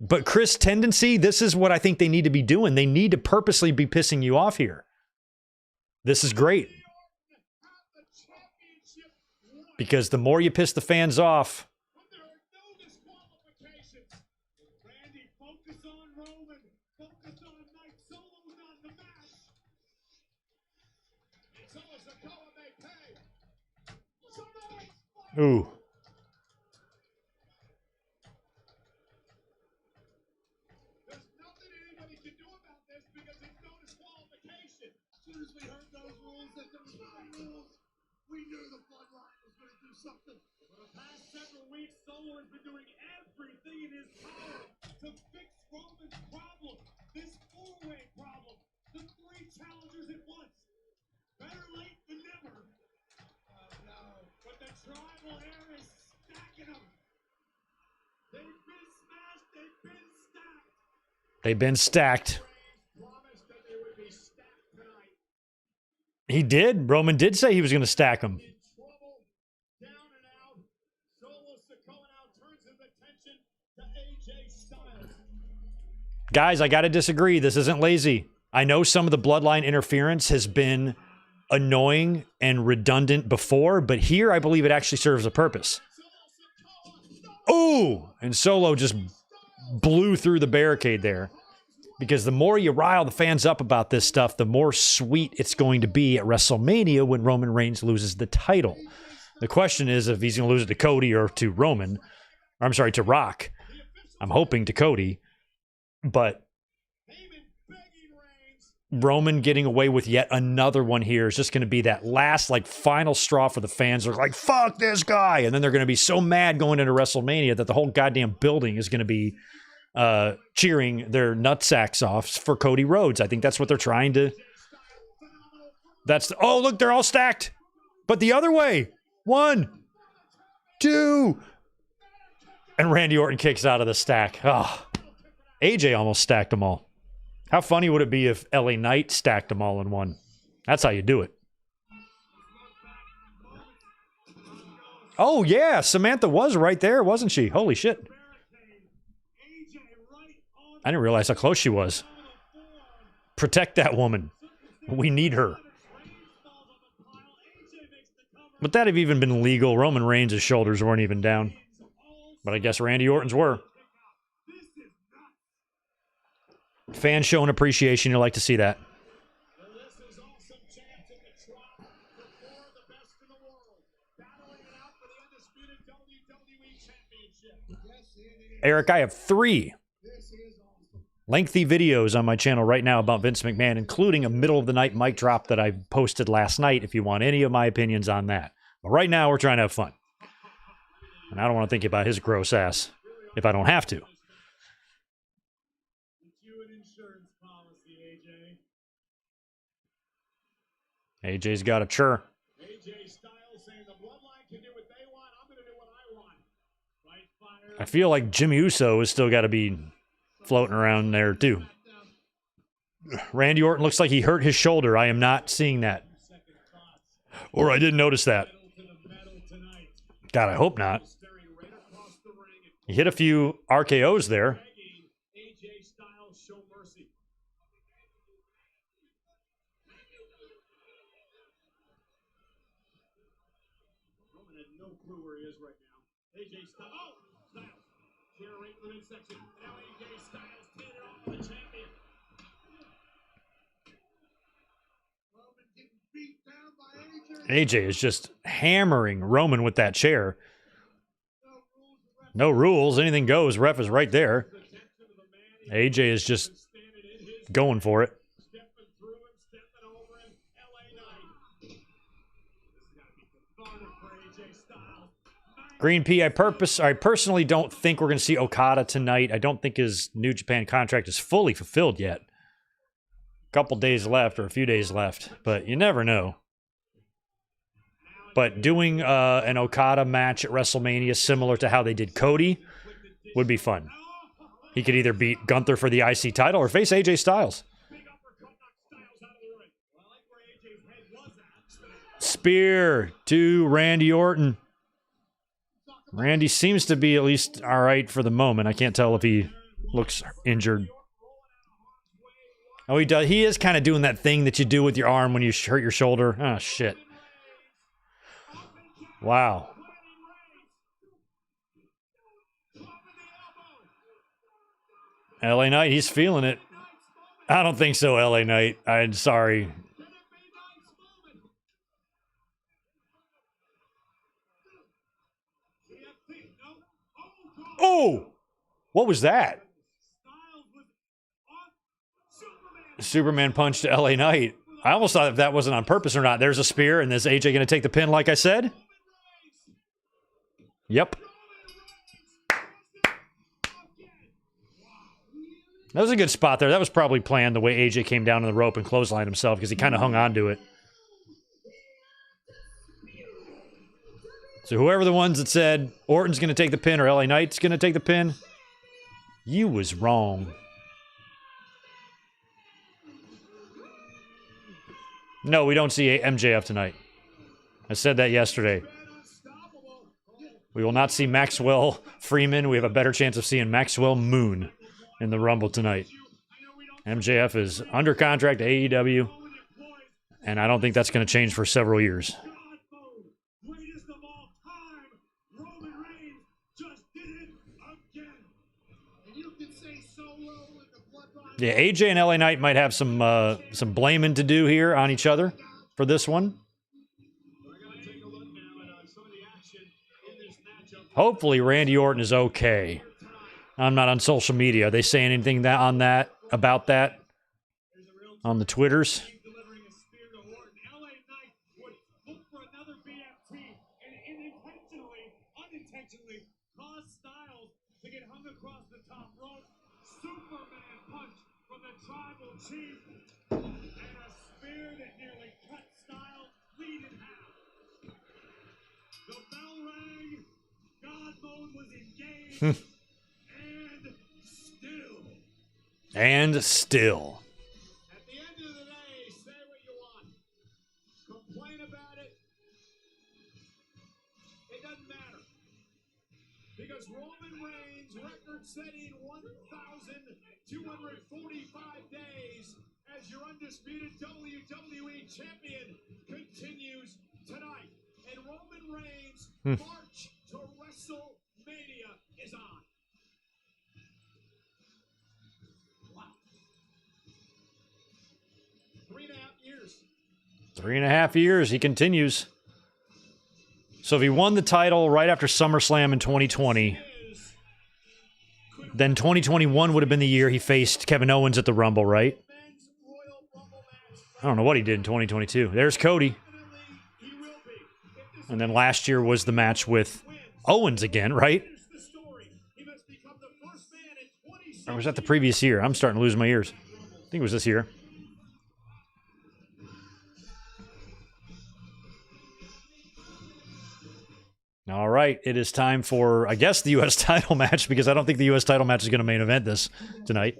But Chris tendency, this is what I think they need to be doing. They need to purposely be pissing you off here. This is great. Because the more you piss the fans off, But there are no disqualifications. Randy, focus on Roman. Focus on Knight. Solo's on the match. And Solo Sikoa may pay. ooh. There's nothing anybody can do about this because it's no disqualification. as soon as we heard those rules, that there was no rules, we knew the bloodline was going to do something. For the past several weeks, Solo has been doing everything in his power to fix Roman's problem. This four-way problem. The three challengers at once. Better late than never. No. But the tribal air is stacking them. They've been smashed. They've been stacked. They've been stacked. Reigns He did. Roman did say he was going to stack him. In trouble, down and out. Solo Sikoa now turns his attention to AJ Styles. Guys, I got to disagree. This isn't lazy. I know some of the bloodline interference has been annoying and redundant before, but here I believe it actually serves a purpose. Oh, and Solo just blew through the barricade there. Because the more you rile the fans up about this stuff, the more sweet it's going to be at WrestleMania when Roman Reigns loses the title. The question is if he's going to lose it to Cody or to Roman. Or I'm sorry, to Rock. I'm hoping to Cody. But Roman getting away with yet another one here is just going to be that last, like, final straw for the fans. They're like, fuck this guy. And then they're going to be so mad going into WrestleMania that the whole goddamn building is going to be cheering their nutsacks off for Cody Rhodes. I think that's what they're trying to. Oh, look, they're all stacked. But the other way. 1, 2. And Randy Orton kicks out of the stack. Oh, AJ almost stacked them all. How funny would it be if LA Knight stacked them all in one? That's how you do it. Oh, yeah. Samantha was right there, wasn't she? Holy shit. I didn't realize how close she was. Protect that woman. We need her. Would that have even been legal? Roman Reigns' shoulders weren't even down. But I guess Randy Orton's were. Fans showing appreciation. You like to see that. Eric, I have 3 lengthy videos on my channel right now about Vince McMahon, including a middle-of-the-night mic drop that I posted last night if you want any of my opinions on that. But right now, we're trying to have fun. And I don't want to think about his gross ass if I don't have to. AJ's got a chur. I feel like Jimmy Uso has still got to be floating around there too. Randy Orton looks like he hurt his shoulder. I am not seeing that. Or I didn't notice that. God, I hope not. He hit a few RKOs there. AJ is just hammering Roman with that chair. No rules. Anything goes. Ref is right there. AJ is just going for it. Green P, I personally don't think we're going to see Okada tonight. I don't think his New Japan contract is fully fulfilled yet. A couple days left or a few days left, but you never know. But doing an Okada match at WrestleMania similar to how they did Cody would be fun. He could either beat Gunther for the IC title or face AJ Styles. Spear to Randy Orton. Randy seems to be at least all right for the moment. I can't tell if he looks injured. Oh, he does. He is kind of doing that thing that you do with your arm when you hurt your shoulder. Oh, shit. Wow. LA Knight, he's feeling it. I don't think so, LA Knight. I'm sorry. Oh! What was that? Superman punch to LA Knight. I almost thought if that wasn't on purpose or not. There's a spear, and is AJ going to take the pin like I said? Yep. That was a good spot there. That was probably planned the way AJ came down on the rope and clotheslined himself because he kind of hung on to it. So whoever the ones that said Orton's going to take the pin or LA Knight's going to take the pin, you was wrong. No, we don't see MJF tonight. I said that yesterday. We will not see Maxwell Freeman. We have a better chance of seeing Maxwell Moon in the Rumble tonight. MJF is under contract to AEW, and I don't think that's going to change for several years. Yeah, AJ and LA Knight might have some blaming to do here on each other for this one. Hopefully Randy Orton is okay. I'm not on social media. Are they saying anything about that on the Twitters? And still. At the end of the day, say what you want. Complain about it. It doesn't matter. Because Roman Reigns' record-setting 1,245 days as your undisputed WWE champion continues tonight. And Roman Reigns' march to WrestleMania is on. Wow. 3.5 years. 3.5 years. He continues. So if he won the title right after SummerSlam in 2020, then 2021 would have been the year he faced Kevin Owens at the Rumble, right? I don't know what he did in 2022. There's Cody. And then last year was the match with Owens again, right? Or was that the previous year? I'm starting to lose my ears. I think it was this year. All right, it is time for, I guess, the U.S. title match, because I don't think the U.S. title match is going to main event this tonight.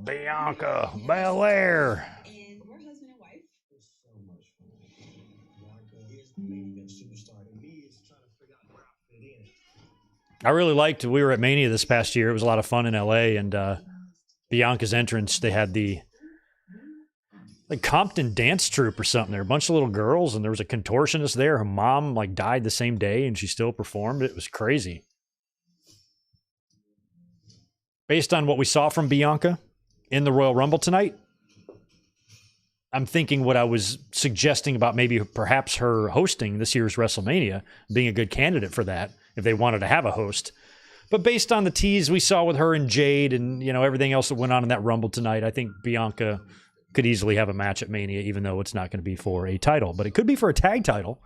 Bianca Belair. And we're husband and wife. So much fun. Bianca is the main event superstar, and me is trying to figure out where I fit in. I really liked, we were at Mania this past year. It was a lot of fun in L.A., and Bianca's entrance, they had the Compton dance troupe or something. There were a bunch of little girls, and there was a contortionist there. Her mom died the same day, and she still performed. It was crazy. Based on what we saw from Bianca in the Royal Rumble tonight, I'm thinking what I was suggesting about maybe perhaps her hosting this year's WrestleMania, being a good candidate for that, if they wanted to have a host. But based on the tease we saw with her and Jade and, everything else that went on in that Rumble tonight, I think Bianca could easily have a match at Mania, even though it's not going to be for a title. But it could be for a tag title.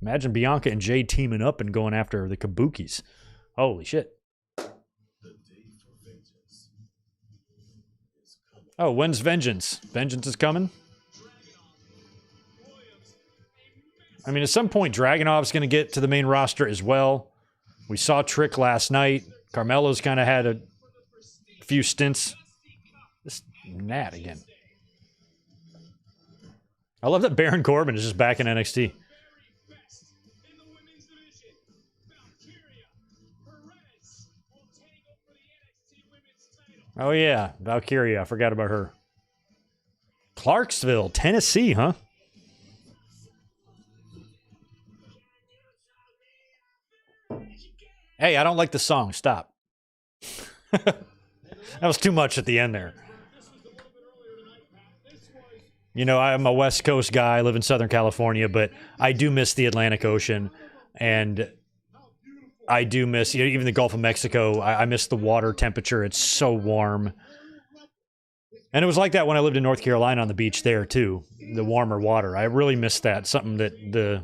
Imagine Bianca and Jade teaming up and going after the Kabukis. Holy shit. Oh, when's Vengeance? Vengeance is coming? I mean, at some point, Dragunov's going to get to the main roster as well. We saw Trick last night. Carmelo's kind of had a few stints. This Nat again. I love that Baron Corbin is just back in NXT. Oh, yeah. Valkyria. I forgot about her. Clarksville, Tennessee, huh? Hey, I don't like the song. Stop. That was too much at the end there. I'm a West Coast guy. I live in Southern California, but I do miss the Atlantic Ocean, and I do miss even the Gulf of Mexico. I miss the water temperature. It's so warm. And it was like that when I lived in North Carolina on the beach there, too. The warmer water. I really miss that. Something that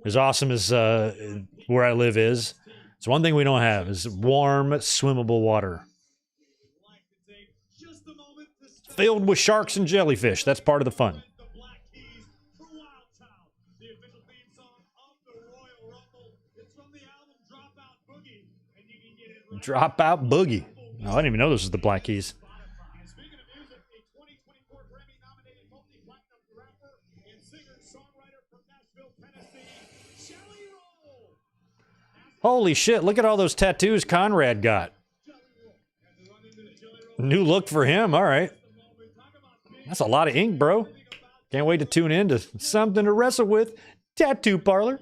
as awesome as where I live is. It's one thing we don't have is warm, swimmable water. Filled with sharks and jellyfish. That's part of the fun. Drop Out Boogie. Oh, I didn't even know this was the Black Keys. Holy shit, look at all those tattoos Conrad got. New look for him, all right. That's a lot of ink, bro. Can't wait to tune in to something to wrestle with. Tattoo parlor.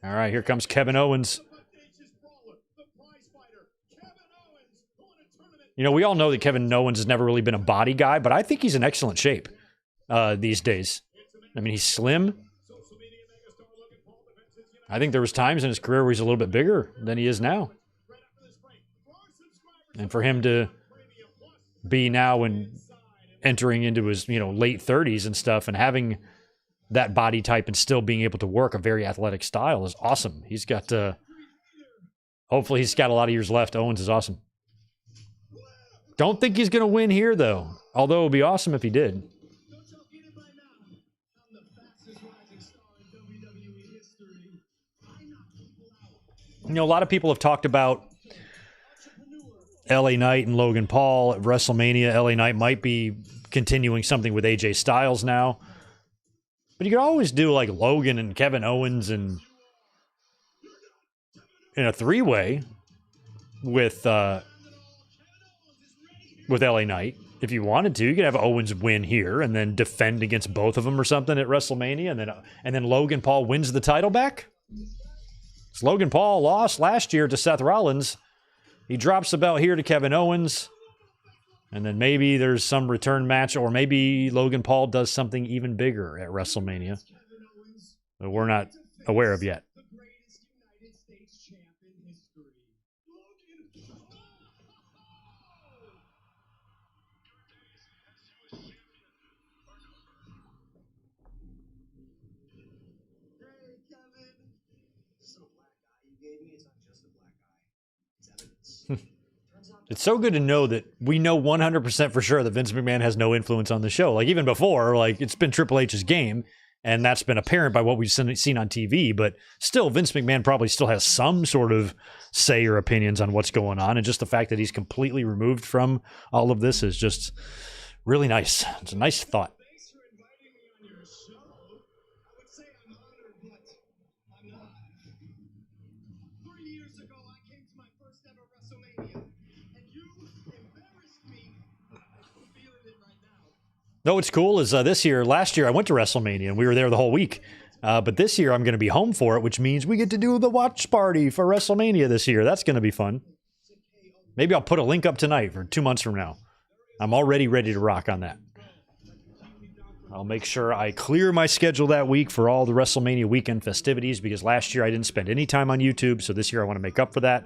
All right, here comes Kevin Owens. You know, we all know that Kevin Owens has never really been a body guy, but I think he's in excellent shape these days. I mean, he's slim. I think there was times in his career where he's a little bit bigger than he is now. And for him to be now and entering into his, late 30s and stuff and having that body type and still being able to work a very athletic style is awesome. He's got, hopefully he's got a lot of years left. Owens is awesome. Don't think he's going to win here, though. Although it would be awesome if he did. You know, a lot of people have talked about LA Knight and Logan Paul at WrestleMania. LA Knight might be continuing something with AJ Styles now. But you could always do like Logan and Kevin Owens and in a three-way with LA Knight. If you wanted to, you could have Owens win here and then defend against both of them or something at WrestleMania, and then Logan Paul wins the title back. So Logan Paul lost last year to Seth Rollins. He drops the belt here to Kevin Owens, and then maybe there's some return match, or maybe Logan Paul does something even bigger at WrestleMania that we're not aware of yet. It's so good to know that we know 100% for sure that Vince McMahon has no influence on the show. Like, even before, like, it's been Triple H's game, and that's been apparent by what we've seen on TV, but still, Vince McMahon probably still has some sort of say or opinions on what's going on, and just the fact that he's completely removed from all of this is just really nice. It's a nice thought. No, what's cool is last year I went to WrestleMania and we were there the whole week. But this year I'm going to be home for it, which means we get to do the watch party for WrestleMania this year. That's going to be fun. Maybe I'll put a link up tonight for 2 months from now. I'm already ready to rock on that. I'll make sure I clear my schedule that week for all the WrestleMania weekend festivities, because last year I didn't spend any time on YouTube, so this year I want to make up for that.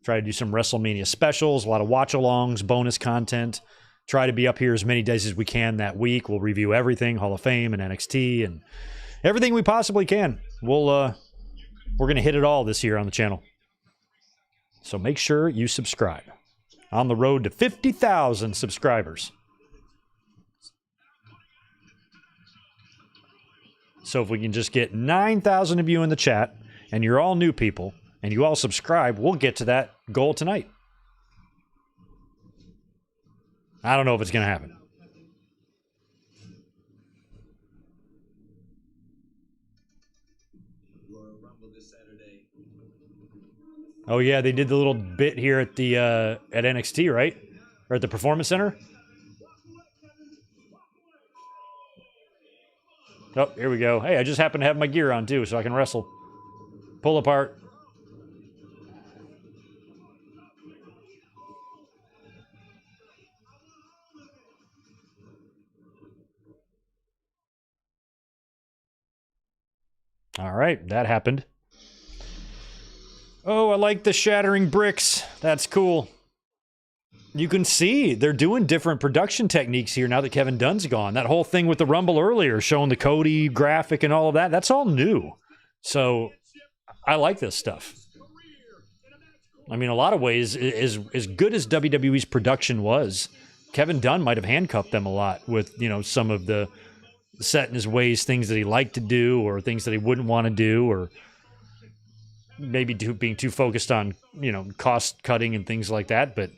Try to do some WrestleMania specials, a lot of watch-alongs, bonus content. Try to be up here as many days as we can that week. We'll review everything, Hall of Fame and NXT and everything we possibly can. We're going to hit it all this year on the channel. So make sure you subscribe. On the road to 50,000 subscribers. So if we can just get 9,000 of you in the chat, and you're all new people, and you all subscribe, we'll get to that goal tonight. I don't know if it's going to happen. Oh yeah, they did the little bit here at the at NXT, right? Or at the Performance Center. Oh, here we go. Hey, I just happen to have my gear on too, so I can wrestle. Pull apart. All right, that happened. Oh, I like the shattering bricks. That's cool. You can see they're doing different production techniques here now that Kevin Dunn's gone. That whole thing with the Rumble earlier, showing the Cody graphic and all of that, that's all new. So I like this stuff. I mean, in a lot of ways, as good as WWE's production was, Kevin Dunn might have handcuffed them a lot with, some of the set in his ways, things that he liked to do or things that he wouldn't want to do, or maybe being too focused on, cost cutting and things like that. But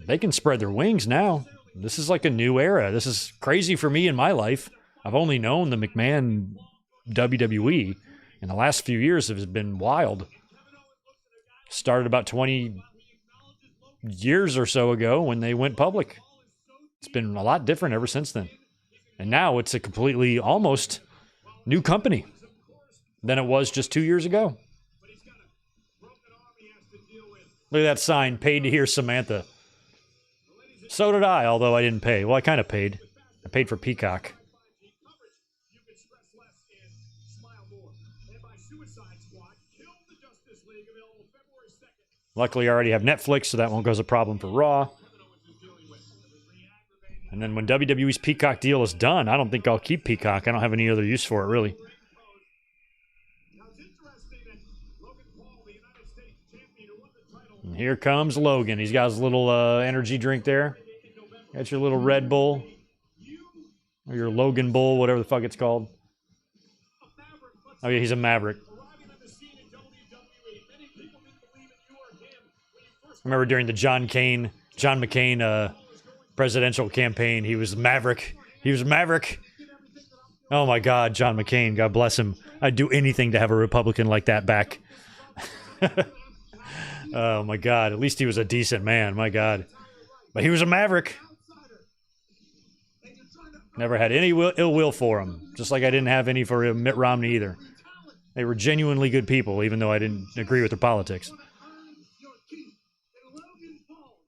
they can spread their wings now. This is like a new era. This is crazy for me in my life. I've only known the McMahon WWE in the last few years has been wild. Started about 20 years or so ago when they went public. It's been a lot different ever since then. And now it's a completely, almost new company than it was just 2 years ago. Look at that sign, paid to hear Samantha. So did I, although I didn't pay. Well, I kind of paid. I paid for Peacock. Luckily, I already have Netflix, so that won't cause a problem for Raw. And then when WWE's Peacock deal is done, I don't think I'll keep Peacock. I don't have any other use for it, really. And here comes Logan. He's got his little energy drink there. Got your little Red Bull. Or your Logan Bull, whatever the fuck it's called. Oh, yeah, he's a Maverick. I remember during the John McCain presidential campaign, he was Maverick. He was Maverick. Oh my God, John McCain, God bless him. I'd do anything to have a Republican like that back. Oh my God, at least he was a decent man, my God. But he was a Maverick. Never had any ill will for him, just like I didn't have any for Mitt Romney either. They were genuinely good people, even though I didn't agree with their politics.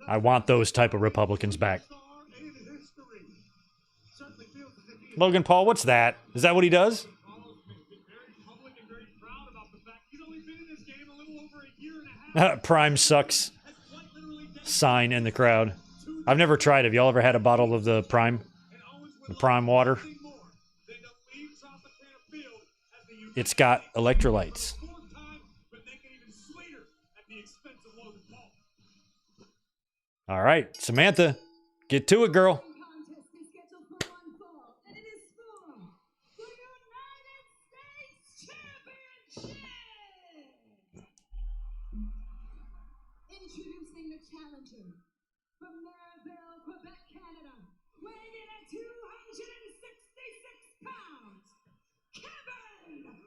I want those type of Republicans back. Logan Paul, what's that? Is that what he does? Prime sucks. Sign in the crowd. I've never tried. Have y'all ever had a bottle of the Prime? The Prime water? It's got electrolytes. All right, Samantha, get to it, girl. Contest is scheduled for one fall, and it is for the United States Championship. Introducing the challenger from Merivale, Quebec, Canada, weighing in at 266 pounds, Kevin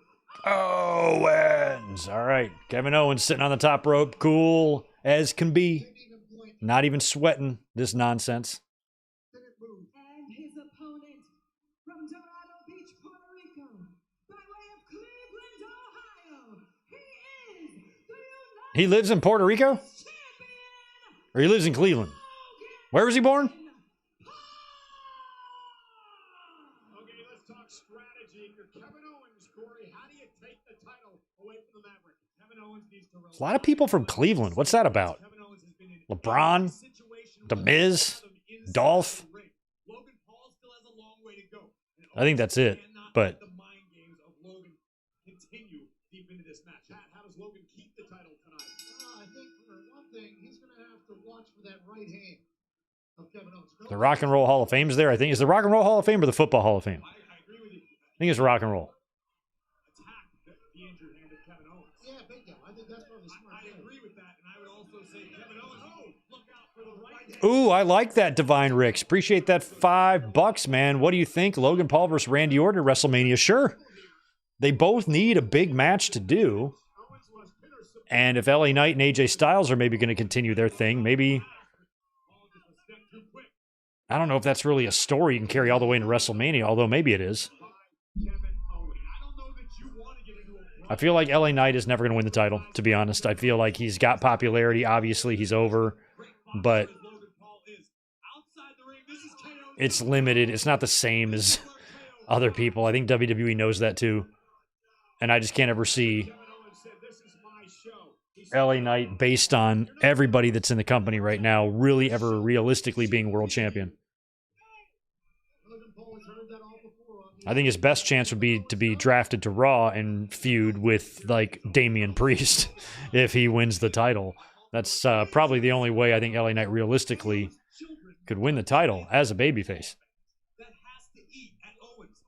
Owens. All right, Kevin Owens sitting on the top rope, cool as can be. Not even sweating this nonsense. and his opponent from Dorado Beach, Puerto Rico, by way of Cleveland, Ohio, he is the United He lives in Puerto Rico? States Champion, Or he lives in Cleveland? Where was he born? Okay, let's talk strategy. You're Kevin Owens, Corey. How do you take the title away from the Maverick? Kevin Owens needs to There's a lot of people from Cleveland. What's that about? LeBron? The Miz? Dolph? I think that's it, but the mind games of Logan continue deep into this match. How does Logan keep the title tonight? I think for one thing, he's going to have to watch for that right hand of Kevin Owens. the Rock and Roll Hall of Fame's there, I think. Is the Rock and Roll Hall of Fame or the Football Hall of Fame? I agree with you. I think it's Rock and Roll. Attack the injured hand of Kevin Owens. Yeah, bingo. I think that's probably smart. I agree with that, and I would also say Kevin Owens. Oh, look out for the right hand. Ooh, I like that, Divine Ricks. Appreciate that $5, man. What do you think? Logan Paul versus Randy Orton at WrestleMania? Sure. They both need a big match to do. And if LA Knight and AJ Styles are maybe going to continue their thing, maybe... I don't know if that's really a story you can carry all the way into WrestleMania, although maybe it is. I feel like LA Knight is never going to win the title, to be honest. I feel like he's got popularity. Obviously, he's over. But it's limited. It's not the same as other people. I think WWE knows that too. And I just can't ever see LA Knight, based on everybody that's in the company right now, really ever realistically being world champion. I think his best chance would be to be drafted to Raw and feud with, like, Damian Priest if he wins the title. That's probably the only way I think LA Knight realistically could win the title as a babyface. That has to eat at Owens.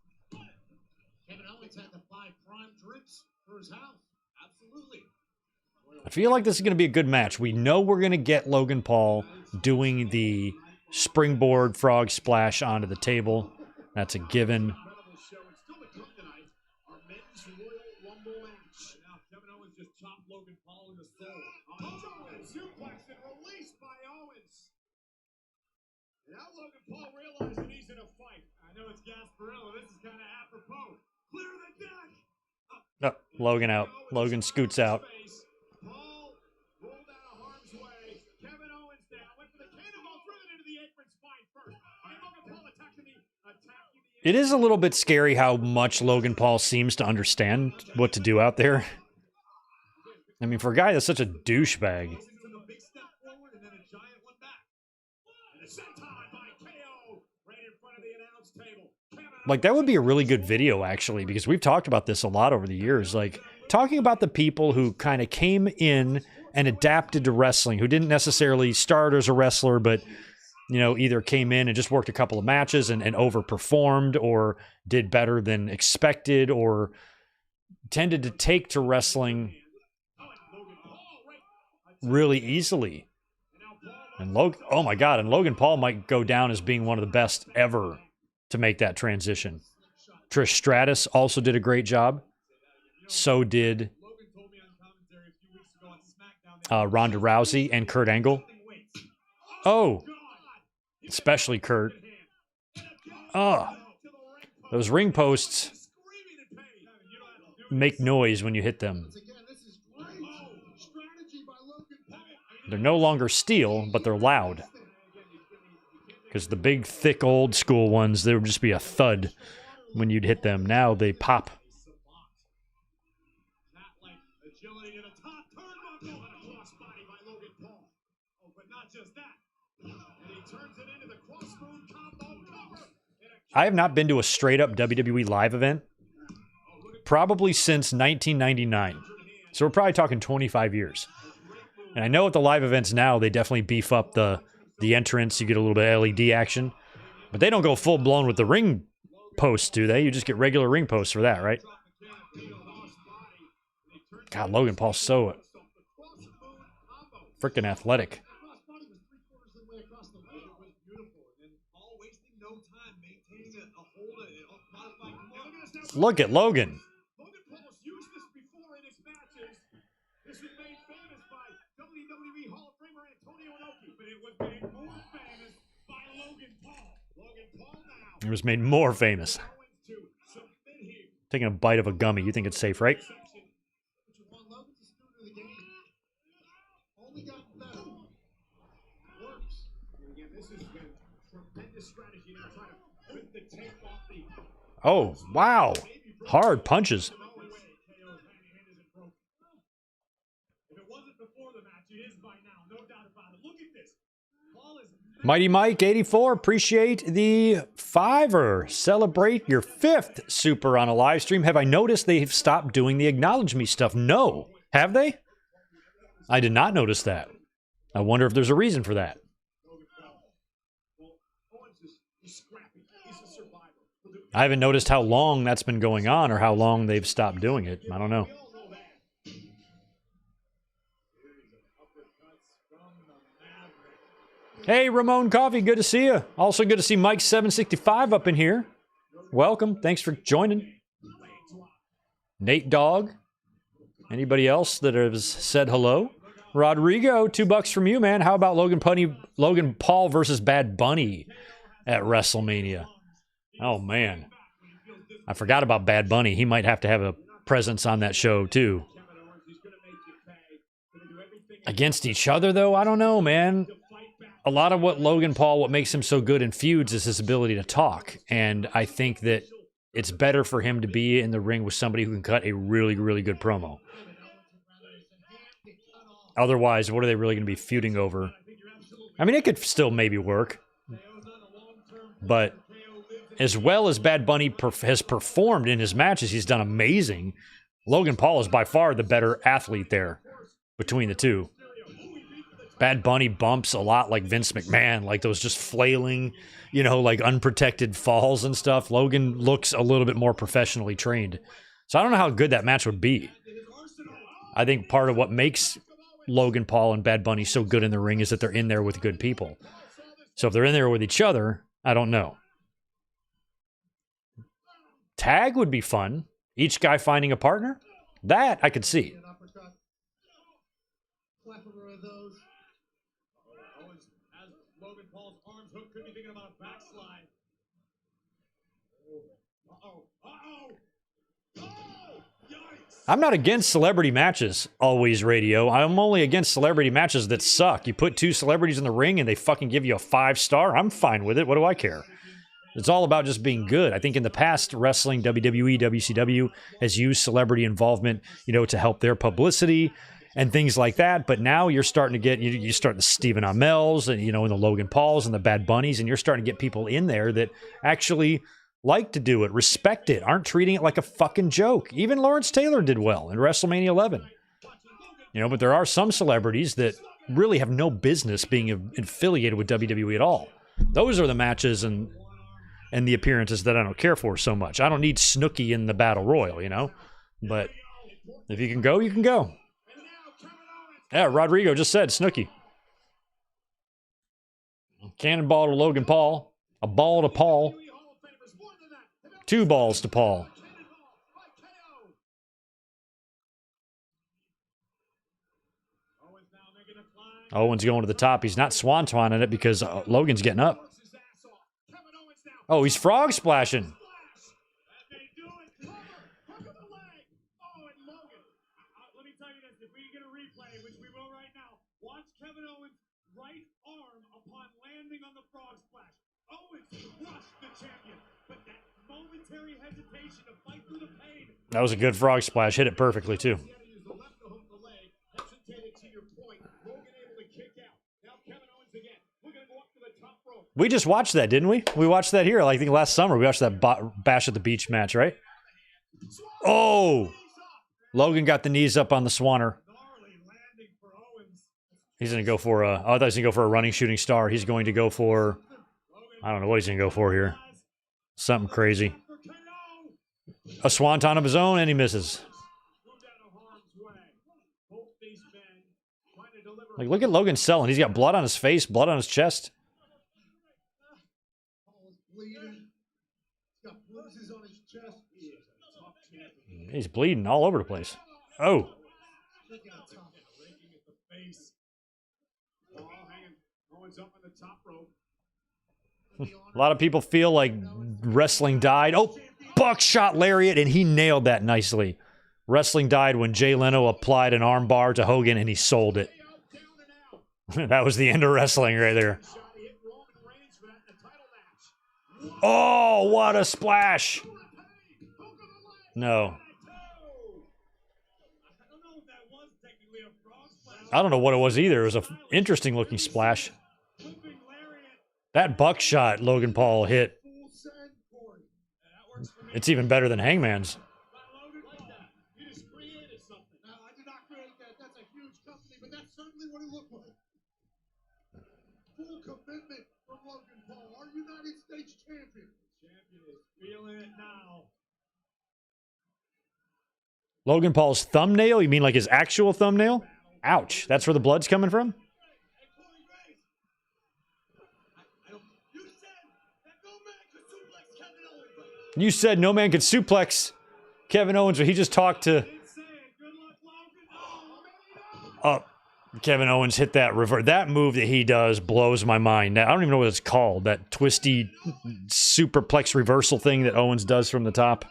Kevin Owens had to buy prime drinks for his house. Absolutely. I feel like this is going to be a good match. We know we're going to get Logan Paul doing the springboard frog splash onto the table. That's a given. Incredible show. And still to come tonight are men's Men's Royal Rumble match. Now Kevin Owens just chopped Logan Paul in the soul. And suplex and released by Owens. And now Logan Paul realizing he's in a fight. I know it's Gasparilla. This is kind of apropos. Clear the deck. Oh, Logan out. Logan scoots out. Paul rolled out of harm's way. Kevin Owens down. Went for the cannonball. Threw it into the apron spine first. And Logan Paul attacking the It is a little bit scary how much Logan Paul seems to understand what to do out there. I mean, for a guy that's such a douchebag. took a big step forward and then a giant one back. And a senton by KO right in front of the announce table. Like, that would be a really good video, actually, because we've talked about this a lot over the years. Like, talking about the people who kind of came in and adapted to wrestling, who didn't necessarily start as a wrestler, but, you know, either came in and just worked a couple of matches and overperformed, or did better than expected, or tended to take to wrestling really easily. And Logan, oh my God, and Logan Paul might go down as being one of the best ever to make that transition. Trish Stratus also did a great job. So did Ronda Rousey and Kurt Angle. Oh, especially Kurt. Oh, those ring posts make noise when you hit them. They're no longer steel, but they're loud. Because the big, thick, old school ones, there would just be a thud when you'd hit them. Now they pop. I have not been to a straight-up WWE live event probably since 1999. So we're probably talking 25 years. And I know at the live events now, they definitely beef up the entrance. You get a little bit of LED action. But they don't go full-blown with the ring posts, do they? You just get regular ring posts for that, right? God, Logan Paul's so freaking athletic. Look at Logan. Logan Paul's used this before in his matches. This was made famous by WWE Hall of Famer Antonio Inoki, but it was made more famous by Logan Paul. Logan Paul now. It was made more famous. Taking a bite of a gummy. You think it's safe, right? Oh, wow. Hard punches. Mighty Mike 84, appreciate the $5. Celebrate your 5th super on a live stream. Have I noticed they've stopped doing the acknowledge me stuff? No. Have they? I did not notice that. I wonder if there's a reason for that. I haven't noticed how long that's been going on or how long they've stopped doing it. I don't know. Hey, Ramon Coffee, good to see you. Also good to see Mike765 up in here. Welcome. Thanks for joining. Nate Dogg. Anybody else that has said hello? Rodrigo, $2 from you, man. How about Logan Paul versus Bad Bunny at WrestleMania? Oh, man. I forgot about Bad Bunny. He might have to have a presence on that show, too. Against each other, though? I don't know, man. A lot of what what makes him so good in feuds is his ability to talk. And I think that it's better for him to be in the ring with somebody who can cut a really, really good promo. Otherwise, what are they really going to be feuding over? I mean, it could still maybe work. But as well as Bad Bunny has performed in his matches, he's done amazing. Logan Paul is by far the better athlete there between the two. Bad Bunny bumps a lot like Vince McMahon, like those just flailing, you know, like unprotected falls and stuff. Logan looks a little bit more professionally trained. So I don't know how good that match would be. I think part of what makes Logan Paul and Bad Bunny so good in the ring is that they're in there with good people. So if they're in there with each other, I don't know. Tag would be fun. Each guy finding a partner? That I could see. An uppercut. Plethora of those. Owens has Logan Paul's arms hooked. Could be thinking about a backslide. Uh-oh. Uh-oh. Oh! Yikes! I'm not against celebrity matches, always radio. I'm only against celebrity matches that suck. You put two celebrities in the ring and they fucking give you a 5-star. I'm fine with it. What do I care? It's all about just being good. I think in the past, wrestling, WWE, WCW has used celebrity involvement, you know, to help their publicity and things like that. But now you're starting to get, you start the Stephen Amell's and, you know, and the Logan Pauls and the Bad Bunnies, and you're starting to get people in there that actually like to do it, respect it, aren't treating it like a fucking joke. Even Lawrence Taylor did well in WrestleMania 11. You know, but there are some celebrities that really have no business being affiliated with WWE at all. Those are the matches and the appearances that I don't care for so much. I don't need Snooki in the Battle Royal, you know? But if you can go, you can go. Yeah, Rodrigo just said Snooki. Cannonball to Logan Paul. A ball to Paul. 2 balls to Paul. Owens going to the top. He's not swan-twaning it because Logan's getting up. Oh, he's frog splashing. Let me tell you this, if we get a replay, which we will right now, watch Kevin Owens' right arm upon landing on the frog splash. Owens crushed the champion, but that momentary hesitation to fight through the pain. That was a good frog splash. Hit it perfectly, too. He had to use the left to hook the leg, hesitated to your point. Logan able to kick out. Now Kevin Owens again. We're going to go up to the top rope. We just watched that, didn't we? We watched that here, like, I think last summer. We watched that Bash at the Beach match, right? Oh! Logan got the knees up on the Swanner. He's going to go for a... I thought he was going to go for a running shooting star. He's going to go for... I don't know what he's going to go for here. Something crazy. A swanton of his own, and he misses. Like, look at Logan selling. He's got blood on his face, blood on his chest. He's bleeding all over the place. Oh. A lot of people feel like wrestling died. Oh, buckshot lariat, and he nailed that nicely. Wrestling died when Jay Leno applied an arm bar to Hogan, and he sold it. That was the end of wrestling right there. Oh, what a splash. No. I don't know what it was either. It was an interesting looking splash. That buckshot Logan Paul hit. It's even better than Hangman's. Full commitment from Logan Paul, our United States champion. Champion is feeling it now. Logan Paul's thumbnail? You mean like his actual thumbnail? Ouch. That's where the blood's coming from? You said no man could suplex Kevin Owens, but he just talked to... Kevin Owens hit that reverse. That move that he does blows my mind. I don't even know what it's called. That twisty superplex reversal thing that Owens does from the top.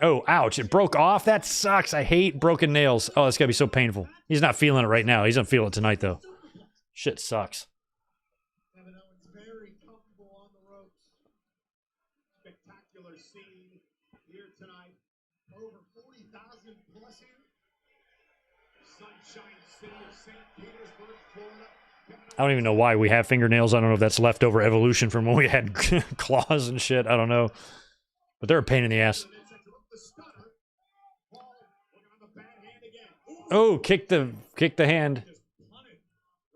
Oh, ouch. It broke off? That sucks. I hate broken nails. Oh, it's got to be so painful. He's not feeling it right now. He's going to feel it tonight, though. Shit sucks. Kevin Owens very comfortable on the ropes. Spectacular scene here tonight. Over 40,000 plus here. Sunshine City of St. Petersburg, Florida. I don't even know why we have fingernails. I don't know if that's leftover evolution from when we had claws and shit. I don't know. But they're a pain in the ass. Oh, kick the hand.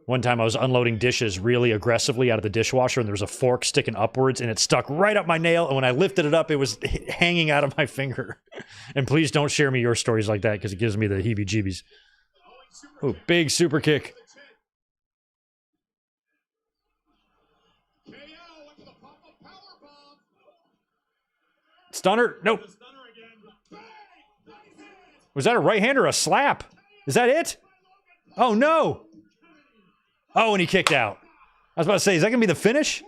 One time I was unloading dishes really aggressively out of the dishwasher, and there was a fork sticking upwards, and it stuck right up my nail, and when I lifted it up, it was hanging out of my finger. And please don't share me your stories like that, because it gives me the heebie-jeebies. Oh, big super kick. KO into the pop-up powerbomb. Stunner. Nope. The stunner again. Bang! Was that a right hand or a slap? Is that it? Oh, no. Oh, and he kicked out. I was about to say, is that going to be the finish?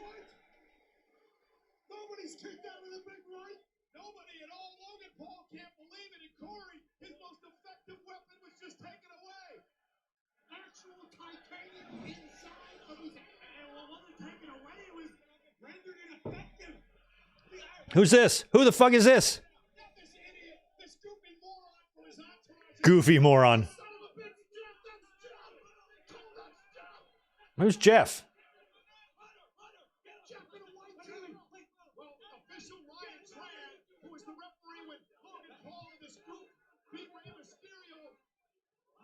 Nobody's kicked out of the big right. Nobody at all. Logan Paul can't believe it. And Corey, his most effective weapon was just taken away. Actual titanium inside of his hand. Well, it wasn't taken away. It was rendered ineffective. Who's this? Who the fuck is this? Not this idiot, this goofy moron for his entourage. Goofy moron. Son of a bitch, Jeff, that's Jeff. That's Jeff. Who's Jeff? Jeff in a white tee. Well, official Ryan Tran, who was the referee when Logan Paul and this group beat Rey Mysterio,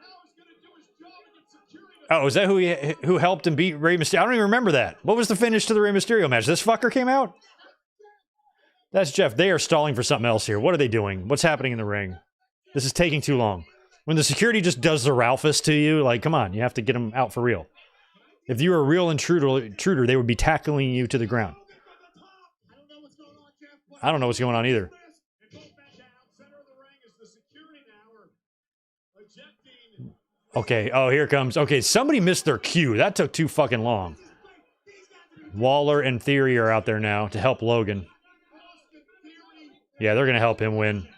now is going to do his job and get security. Oh, is that who helped him beat Rey Mysterio? I don't even remember that. What was the finish to the Rey Mysterio match? This fucker came out? That's Jeff. They are stalling for something else here. What are they doing? What's happening in the ring? This is taking too long. When the security just does the Ralphus to you, like, come on, you have to get them out for real. If you were a real intruder, they would be tackling you to the ground. I don't know what's going on either. Okay, oh, here it comes. Okay, somebody missed their cue. That took too fucking long. Waller and Theory are out there now to help Logan. Yeah, they're going to help him win.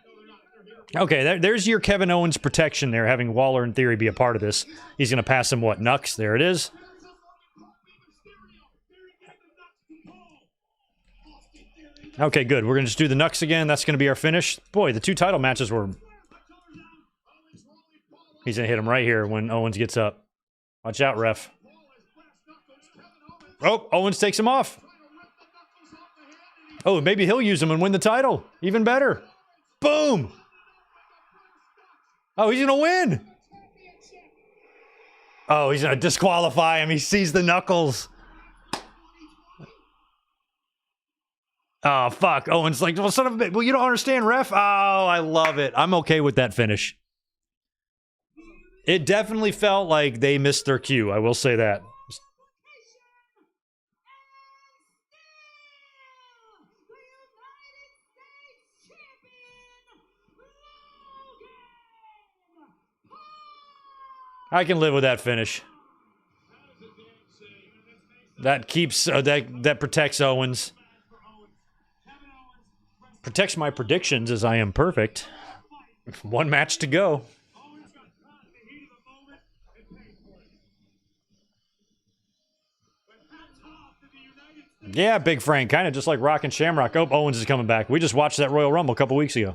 Okay, there's your Kevin Owens protection there, having Waller and Theory be a part of this. He's going to pass him, what, Nux? There it is. Okay, good. We're going to just do the Nux again. That's going to be our finish. Boy, the two title matches were... He's going to hit him right here when Owens gets up. Watch out, ref. Oh, Owens takes him off. Oh, maybe he'll use him and win the title. Even better. Boom. Oh, he's going to win. Oh, he's going to disqualify him. He sees the knuckles. Oh, fuck. Owens like, well, son of a bitch. Well, you don't understand, ref. Oh, I love it. I'm okay with that finish. It definitely felt like they missed their cue. I will say that. I can live with that finish. That keeps that protects Owens. Protects my predictions as I am perfect. One match to go. Yeah, Big Frank, kind of just like Rock and Shamrock. Oh, Owens is coming back. We just watched that Royal Rumble a couple weeks ago.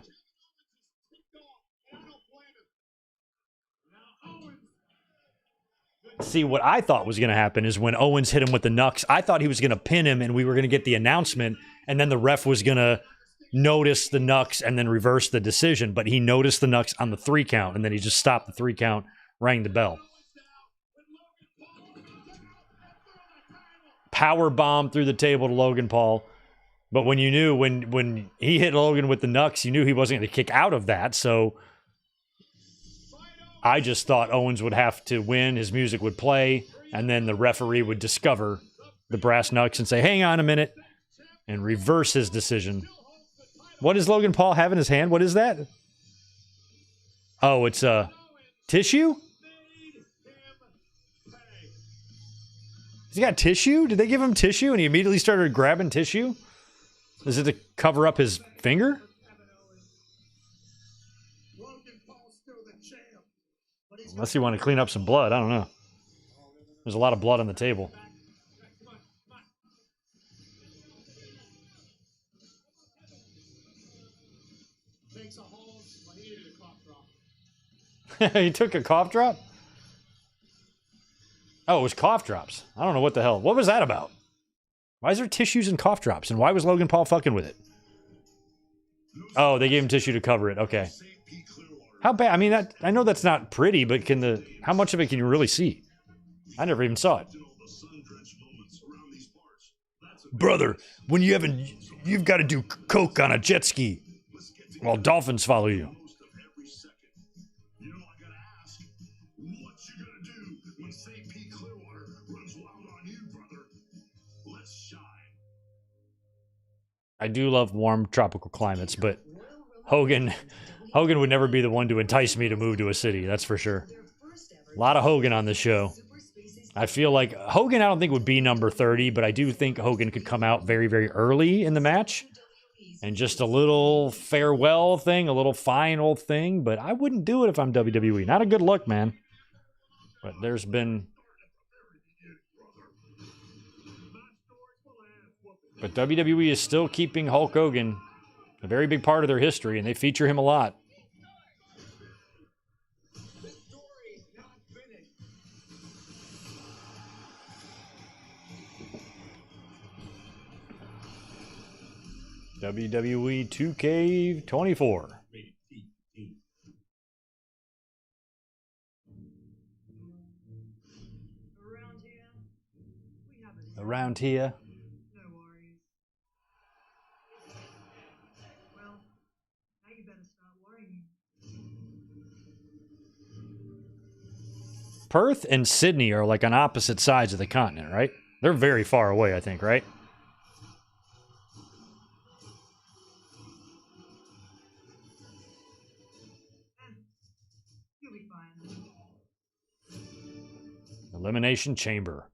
See, what I thought was going to happen is when Owens hit him with the Nux, I thought he was going to pin him and we were going to get the announcement, and then the ref was going to notice the Nux and then reverse the decision. But he noticed the Nux on the 3 count, and then he just stopped the 3 count, rang the bell. Power bomb through the table to Logan Paul. But when you knew, when he hit Logan with the Nux, you knew he wasn't going to kick out of that, so... I just thought Owens would have to win, his music would play, and then the referee would discover the brass knucks and say, hang on a minute, and reverse his decision. What does Logan Paul have in his hand? What is that? Oh, it's tissue? Has he got tissue? Did they give him tissue and he immediately started grabbing tissue? Is it to cover up his finger? Unless you want to clean up some blood. I don't know. There's a lot of blood on the table. He took a cough drop? Oh, it was cough drops. I don't know what the hell. What was that about? Why is there tissues and cough drops? And why was Logan Paul fucking with it? Oh, they gave him tissue to cover it. Okay. How bad? I mean, I know that's not pretty, but how much of it can you really see? I never even saw it. Brother, when you've got to do coke on a jet ski while dolphins follow you. What you gonna do when St. Pete Clearwater runs wild on you, brother? Let's shine. I do love warm tropical climates, but Hogan would never be the one to entice me to move to a city, that's for sure. A lot of Hogan on this show. I feel like Hogan, I don't think would be number 30, but I do think Hogan could come out very, very early in the match. And just a little farewell thing, a little final thing, but I wouldn't do it if I'm WWE. Not a good look, man. But there's been... But WWE is still keeping Hulk Hogan a very big part of their history, and they feature him a lot. WWE 2K24. Around here. No worries. Well, now you better start worrying. Perth and Sydney are like on opposite sides of the continent, right? They're very far away, I think, right? You'll be fine. Elimination Chamber.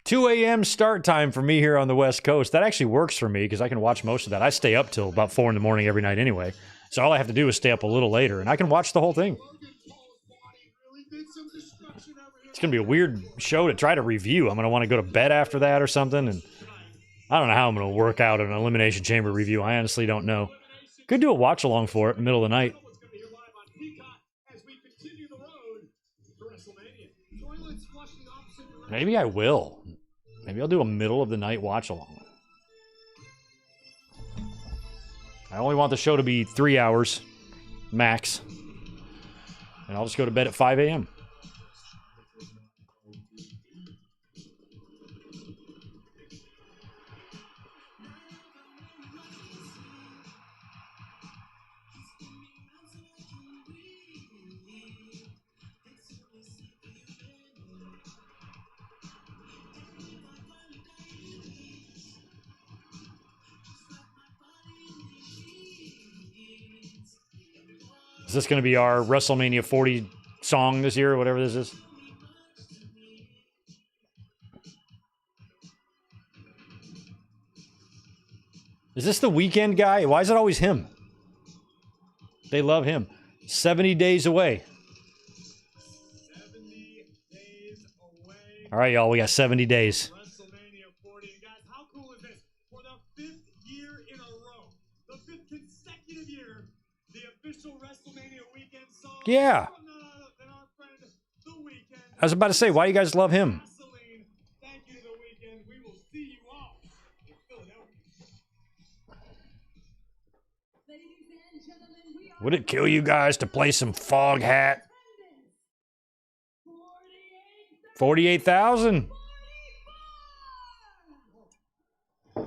2 a.m. start time for me here on the West Coast. That actually works for me because I can watch most of that. I stay up till about 4 in the morning every night anyway. So all I have to do is stay up a little later, and I can watch the whole thing. It's going to be a weird show to try to review. I'm going to want to go to bed after that or something, and I don't know how I'm going to work out an Elimination Chamber review. I honestly don't know. Could do a watch-along for it in the middle of the night. Maybe I will. Maybe I'll do a middle of the night watch along. I only want the show to be 3 hours max. And I'll just go to bed at 5 a.m. Is this going to be our WrestleMania 40 song this year or whatever this is? Is this the Weekend guy? Why is it always him? They love him. 70 days away. 70 days away. All right, y'all. We got 70 days. WrestleMania 40. And guys, how cool is this? For the 5th year in a row, the 5th consecutive year, the official WrestleMania weekend song. Yeah. From none other than our friend, The Weeknd. I was about to say, why do you guys love him? Gasoline. Thank you to The Weeknd. We will see you all in Philadelphia. Ladies and gentlemen, we are Would it kill you guys to play some Fog Hat? 48,000. All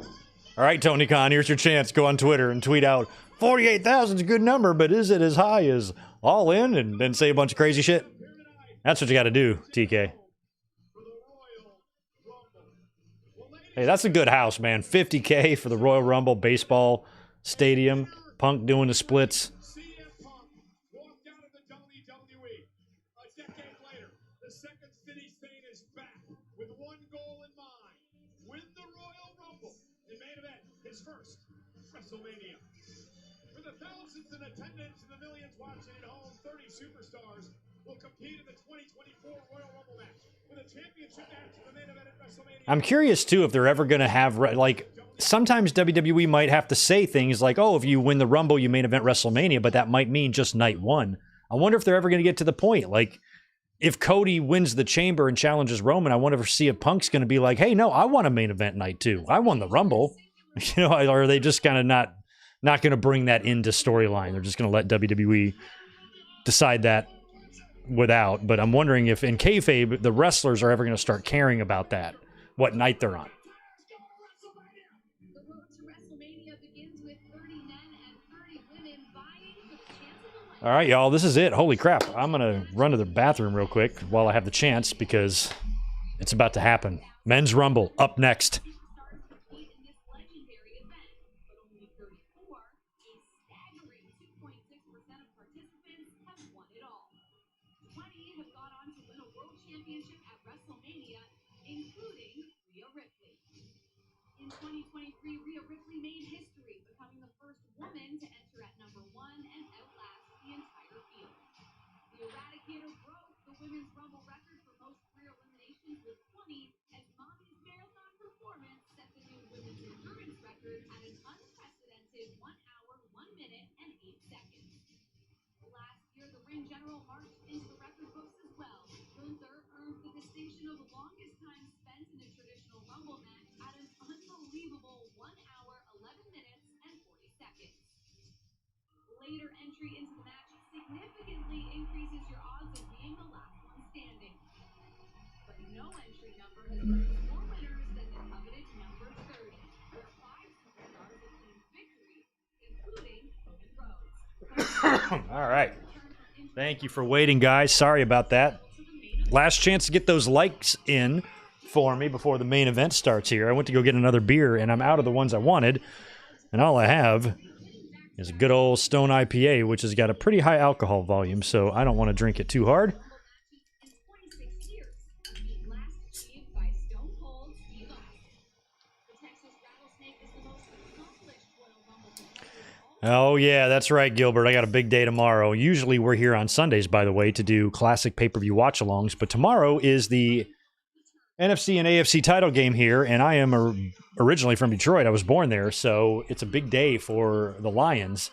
right, Tony Khan, here's your chance. Go on Twitter and tweet out 48,000 is a good number, but is it as high as All In? And then say a bunch of crazy shit. That's what you got to do, TK. Hey, that's a good house, man. 50K for the Royal Rumble baseball stadium. Punk doing the splits. CM Punk walked out of the WWE. A decade later, the Second City Stain is back with one goal in mind: win the Royal Rumble. In main event, his first WrestleMania. For the thousands in attendance and the millions watching at home, 30 superstars will compete in the 2024 Royal Rumble match with a championship match in the main event at WrestleMania. I'm curious, too, if they're ever going to have, like, sometimes WWE might have to say things like, oh, if you win the Rumble, you main event WrestleMania, but that might mean just night one. I wonder if they're ever going to get to the point. Like, if Cody wins the Chamber and challenges Roman, I wonder if Punk's going to be like, hey, no, I want a main event night two. I won the Rumble. You know, or are they just kind of not going to bring that into storyline? They're just going to let WWE decide that without. But I'm wondering if in kayfabe, the wrestlers are ever going to start caring about that, what night they're on. The road to WrestleMania begins with 30 men and 30 women vying for the chance of the All right, y'all, this is it. Holy crap. I'm going to run to the bathroom real quick while I have the chance because it's about to happen. Men's Rumble up next. stars compete in this legendary event. In 2023, Rhea Ripley made history, becoming the first woman to enter at #1 and outlast the entire field. The Eradicator broke the women's Rumble record for most career eliminations with 20, as Mommy's marathon performance set the new women's endurance record at an unprecedented 1 hour, 1 minute, and 8 seconds. Last year, the ring general marched into the record books as well. Gunther earned the distinction of longest time spent in a traditional Rumble match at an unbelievable 1 hour, 11 minutes, and 40 seconds. Later entry into the match significantly increases your odds of being the last one standing. But no entry number has produced more winners than the coveted number 30, where 5 superstars achieved victory, including Cody Rhodes. All right. Thank you for waiting, guys. Sorry about that. Last chance to get those likes in for me before the main event starts here. I went to go get another beer, and I'm out of the ones I wanted. And all I have is a good old Stone IPA, which has got a pretty high alcohol volume, so I don't want to drink it too hard. Oh, yeah, that's right, Gilbert. I got a big day tomorrow. Usually we're here on Sundays, by the way, to do classic pay-per-view watch-alongs, but tomorrow is the NFC and AFC title game here, and I am originally from Detroit. I was born there, so it's a big day for the Lions.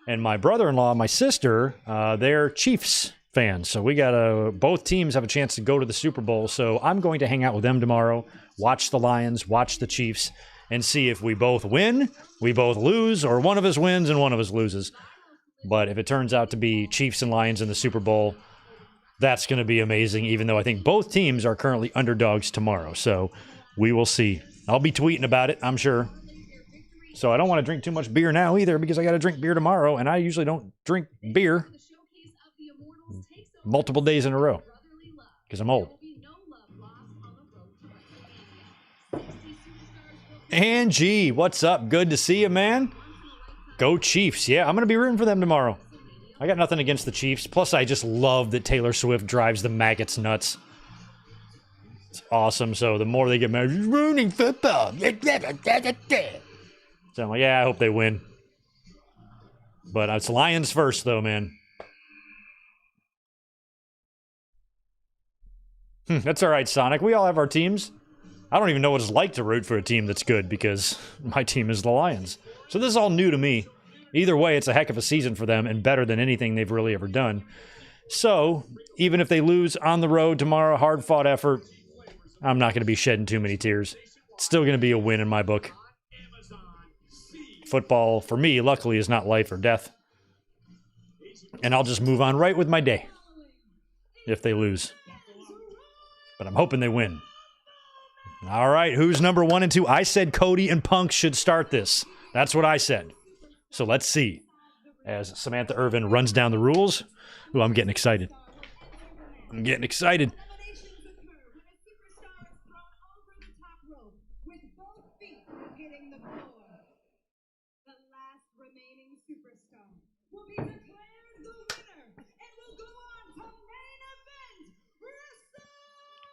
And my brother-in-law, my sister, they're Chiefs fans, so we got both teams have a chance to go to the Super Bowl, so I'm going to hang out with them tomorrow, watch the Lions, watch the Chiefs, and see if we both win, we both lose, or one of us wins and one of us loses. But if it turns out to be Chiefs and Lions in the Super Bowl, that's going to be amazing, even though I think both teams are currently underdogs tomorrow. So we will see. I'll be tweeting about it, I'm sure. So I don't want to drink too much beer now either, because I got to drink beer tomorrow, and I usually don't drink beer multiple days in a row because I'm old. Angie, what's up? Good to see you, man. Go Chiefs. Yeah, I'm going to be rooting for them tomorrow. I got nothing against the Chiefs. Plus, I just love that Taylor Swift drives the maggots nuts. It's awesome. So the more they get mad, she's ruining football. So I'm like, yeah, I hope they win. But it's Lions first, though, man. That's all right, Sonic. We all have our teams. I don't even know what it's like to root for a team that's good because my team is the Lions. So this is all new to me. Either way, it's a heck of a season for them and better than anything they've really ever done. So even if they lose on the road tomorrow, hard-fought effort, I'm not going to be shedding too many tears. It's still going to be a win in my book. Football, for me, luckily, is not life or death. And I'll just move on right with my day if they lose. But I'm hoping they win. All right, who's number 1 and 2? I said Cody and Punk should start this. That's what I said. So let's see. As Samantha Irvin runs down the rules. Ooh, I'm getting excited. I'm getting excited.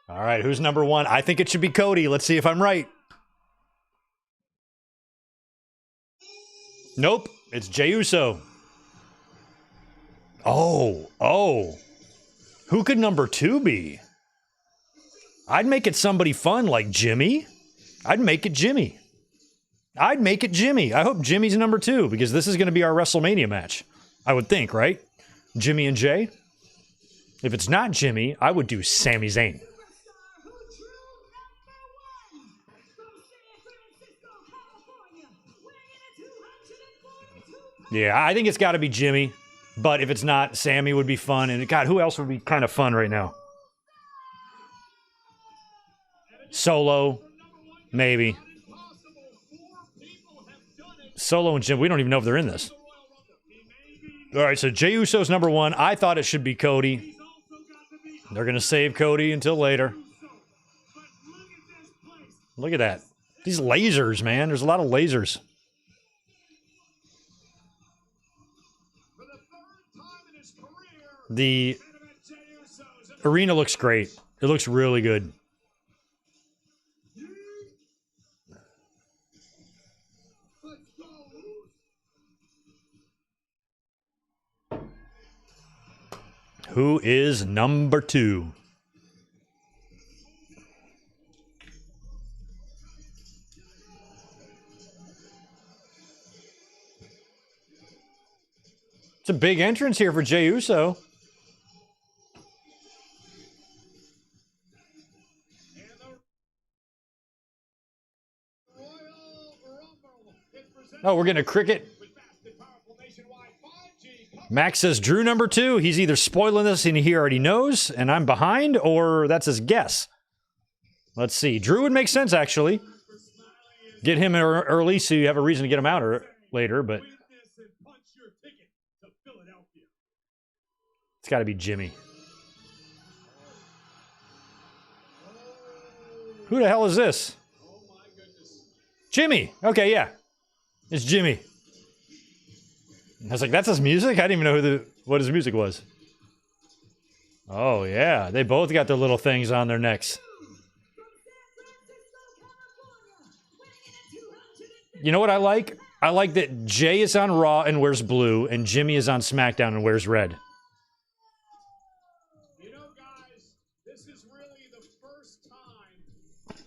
All right, who's number 1? I think it should be Cody. Let's see if I'm right. Nope, it's Jey Uso. Oh. Who could number 2 be? I'd make it somebody fun like Jimmy. I'd make it Jimmy. I hope Jimmy's number 2 because this is going to be our WrestleMania match. I would think, right? Jimmy and Jay? If it's not Jimmy, I would do Sami Zayn. Yeah, I think it's got to be Jimmy. But if it's not, Sammy would be fun. And God, who else would be kind of fun right now? Solo, maybe. Solo and Jim, we don't even know if they're in this. All right, so Jey Uso's number 1. I thought it should be Cody. They're going to save Cody until later. Look at that. These lasers, man. There's a lot of lasers. The arena looks great. It looks really good. Who is number 2? It's a big entrance here for Jey Uso. Oh, we're getting a cricket. Max says Drew number 2. He's either spoiling this and he already knows, and I'm behind, or that's his guess. Let's see. Drew would make sense, actually. Get him early so you have a reason to get him out later, but it's got to be Jimmy. Who the hell is this? Jimmy. Okay, yeah. It's Jimmy. I was like, that's his music? I didn't even know what his music was. Oh, yeah. They both got their little things on their necks. You know what I like? I like that Jay is on Raw and wears blue, and Jimmy is on SmackDown and wears red. You know, guys, this is really the first time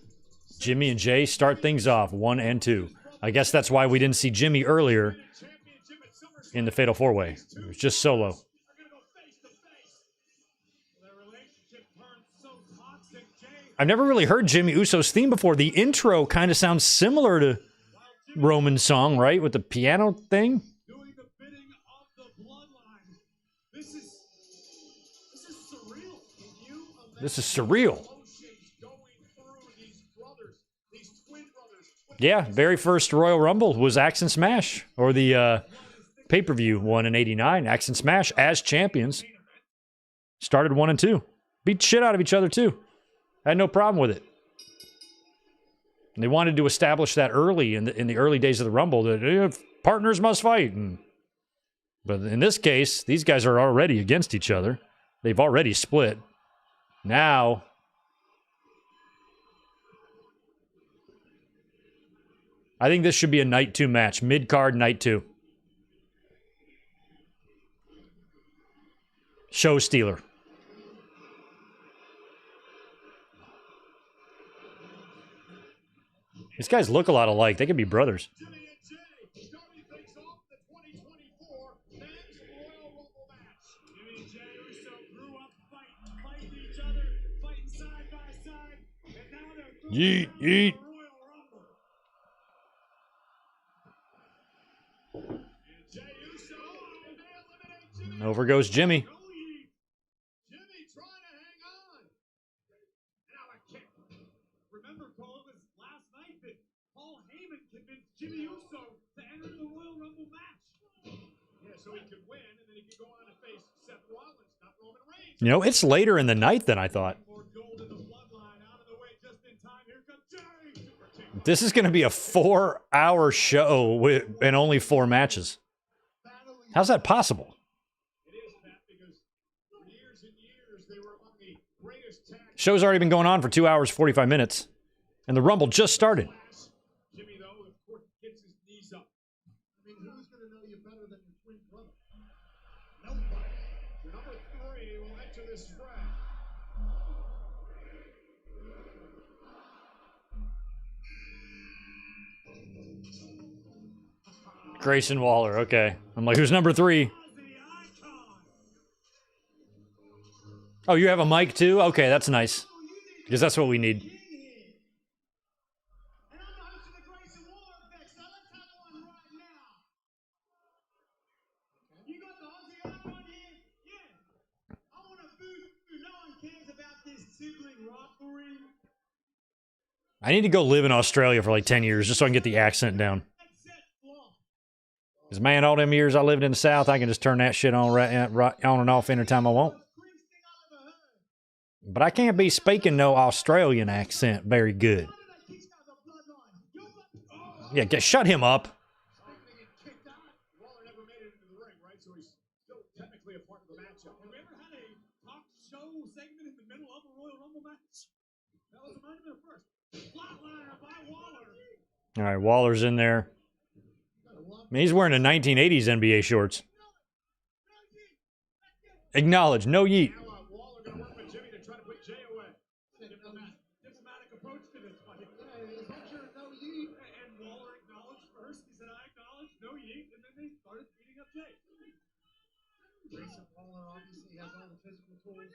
Jimmy and Jay start things off 1 and 2. I guess that's why we didn't see Jimmy earlier in the Fatal 4-Way. It was just solo. I've never really heard Jimmy Uso's theme before. The intro kind of sounds similar to Roman's song, right? With the piano thing. doing the bidding of the bloodline. This is surreal. Can you imagine This is surreal. emotions going through these brothers, these twin brothers? Yeah, very first Royal Rumble was Axe and Smash, or the pay-per-view one in '89. Axe and Smash as champions. Started 1 and 2. Beat shit out of each other too. I had no problem with it. And they wanted to establish that early in the early days of the Rumble that partners must fight. But in this case, these guys are already against each other. They've already split. Now, I think this should be a night 2 match. Mid-card night 2. Show stealer. These guys look a lot alike. They could be brothers. Jimmy and Jay starting things off the 2024 Men's Royal Rumble match. Jimmy and Jey Uso grew up fighting each other, fighting side by side, and now they're Yeet, throwing yeet. the Royal Rumble. And Jey Uso, and they eliminate Jimmy. Over goes Jimmy. Go Yeet. Jimmy trying to hang on. Now a kick. Remember, Cole, it was last night that Paul Heyman convinced Jimmy Uso to enter the Royal Rumble match. Yeah, so he could win, and then he could go on to face Seth Rollins, not Roman Reigns. You know, it's later in the night than I thought. More gold in the bloodline, out of the way just in time. Here comes Jey. Super kick. This is going to be a 4-hour show and only 4 matches. How's that possible? It is, Pat, because for years and years they were among the greatest tag Show's already been going on for 2 hours, 45 minutes. And the Rumble just started. class. Jimmy, though, of course, gets his knees up. I mean, who's going to know you better than your twin brother? Nobody. Your number 3 will enter this fray. Grayson Waller, okay. I'm like, who's number 3? The icon. Oh, you have a mic too? Okay, that's nice. Because that's what we need. And I'm the host of the Grayson Waller Effect, so let's have one right now. You got the Aussie icon here? Yeah. I want to boost you. No one cares about this sibling rivalry. I need to go live in Australia for like 10 years just so I can get the accent down. Let's set flop. Because, man, all them years I lived in the South, I can just turn that shit on right on and off anytime I want. Greatest thing I've ever heard. But I can't be speaking no Australian accent very good. None of that kicks out the bloodline. You're oh, Yeah, shut him up. something get kicked out. Waller never made it into the ring, right? So he's still technically a part of the matchup. Have we ever had a talk show segment in the middle of a Royal Rumble match? That was might have been a first. Flatliner by Waller. All right, Waller's in there. I mean, he's wearing the 1980s NBA shorts. Acknowledge. No yeet. Now Waller going to work with Jimmy to try to put Jay away. Diplomatic approach to this fight. And Waller acknowledged first. He said, I acknowledge, no yeet. And then they started beating up Jay. Grayson Waller obviously has all the physical tools.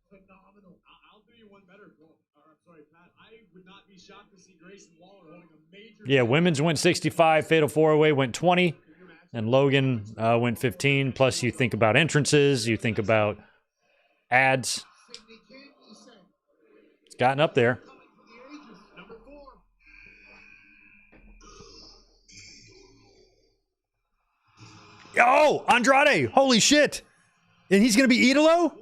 Phenomenal. I'll do you one better, Cole. I'm sorry, Pat. I would not be shocked to see Grayson Waller holding a major. Yeah, women's went 65, Fatal 4-Way went 20, and Logan went 15. Plus, you think about entrances, you think about ads. It's gotten up there. Number 4. Oh, Andrade! Holy shit! And he's going to be Idolo?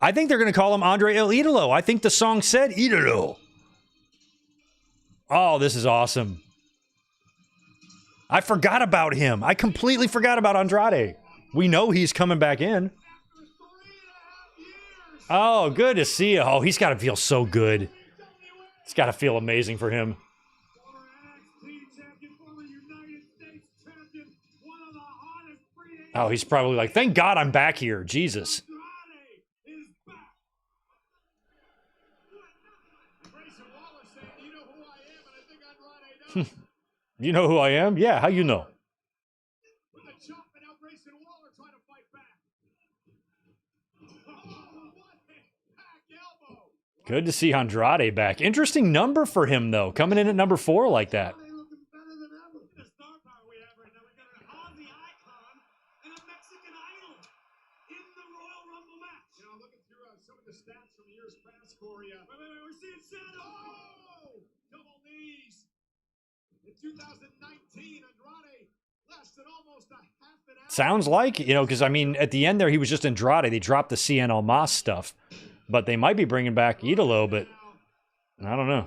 I think they're going to call him Andre El Idolo. I think the song said Idolo. Oh, this is awesome. I forgot about him. I completely forgot about Andrade. We know he's coming back in. Oh, good to see you. Oh, he's got to feel so good. It's got to feel amazing for him. Oh, he's probably like, thank God I'm back here. Jesus. You know who I am? Yeah, how you know? Good to see Andrade back. Interesting number for him, though, coming in at number 4 like that. We're seeing Shadow. Oh! Double knees. In 2019, Andrade lasted almost a half an hour. Sounds like, you know, because, I mean, at the end there, he was just Andrade. They dropped the CN Almas stuff. But they might be bringing back Idolo, but I don't know.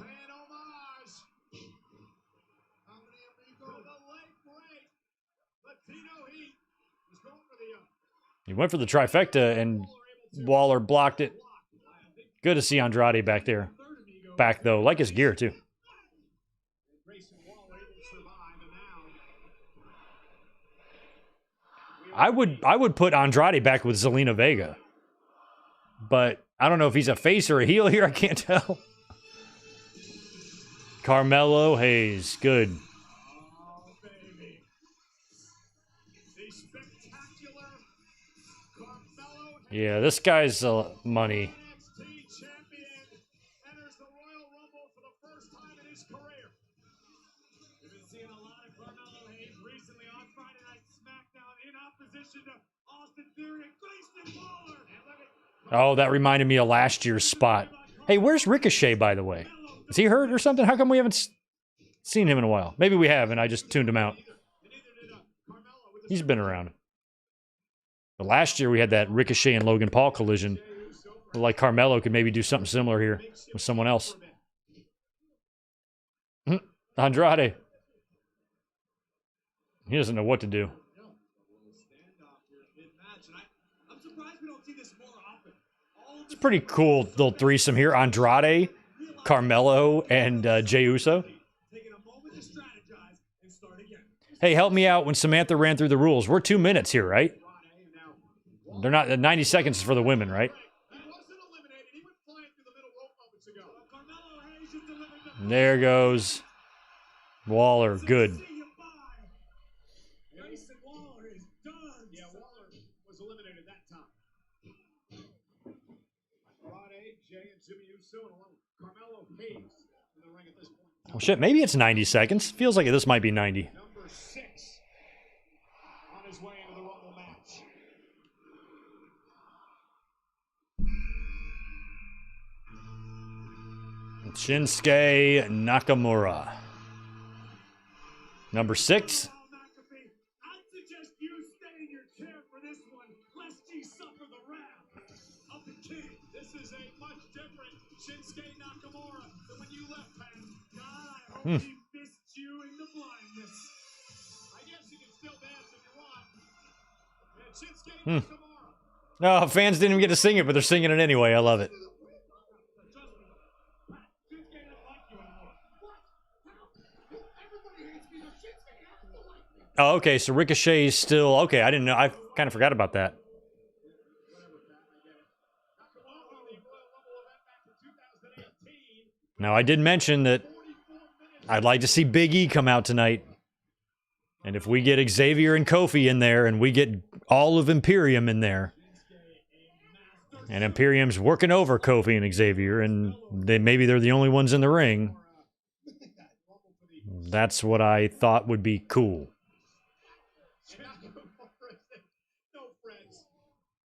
He went for the trifecta, and Waller blocked it. Good to see Andrade back there. Back, though. Like his gear, too. I would put Andrade back with Zelina Vega. But I don't know if he's a face or a heel here. I can't tell. Carmelo Hayes. Good. Yeah, this guy's money. Oh, that reminded me of last year's spot. Hey, where's Ricochet, by the way? Is he hurt or something? How come we haven't seen him in a while? Maybe we have, and I just tuned him out. He's been around. But last year we had that Ricochet and Logan Paul collision. Like Carmelo could maybe do something similar here with someone else. Andrade. He doesn't know what to do. It's a pretty cool little threesome here. Andrade, Carmelo, and Jey Uso. Hey, help me out when Samantha ran through the rules. We're 2 minutes here, right? They're not 90 seconds for the women, right? And there goes Waller. Good. Oh, shit. Maybe it's 90 seconds. Feels like this might be 90. Number 6 on his way into the Rumble match. Shinsuke Nakamura. Number 6. I suggest you stay in your chair for this one, lest ye suffer the wrath of the king. This is a much different Shinsuke Nakamura than when you left, Pat. God, I hope he missed you in the blindness. I guess you can still dance if you want. And Shinsuke Nakamura. Oh, fans didn't even get to sing it, but they're singing it anyway. I love it. Oh, okay, so Ricochet's still... Okay, I didn't know. I kind of forgot about that. Now, I did mention that I'd like to see Big E come out tonight. And if we get Xavier and Kofi in there, and we get all of Imperium in there, and Imperium's working over Kofi and Xavier, and maybe they're the only ones in the ring, that's what I thought would be cool.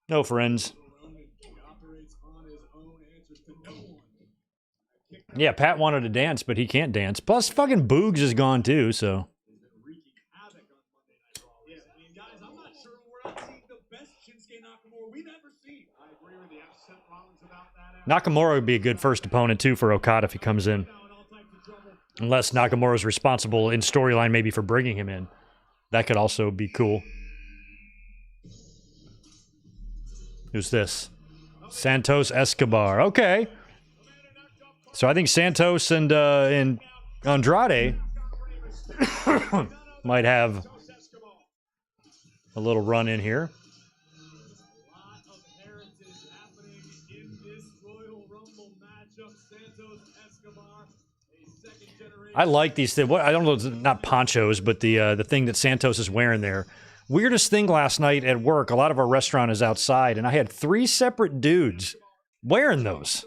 No friends. Yeah, Pat wanted to dance, but he can't dance. Plus, fucking Boogs is gone too, so... Nakamura would be a good first opponent, too, for Okada if he comes in. Unless Nakamura's responsible in storyline maybe for bringing him in. That could also be cool. Who's this? Santos Escobar. Okay. So I think Santos and Andrade might have a little run in here. I like these things. I don't know, it's not ponchos, but the thing that Santos is wearing there. Weirdest thing last night at work, a lot of our restaurant is outside, and I had 3 separate dudes wearing those.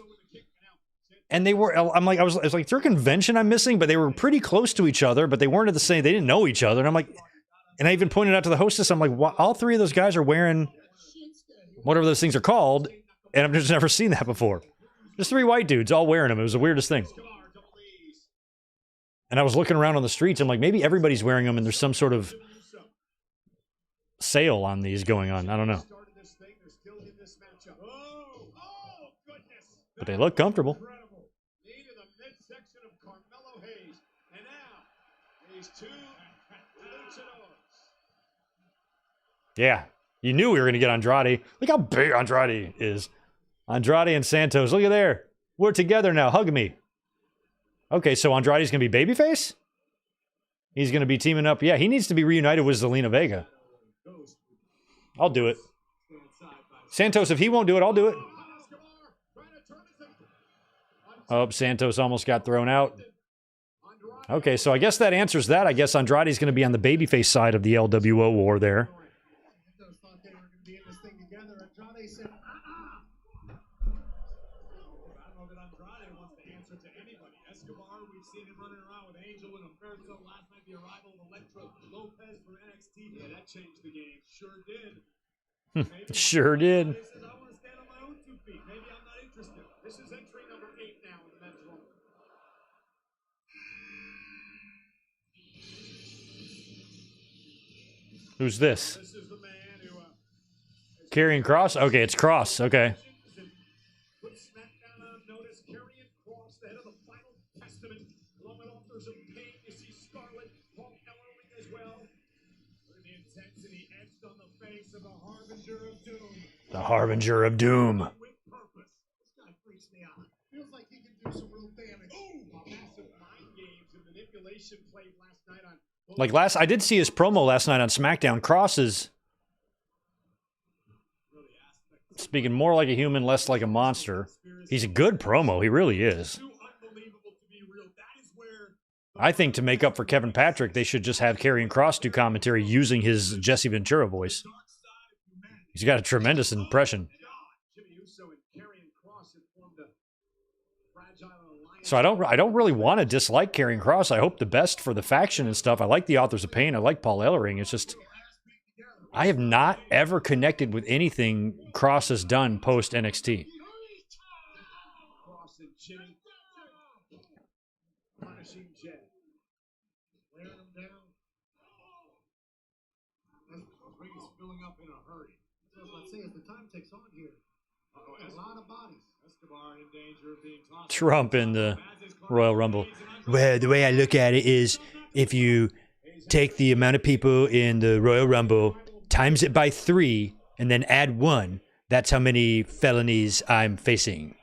And they were, I'm like, I was like, is there a convention I'm missing? But they were pretty close to each other, but they weren't at the same, they didn't know each other. And I'm like, and I even pointed out to the hostess, I'm like, all 3 of those guys are wearing whatever those things are called, and I've just never seen that before. Just 3 white dudes all wearing them. It was the weirdest thing. And I was looking around on the streets, I'm like, maybe everybody's wearing them and there's some sort of sale on these going on. I don't know. But they look comfortable. Yeah, you knew we were going to get Andrade. Look how big Andrade is. Andrade and Santos, look at there. We're together now. Hug me. Okay, so Andrade's going to be babyface? He's going to be teaming up. Yeah, he needs to be reunited with Zelina Vega. I'll do it. Santos, if he won't do it, I'll do it. Oh, Santos almost got thrown out. Okay, so I guess that answers that. I guess Andrade's going to be on the babyface side of the LWO war there. Yeah, that changed the game. Sure did. Sure did. Maybe I'm not interested. This is entry number 8 now in the men's room. Who's this? This is the man who Karrion Kross? Okay, it's Kross. Okay. put SmackDown on notice. Karrion Kross, the head of the Final Testament, along with authors of Pain. You see Scarlet, Paul Ellering as well. The intensity etched on the face of the Harbinger of Doom. The Harbinger of Doom. With purpose. This guy freaks me out. Feels like he can do some real damage. Ooh, massive mind games and manipulation played last night on. Like I did see his promo last night on SmackDown. Kross is speaking more like a human, less like a monster. He's a good promo. He really is. I think to make up for Kevin Patrick, they should just have Karrion Kross do commentary using his Jesse Ventura voice. He's got a tremendous impression. So I don't really want to dislike Karrion Kross. I hope the best for the faction and stuff. I like the Authors of Pain. I like Paul Ellering. It's just I have not ever connected with anything Kross has done post NXT. Trump in the Royal Rumble. Well, the way I look at it is if you take the amount of people in the Royal Rumble, times it by 3, and then add 1, that's how many felonies I'm facing.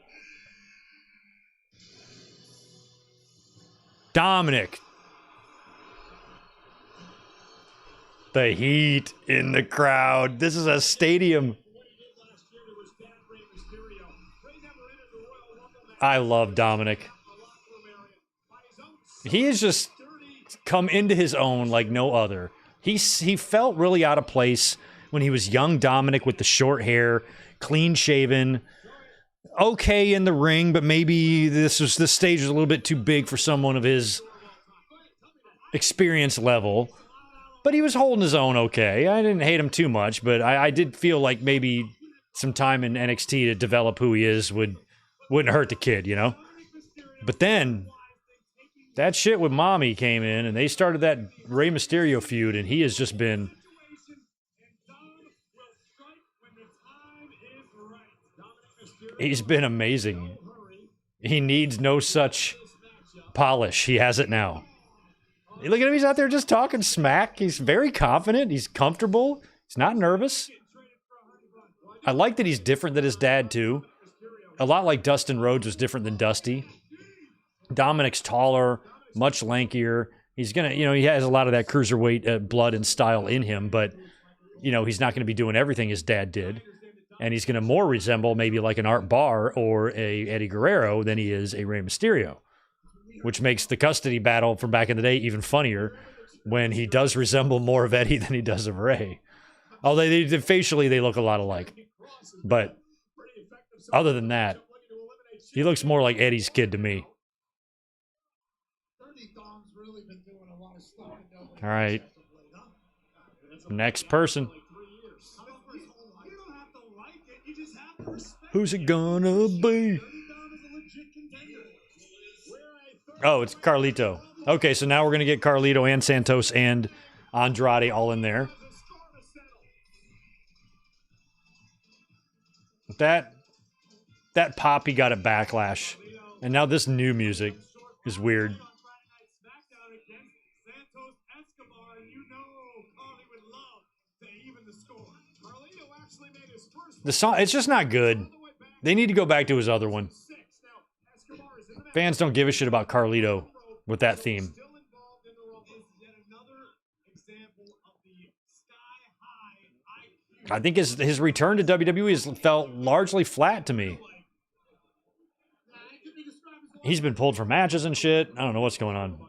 Dominic. The heat in the crowd. This is a stadium. I love Dominic. He has just come into his own like no other. He felt really out of place when he was young Dominic with the short hair, clean shaven, okay in the ring, but maybe this stage was a little bit too big for someone of his experience level. But he was holding his own okay. I didn't hate him too much, but I did feel like maybe some time in NXT to develop who he is wouldn't hurt the kid, you know? But then that shit with Mommy came in and they started that Rey Mysterio feud, and he has just been he's been amazing. He needs no such polish. He has it now. Look at him. He's out there just talking smack. He's very confident. He's comfortable. He's not nervous. I like that he's different than his dad, too. A lot like Dustin Rhodes was different than Dusty. Dominic's taller, much lankier. He's going to, he has a lot of that cruiserweight blood and style in him, but, he's not going to be doing everything his dad did. And he's going to more resemble maybe like an Art Barr or a Eddie Guerrero than he is a Rey Mysterio, which makes the custody battle from back in the day even funnier when he does resemble more of Eddie than he does of Rey. Although facially they look a lot alike. But other than that, he looks more like Eddie's kid to me. All right. Next person. Who's it gonna be? Oh, it's Carlito. Okay, so now we're going to get Carlito and Santos and Andrade all in there. That pop he got at Backlash. And now this new music is weird. The song, it's just not good. They need to go back to his other one. Fans don't give a shit about Carlito with that theme. I think his return to WWE has felt largely flat to me. He's been pulled from matches and shit. I don't know what's going on.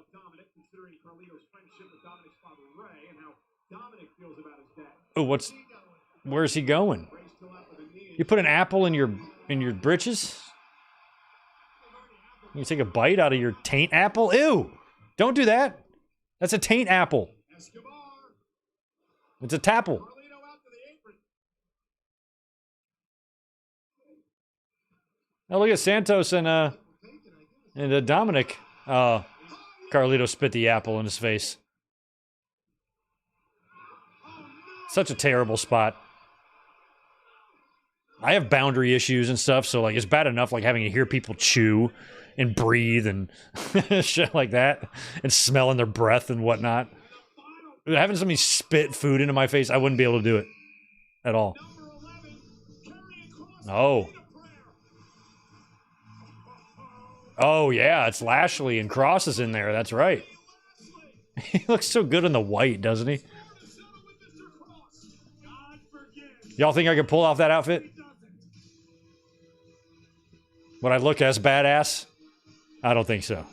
Oh, where's he going? You put an apple in your britches? You take a bite out of your taint apple? Ew! Don't do that. That's a taint apple. It's a tapple. Now look at Santos and Dominic. Carlito spit the apple in his face. Such a terrible spot. I have boundary issues and stuff, so like it's bad enough like having to hear people chew and breathe and shit like that and smelling their breath and whatnot. Having somebody spit food into my face, I wouldn't be able to do it at all. Oh yeah, it's Lashley and Cross is in there. That's right. He looks so good in the white, doesn't he? Y'all think I could pull off that outfit? Would I look as badass? I don't think so.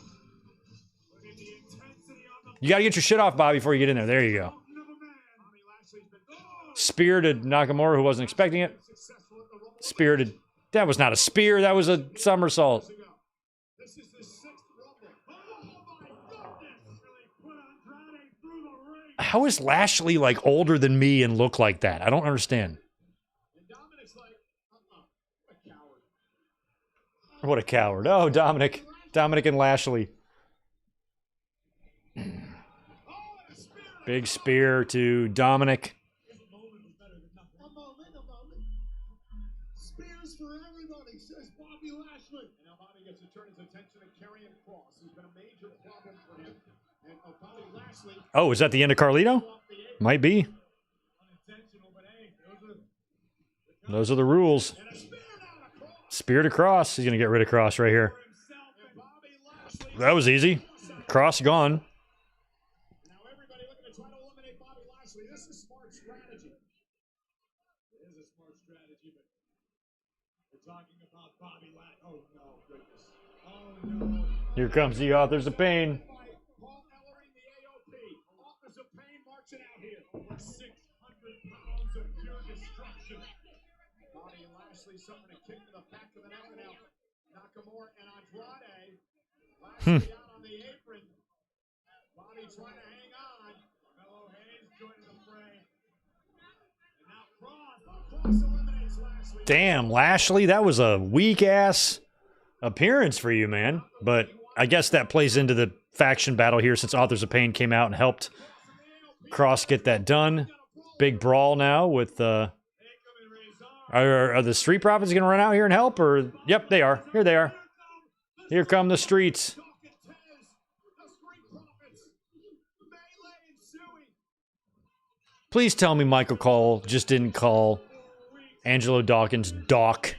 You gotta get your shit off, Bobby, before you get in there. There you go. Spear to Nakamura, who wasn't expecting it. Spirited. That was not a spear. That was a somersault. How is Lashley like older than me and look like that? I don't understand. What a coward. Oh, Dominic and Lashley. Big spear to Dominic. Spears for everybody, says Bobby Lashley. And now Bobby gets to turn his attention to Karrion Kross. He's been a major problem for him. And Bobby Lashley. Oh, is that the end of Carlito? Might be. Those are the rules. Spear to Cross. He's going to get rid of Cross right here. That was easy. Cross gone. Now everybody looking to try to eliminate Bobby Lashley. This Bobby Lashley. Oh no, goodness. Oh no. Here comes the Authors of Pain. Paul Ellering, the AOP. Authors of Pain marching out here. Over 600 pounds of pure destruction. Bobby and Lashley suffering a kick to the back of the neck now. Nakamura and Andrade. Lashley out on the apron. Bobby trying to hang on. Mello Hayes joining the fray. And now Cross. Cross eliminates Lashley. Damn, Lashley, that was a weak-ass appearance for you, man. But I guess that plays into the faction battle here since Authors of Pain came out and helped Cross get that done. Big brawl now with... Are the Street Profits going to run out here and help? Or yep, they are. Here they are. Here come the Streets. Please tell me Michael Cole just didn't call Angelo Dawkins Doc.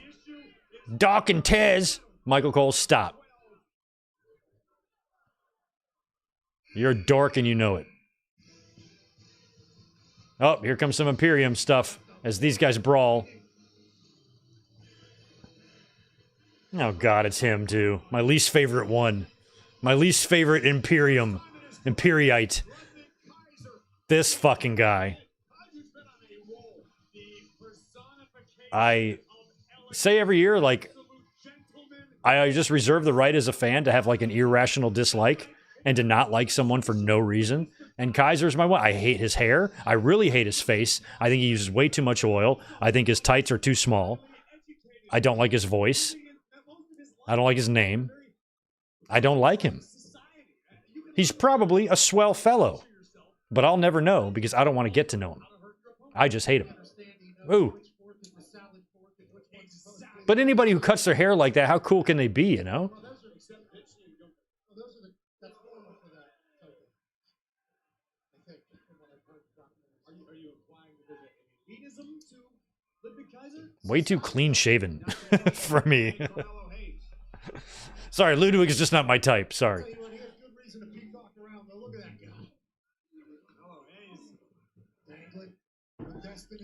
Doc and Tez. Michael Cole, stop. You're a dork and you know it. Oh, here comes some Imperium stuff as these guys brawl. Oh, God, it's him, too. My least favorite one. My least favorite Imperium. Imperiite. This fucking guy. I say every year, like, I just reserve the right as a fan to have, like, an irrational dislike and to not like someone for no reason. And Kaiser's my one. I hate his hair. I really hate his face. I think he uses way too much oil. I think his tights are too small. I don't like his voice. I don't like his name. I don't like him. He's probably a swell fellow, but I'll never know because I don't want to get to know him. I just hate him. Ooh. But anybody who cuts their hair like that, how cool can they be, you know? Way too clean-shaven for me. Sorry, Ludwig is just not my type. Sorry.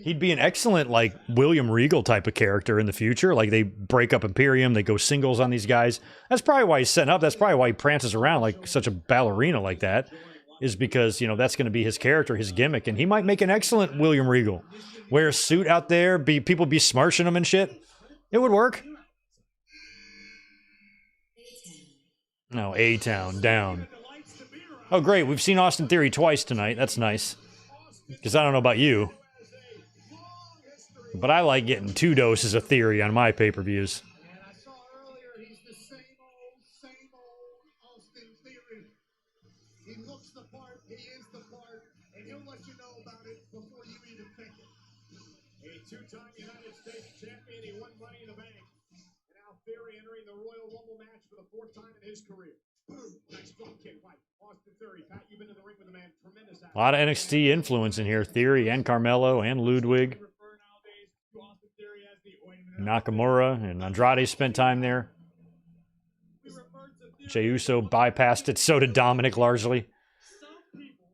He'd be an excellent, like, William Regal type of character in the future. Like, they break up Imperium, they go singles on these guys. That's probably why he's setting up. That's probably why he prances around like such a ballerina like that. Is because, you know, that's going to be his character, his gimmick. And he might make an excellent William Regal. Wear a suit out there, people be smarshing him and shit. It would work. No, A-Town, down. Oh, great. We've seen Austin Theory twice tonight. That's nice. Because I don't know about you. But I like getting 2 doses of Theory on my pay-per-views. And I saw earlier, he's the same old Austin Theory. He looks the part, he is the part, and he'll let you know about it before you even think it. A 2-time United States champion, he won Money in the Bank. And now Theory entering the Royal Rumble match for the 4th time in his career. Boom! Nice drop kick by Austin Theory. Pat, you've been in the ring with the man. Tremendous. A lot of NXT influence in here. Theory and Carmelo and Ludwig. Nakamura and Andrade spent time there. Jey Uso bypassed it. So did Dominic largely. Some people,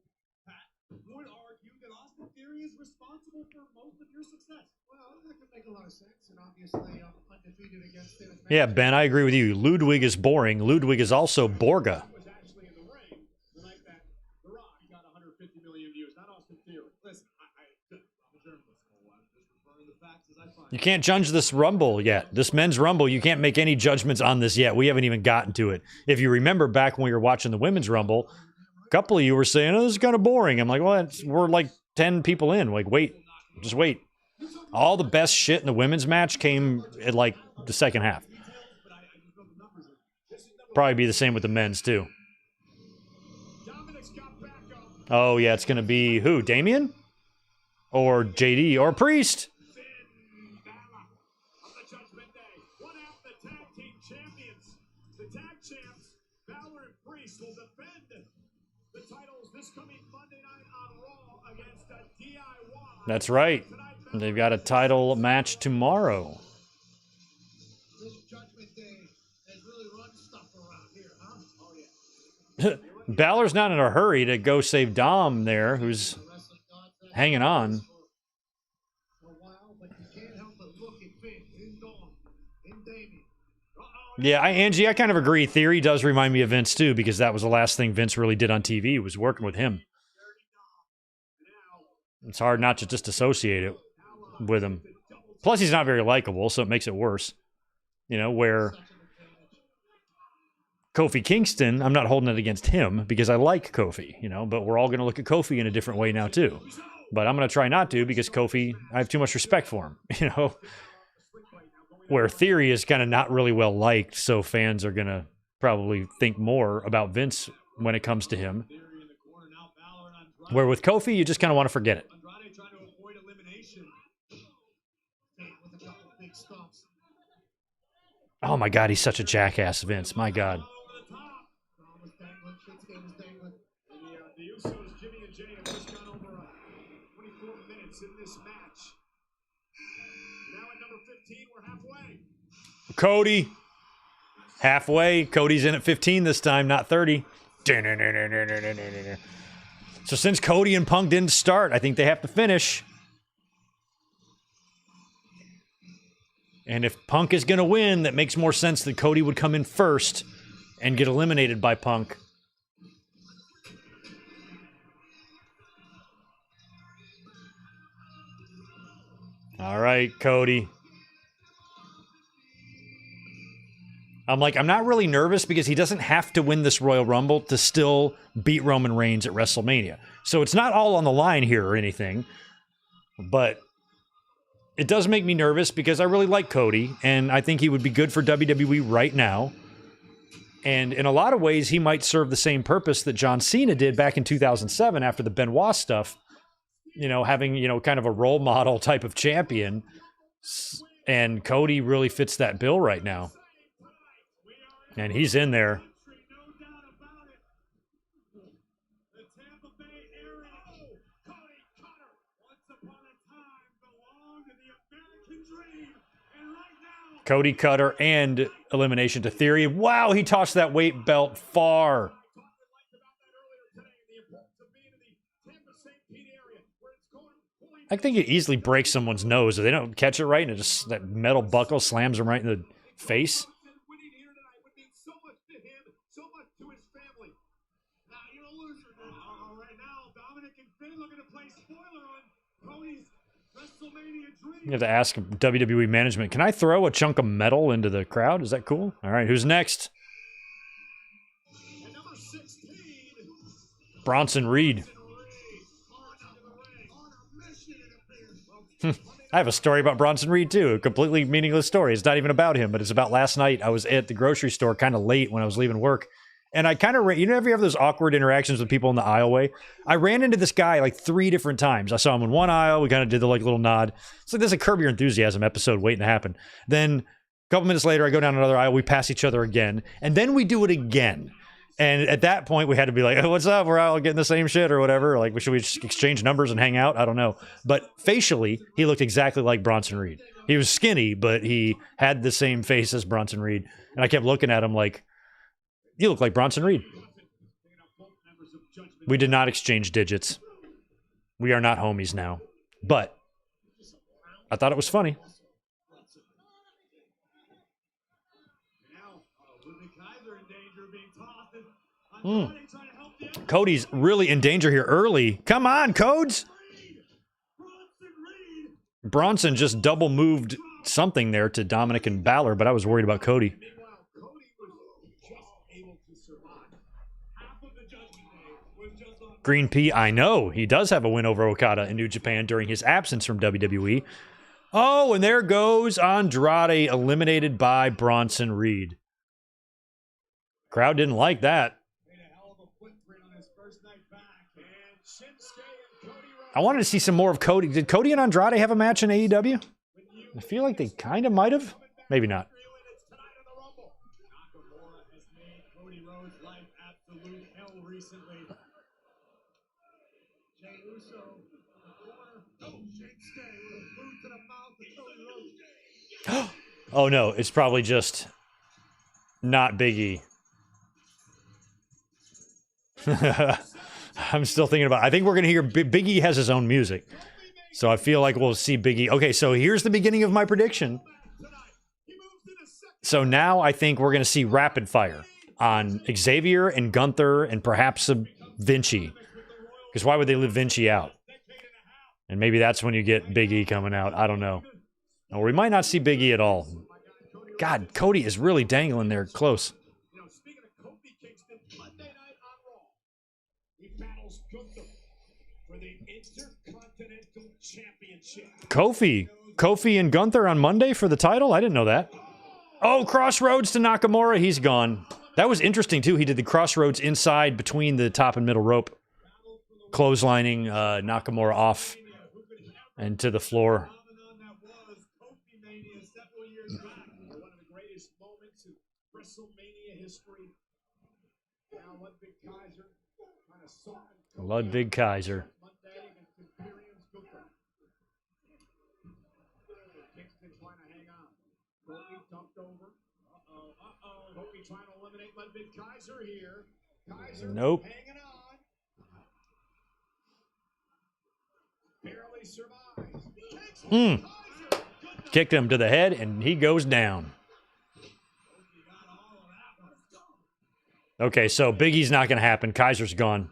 Pat, would argue that Austin Theory is responsible for most of your success. Well, that could make a lot of sense, and obviously undefeated against it. Yeah, Ben, I agree with you. Ludwig is boring. Ludwig is also Borga. Was actually in the ring the night that The Rock got 150 million views, not Austin Theory. Listen, I'm a journalist, so I'm just referring the facts as I find. You can't judge this Rumble yet. This men's Rumble, you can't make any judgments on this yet. We haven't even gotten to it. If you remember back when we were watching the women's Rumble, a couple of you were saying, oh, this is kind of boring. I'm like, well, we're like 10 people in. Like, wait. Just wait. All the best shit in the women's match came at, like, the second half. Probably be the same with the men's, too. Oh, yeah, it's going to be who? Damien? Or JD? Or Priest? The tag champs, Balor and Priest, will defend the titles this coming Monday night on Raw against DIY. That's right. They've got a title match tomorrow. This Judgment Day has really run stuff around here, huh? Oh, yeah. Balor's not in a hurry to go save Dom there, who's hanging on. For a while, but you can't help but look at Finn, in Dawn, in Damien. Yeah, Angie, I kind of agree. Theory does remind me of Vince too, because that was the last thing Vince really did on TV, was working with him. It's hard not to just associate it with him. Plus, he's not very likable, so it makes it worse. You know, where Kofi Kingston, I'm not holding it against him because I like Kofi, you know, but we're all going to look at Kofi in a different way now too. But I'm going to try not to because Kofi, I have too much respect for him, you know. Where Theory is kind of not really well liked, so fans are going to probably think more about Vince when it comes to him. Where with Kofi, you just kind of want to forget it. Oh my God, he's such a jackass, Vince. My God. The Usos, Jimmy and Jay, have just gone over 24 minutes in this match. Now at number 15, we're halfway. Cody. Halfway. Cody's in at 15 this time, not 30. So since Cody and Punk didn't start, I think they have to finish. And if Punk is going to win, that makes more sense that Cody would come in first and get eliminated by Punk. All right, Cody. I'm not really nervous because he doesn't have to win this Royal Rumble to still beat Roman Reigns at WrestleMania. So it's not all on the line here or anything. But it does make me nervous because I really like Cody, and I think he would be good for WWE right now. And in a lot of ways, he might serve the same purpose that John Cena did back in 2007 after the Benoit stuff. You know, having, you know, kind of a role model type of champion. And Cody really fits that bill right now. And he's in there. Cody Cutter and elimination to Theory. Wow, he tossed that weight belt far. I think it easily breaks someone's nose if they don't catch it right, and it just, that metal buckle slams them right in the face. You have to ask WWE management, can I throw a chunk of metal into the crowd? Is that cool? All right, who's next? Bronson Reed. I have a story about Bronson Reed, too. A completely meaningless story. It's not even about him, but it's about last night. I was at the grocery store kind of late when I was leaving work. And I kind of, you know, if you have those awkward interactions with people in the aisleway, I ran into this guy like 3 different times. I saw him in one aisle. We kind of did the like little nod. It's like there's a Curb Your Enthusiasm episode waiting to happen. Then a couple minutes later, I go down another aisle. We pass each other again. And then we do it again. And at that point, we had to be like, oh, what's up? We're all getting the same shit or whatever. Like, should we just exchange numbers and hang out? I don't know. But facially, he looked exactly like Bronson Reed. He was skinny, but he had the same face as Bronson Reed. And I kept looking at him like, you look like Bronson Reed. We did not exchange digits. We are not homies now. But I thought it was funny. Cody's really in danger here early. Come on, Codes! Bronson just double moved something there to Dominic and Balor, but I was worried about Cody. Green P, I know. He does have a win over Okada in New Japan during his absence from WWE. Oh, and there goes Andrade, eliminated by Bronson Reed. Crowd didn't like that. I wanted to see some more of Cody. Did Cody and Andrade have a match in AEW? I feel like they kind of might have. Maybe not. Oh no, it's probably just not Big E. I'm still thinking about it. I think we're going to hear Big E has his own music. So I feel like we'll see Big E. Okay, so here's the beginning of my prediction. So now I think we're going to see rapid fire on Xavier and Gunther and perhaps a Vinci. Because why would they leave Vinci out? And maybe that's when you get Big E coming out. I don't know. Or we might not see Big E at all. God, Cody is really dangling there close. You know, speaking of Kofi Kingston, Monday night on Raw, he battles Gunther for the Intercontinental Championship. Kofi and Gunther on Monday for the title? I didn't know that. Oh, crossroads to Nakamura. He's gone. That was interesting, too. He did the crossroads inside between the top and middle rope, clotheslining Nakamura off and to the floor. That was Kofi Mania several years back. One of the greatest moments in WrestleMania history. Now Ludwig Kaiser kind of softened Kofi Ludwig Kaiser. Monday against Imperium's Gunther. Kingston trying to hang on. Kofi dumped over. Kofi trying to eliminate Ludwig Kaiser here. Kaiser Nope. hanging on. Barely survives. Mm. Kicked him to the head, and he goes down. Okay, so Big E's not going to happen. Kaiser's gone.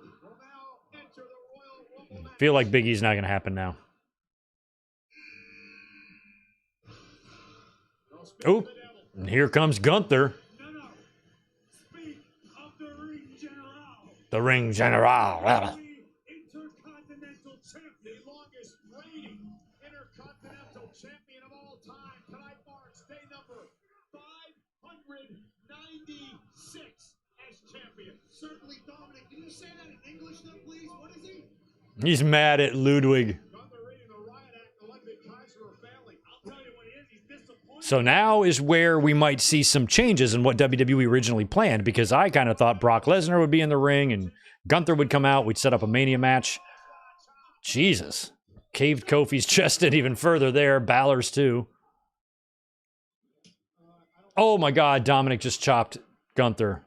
Feel like Big E's not going to happen now. Oh, and here comes Gunther. The Ring General. Intercontinental champ, the longest reigning intercontinental champion of all time. Tonight marks day number 596 as champion. Certainly, Dominic. Can you say that in English, then, please? What is he? He's mad at Ludwig. Gunther reading the riot act. The Ludwig Kaiser are failing. I'll tell you what he is. He's disappointed. So now is where we might see some changes in what WWE originally planned, because I kind of thought Brock Lesnar would be in the ring and Gunther would come out. We'd set up a Mania match. Jesus. Caved Kofi's chest in even further there. Balor's too. Oh my God, Dominic just chopped Gunther.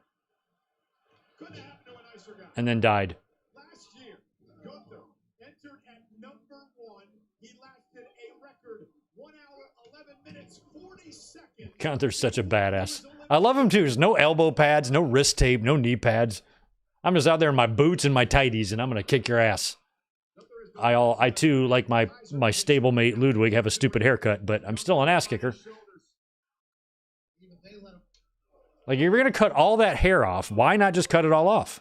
Couldn't happen to a nicer guy. And then died. Last year, Gunther entered at number 1. He lasted a record 1 hour, 11 minutes, 40 seconds. Gunther's such a badass. I love him too. There's no elbow pads, no wrist tape, no knee pads. I'm just out there in my boots and my tighties, and I'm going to kick your ass. I too, like my stablemate Ludwig, have a stupid haircut, but I'm still an ass kicker. Like, you're going to cut all that hair off. Why not just cut it all off?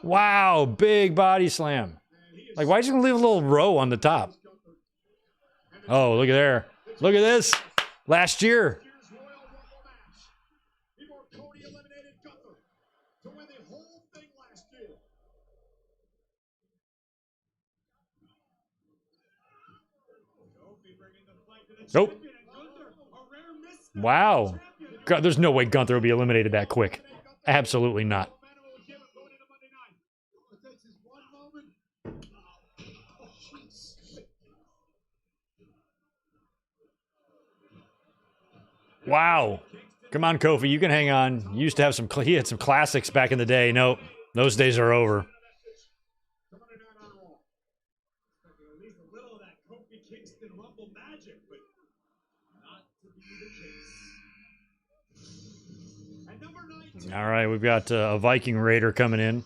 Wow, big body slam. Like, why is he going to leave a little row on the top? Oh, look at there. Look at this. Last year. Year's Royal Rumble match. Before Cody eliminated Gunther to win the whole thing last year. Kofi bringing the fight to the Nope. champion, and Gunther, a rare miss. Wow. God, there's no way Gunther will be eliminated that quick. Absolutely not. Momentum will give him going into Monday night. It takes his one moment. Oh, jeez. Wow. Come on, Kofi. You can hang on. You used to have some... He had some classics back in the day. Nope. Those days are over. To Monday night on Raw. Expecting at least a little of that Kofi Kingston Rumble magic, but not to be the case. At number 19. All right, we've got a Viking Raider coming in.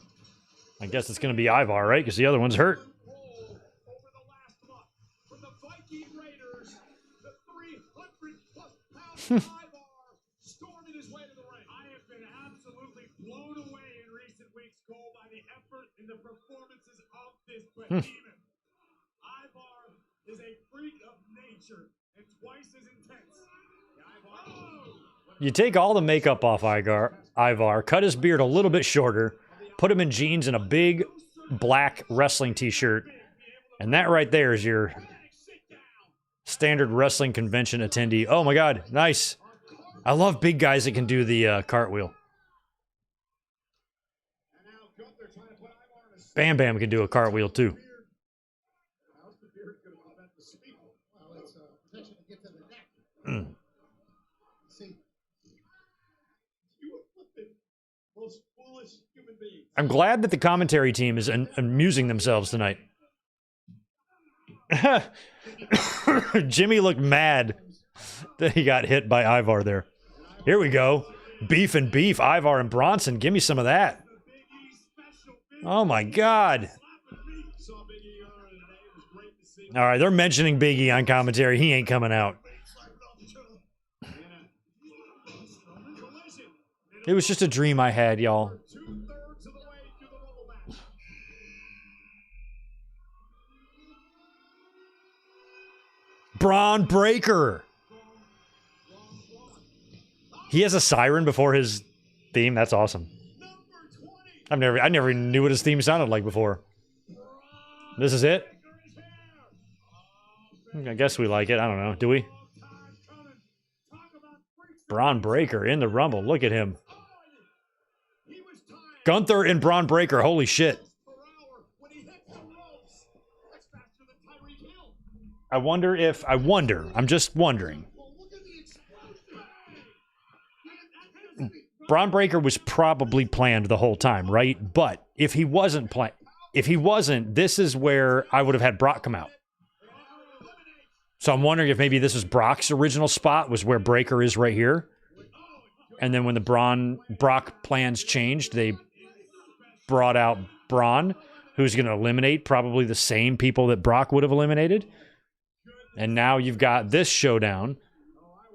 I guess it's going to be Ivar, right? Because the other one's hurt. Roll over the last month from the Viking Raiders, the 300-plus pound Ivar storming his way to the ring. I have been absolutely blown away in recent weeks, Cole, by the effort and the performances of this behemoth. Ivar is a freak of nature and twice as intense. You take all the makeup off Ivar, cut his beard a little bit shorter, put him in jeans and a big black wrestling t-shirt, and that right there is your standard wrestling convention attendee. Oh my God, nice. I love big guys that can do the cartwheel. Bam Bam can do a cartwheel too. Mm. I'm glad that the commentary team is amusing themselves tonight. Jimmy looked mad that he got hit by Ivar there. Here we go. Beef and beef. Ivar and Bronson. Give me some of that. Oh, my God. All right, they're mentioning Big E on commentary. He ain't coming out. It was just a dream I had, y'all. Braun Breaker. He has a siren before his theme. That's awesome. I never even knew what his theme sounded like before. This is it? I guess we like it. I don't know. Do we? Braun Breaker in the Rumble. Look at him. Gunther and Braun Breaker. Holy shit. I'm just wondering. Braun Breaker was probably planned the whole time, right? But if he wasn't, this is where I would have had Brock come out. So I'm wondering if maybe this is Brock's original spot, was where Breaker is right here. And then when the Brock plans changed, they brought out Braun, who's going to eliminate probably the same people that Brock would have eliminated. And now you've got this showdown,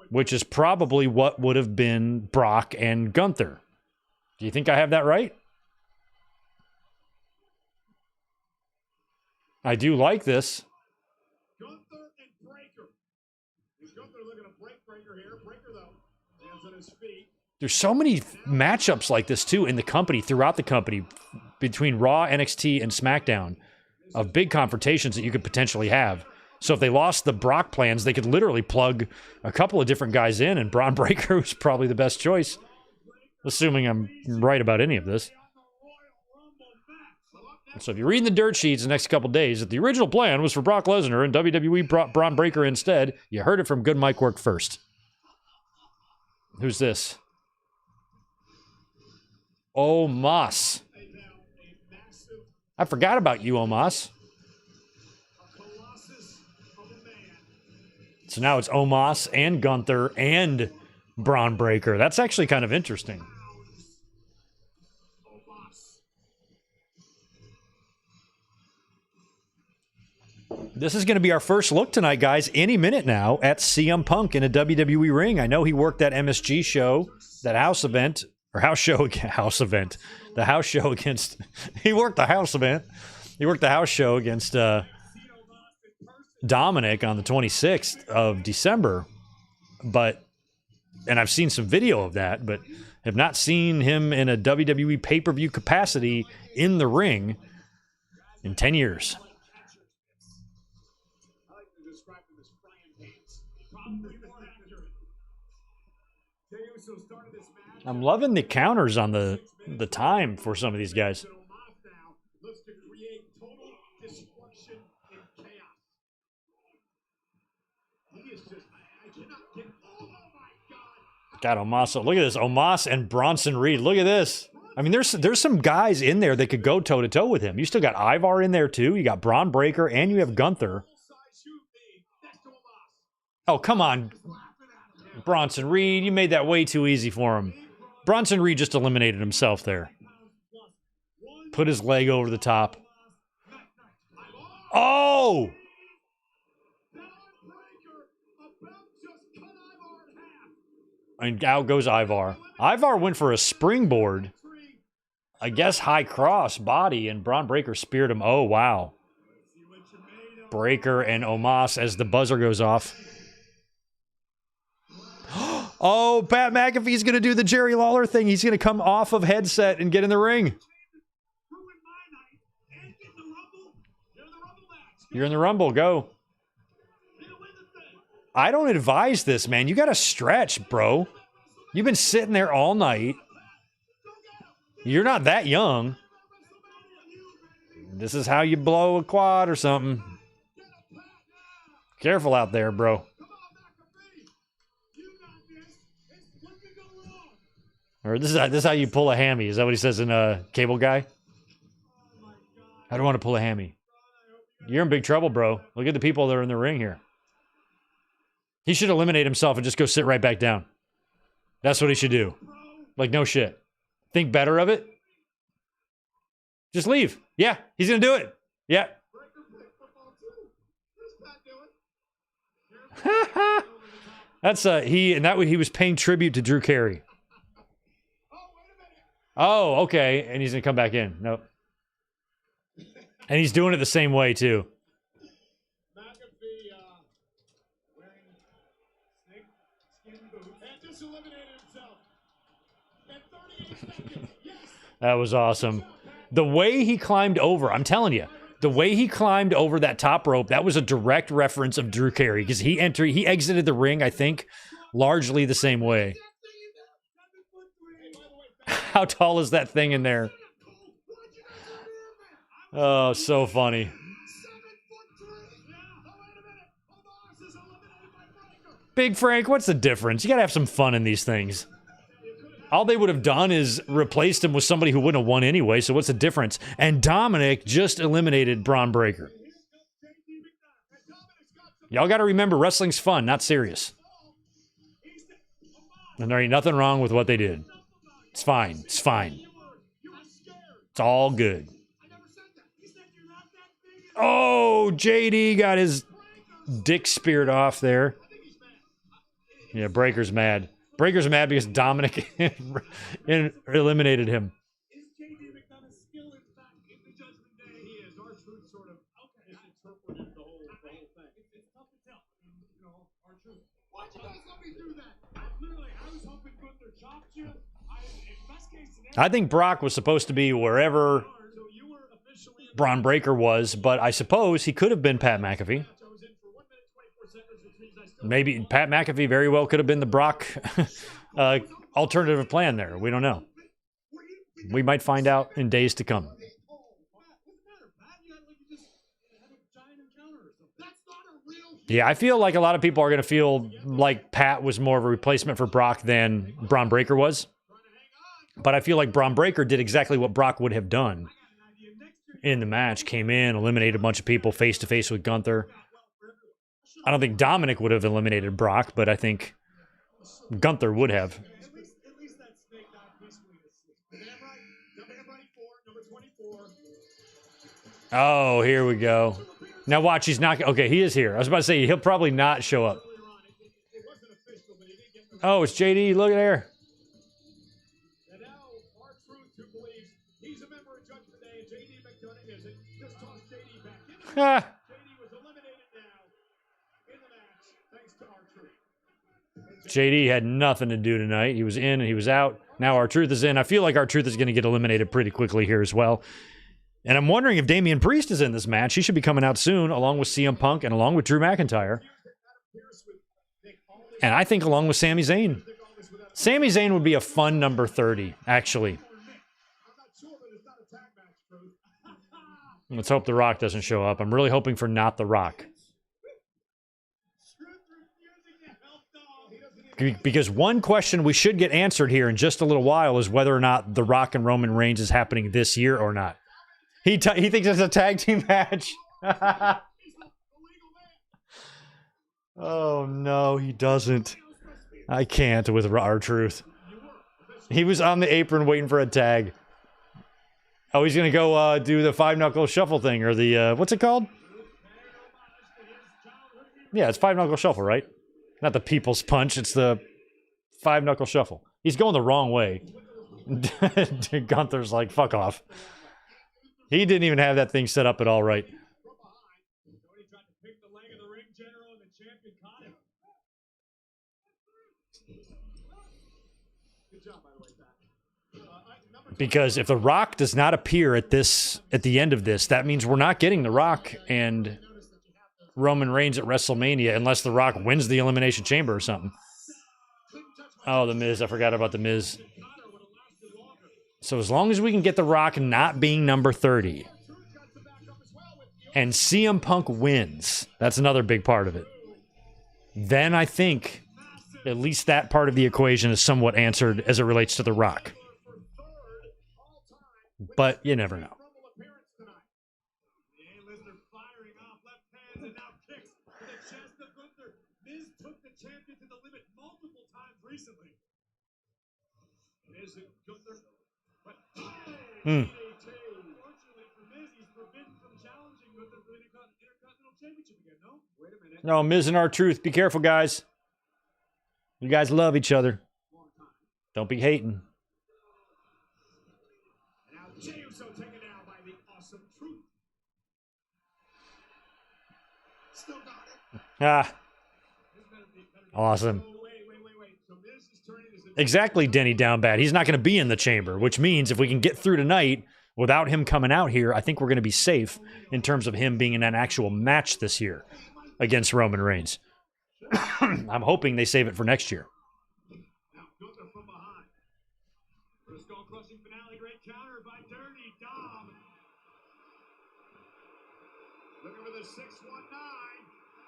which is probably what would have been Brock and Gunther. Do you think I have that right? I do like this. Gunther and Breaker. Gunther looking to break Breaker here. Breaker, though, stands on his feet. There's so many matchups like this, too, in the company, throughout the company, between Raw, NXT, and SmackDown, of big confrontations that you could potentially have. So if they lost the Brock plans, they could literally plug a couple of different guys in, and Braun Breaker was probably the best choice, assuming I'm right about any of this. So if you're reading the dirt sheets the next couple days that the original plan was for Brock Lesnar and WWE brought Braun Breaker instead, you heard it from good mic work first. Who's this? Omos. I forgot about you, Omos. So now it's Omos and Gunther and Braun Breaker. That's actually kind of interesting. This is going to be our first look tonight, guys, any minute now, at CM Punk in a WWE ring. I know he worked that MSG show, that house event, or house show event. The house show against... He worked the house event. He worked the house show against Dominic on the 26th of December. And I've seen some video of that, but have not seen him in a WWE pay-per-view capacity in the ring in 10 years. I'm loving the counters on the time for some of these guys. God, Omos. Look at this. Omos and Bronson Reed. Look at this. I mean, there's some guys in there that could go toe-to-toe with him. You still got Ivar in there, too. You got Braun Breaker, and you have Gunther. Oh, come on. Bronson Reed, you made that way too easy for him. Bronson Reed just eliminated himself there. Put his leg over the top. Oh! And out goes Ivar. Ivar went for a springboard. I guess high cross body, and Braun Breaker speared him. Oh, wow. Breaker and Omos as the buzzer goes off. Oh, Pat McAfee's going to do the Jerry Lawler thing. He's going to come off of headset and get in the ring. You're in the Rumble. Go. I don't advise this, man. You got to stretch, bro. You've been sitting there all night. You're not that young. This is how you blow a quad or something. Careful out there, bro. Or this is how you pull a hammy. Is that what he says in Cable Guy? I don't want to pull a hammy. You're in big trouble, bro. Look at the people that are in the ring here. He should eliminate himself and just go sit right back down. That's what he should do. Like, no shit. Think better of it. Just leave. Yeah, he's going to do it. Yeah. That's he was paying tribute to Drew Carey. Oh, okay. And he's going to come back in. Nope. And he's doing it the same way, too. Wearing snake skin boots and just eliminated himself. In 38 seconds. Yes. That was awesome. The way he climbed over, I'm telling you, the way he climbed over that top rope, that was a direct reference of Drew Carey because he exited the ring, I think, largely the same way. How tall is that thing in there? Oh, so funny. Big Frank, what's the difference? You gotta have some fun in these things. All they would have done is replaced him with somebody who wouldn't have won anyway, so what's the difference? And Dominic just eliminated Braun Breaker. Y'all gotta remember, wrestling's fun, not serious. And there ain't nothing wrong with what they did. It's fine. It's fine. It's all good. Oh, JD got his dick speared off there. Yeah, Breaker's mad. Breaker's mad because Dominic eliminated him. Why'd you guys let me do that? Literally, I was hoping Gunther chopped you. I think Brock was supposed to be wherever Braun Breaker was, but I suppose he could have been Pat McAfee. Maybe Pat McAfee very well could have been the Brock alternative plan there. We don't know. We might find out in days to come. Yeah, I feel like a lot of people are going to feel like Pat was more of a replacement for Brock than Braun Breaker was. But I feel like Braun Breaker did exactly what Brock would have done in the match. Came in, eliminated a bunch of people face-to-face with Gunther. I don't think Dominic would have eliminated Brock, but I think Gunther would have. Oh, here we go. Now watch, he's not... Okay, he is here. I was about to say, he'll probably not show up. Oh, it's JD. Look at there. JD had nothing to do tonight. He was in and he was out. Now R-Truth is in. I feel like R-Truth is going to get eliminated pretty quickly here as well. And I'm wondering if Damian Priest is in this match. He should be coming out soon, along with CM Punk and along with Drew McIntyre. And I think along with Sami Zayn. Sami Zayn would be a fun number 30, actually. Let's hope The Rock doesn't show up. I'm really hoping for not The Rock. Because one question we should get answered here in just a little while is whether or not The Rock and Roman Reigns is happening this year or not. He thinks it's a tag team match. Oh, no, he doesn't. I can't with R-Truth. He was on the apron waiting for a tag. Oh, he's going to go do the five-knuckle shuffle thing, or the, what's it called? Yeah, it's five-knuckle shuffle, right? Not the people's punch, it's the five-knuckle shuffle. He's going the wrong way. Gunther's like, fuck off. He didn't even have that thing set up at all right. Because if The Rock does not appear at the end of this, that means we're not getting The Rock and Roman Reigns at WrestleMania unless The Rock wins the Elimination Chamber or something. Oh, The Miz. I forgot about The Miz. So as long as we can get The Rock not being number 30 and CM Punk wins, that's another big part of it, then I think at least that part of the equation is somewhat answered as it relates to The Rock. But you never know. Miz and Gunther. But Hmm. fortunately for Miz, he's forbidden from challenging Gunther for the Intercontinental Championship again, no? Wait a minute. No, Miz and R-Truth. Be careful, guys. You guys love each other. Don't be hating. And now Jey Uso taken down by the Awesome Truth. Still got it. Ah. Awesome. Oh, wait. So Miz is turning his Exactly, Denny down bad. He's not going to be in the chamber, which means if we can get through tonight without him coming out here, I think we're going to be safe in terms of him being in an actual match this year against Roman Reigns. I'm hoping they save it for next year. Now Gunther from behind. For a skull-crushing finale, great counter by Dirty Dom. Looking for the 619.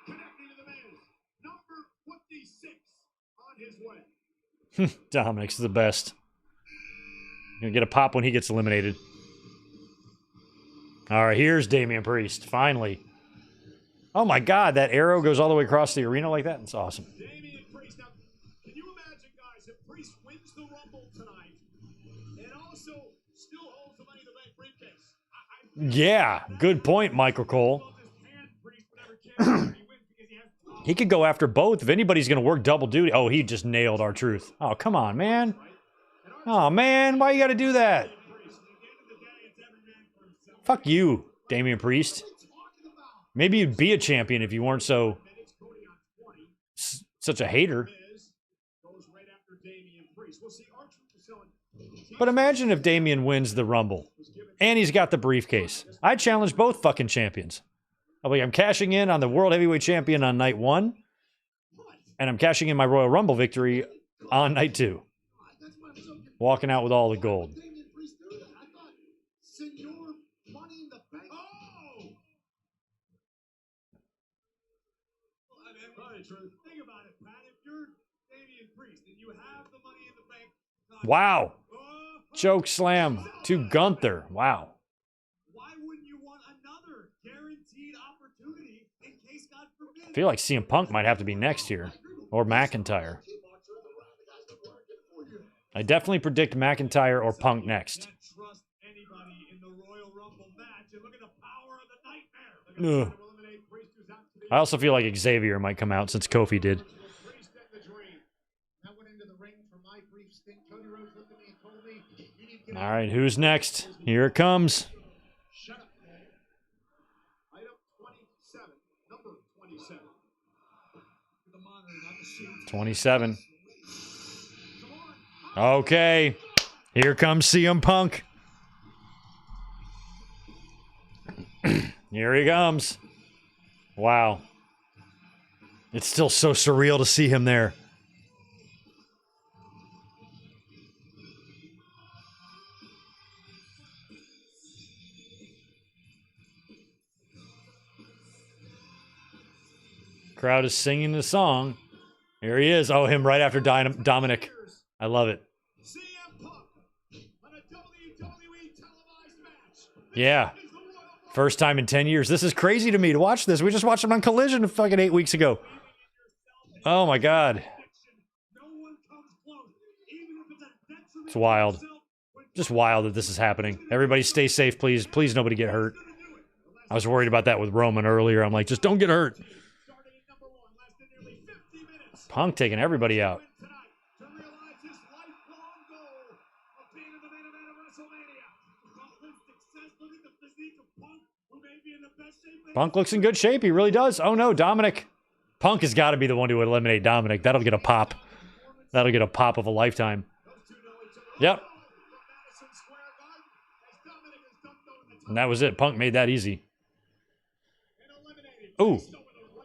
Connecting to the Miz. Number 26 on his way. Dominic's the best. Gonna get a pop when he gets eliminated. All right, here's Damian Priest, finally. Oh my God, that arrow goes all the way across the arena like that? It's awesome. Damian Priest. Now, can you imagine, guys, if Priest wins the Rumble tonight and also still holds the Money in the Bank briefcase? Yeah, good point, Michael Cole. He could go after both. If anybody's going to work double duty. Oh, he just nailed R-Truth. Oh, come on, man. Oh, man, why you got to do that? Fuck you, Damian Priest. Maybe you'd be a champion if you weren't so such a hater. But imagine if Damian wins the Rumble and he's got the briefcase. I challenge both fucking champions. I'm cashing in on the World Heavyweight Champion on night 1, and I'm cashing in my Royal Rumble victory on night 2. Walking out with all the gold. Think about it, Pat. If you're Damian Priest and you have the Money in the Bank, wow. Choke slam to Gunther. Wow. Why wouldn't you want another guaranteed opportunity in case God forbid? I feel like CM Punk might have to be next here. Or McIntyre. I definitely predict McIntyre or Punk next. Trust anybody in the Royal Rumble match and look at the power of the nightmare. Ugh. I also feel like Xavier might come out since Kofi did. All right, who's next? Here it comes. Shut up. Item 27. Number 27. The monitor, not the sheet. 27. Okay. Here comes CM Punk. Here he comes. Wow. It's still so surreal to see him there. Crowd is singing the song. Here he is. Oh, him right after Dominic. I love it. CM Punk on a WWE televised match. Yeah. First time in 10 years. This is crazy to me to watch this. We just watched him on Collision fucking 8 weeks ago. Oh my God. It's wild. Just wild that this is happening. Everybody stay safe, please. Please nobody get hurt. I was worried about that with Roman earlier. I'm like, just don't get hurt. Punk taking everybody out. Punk looks in good shape. He really does. Oh no, Dominic. Punk has got to be the one to eliminate Dominic. That'll get a pop. That'll get a pop of a lifetime. Yep. And that was it. Punk made that easy. Ooh.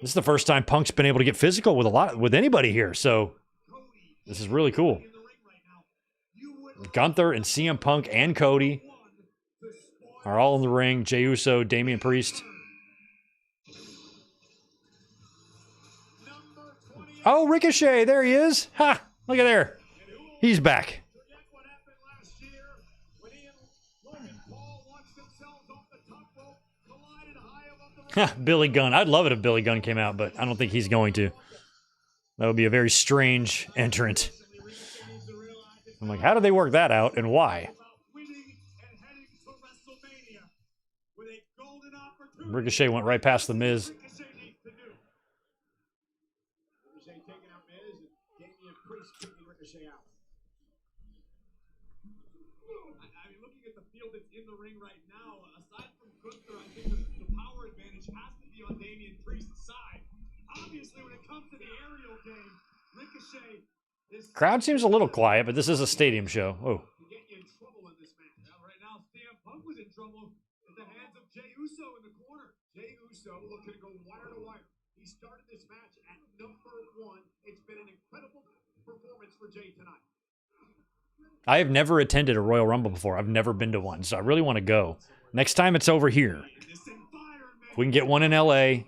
This is the first time Punk's been able to get physical with anybody here, so this is really cool. Gunther and CM Punk and Cody are all in the ring. Jey Uso, Damian Priest. Oh, Ricochet, there he is. Ha! Look at there. He's back. Billy Gunn. I'd love it if Billy Gunn came out, but I don't think he's going to. That would be a very strange entrant. I'm like, how did they work that out and why? Ricochet went right past The Miz. Ricochet taking out Miz and Damian Priest kicking Ricochet out. I mean, looking at the field that's in the ring right now, aside from Gunther, I think the power advantage has to be on Damian Priest's side. Obviously, when it comes to the aerial game, Ricochet is... Crowd seems a little quiet, but this is a stadium show. Oh. To get you in trouble in this match. Now, right now, CM Punk was in trouble at the hands of Jey Uso in the corner. Jey Uso looking to go wire to wire. He started this match at number 1. It's been an incredible performance for Jey tonight. I have never attended a Royal Rumble before. I've never been to one, so I really want to go. Next time it's over here. If we can get one in LA,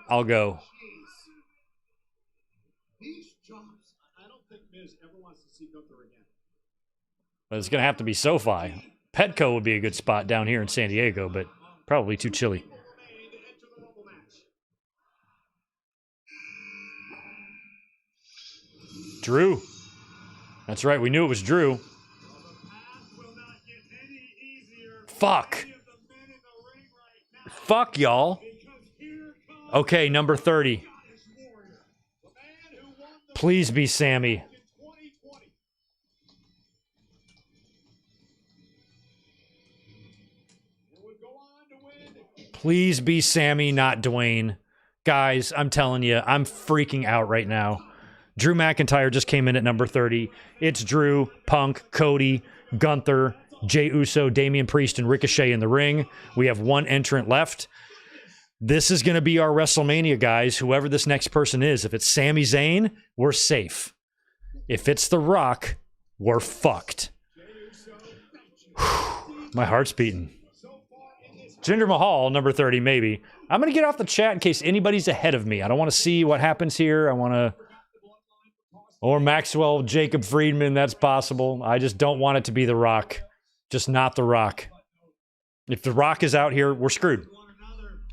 I'll go. These jobs, I don't think Miz ever wants to see Gunther again. But it's going to have to be SoFi. Petco would be a good spot down here in San Diego, but probably too chilly. Drew. That's right, we knew it was Drew. Fuck. Fuck, y'all. Okay, number 30. Please be Sammy. Please be Sammy, not Dwayne. Guys, I'm telling you, I'm freaking out right now. Drew McIntyre just came in at number 30. It's Drew, Punk, Cody, Gunther, Jey Uso, Damian Priest, and Ricochet in the ring. We have one entrant left. This is going to be our WrestleMania, guys, whoever this next person is. If it's Sami Zayn, we're safe. If it's The Rock, we're fucked. My heart's beating. Jinder Mahal, number 30, maybe. I'm going to get off the chat in case anybody's ahead of me. I don't want to see what happens here. I want to... Or Maxwell Jacob Friedman, that's possible. I just don't want it to be The Rock. Just not The Rock. If The Rock is out here, we're screwed.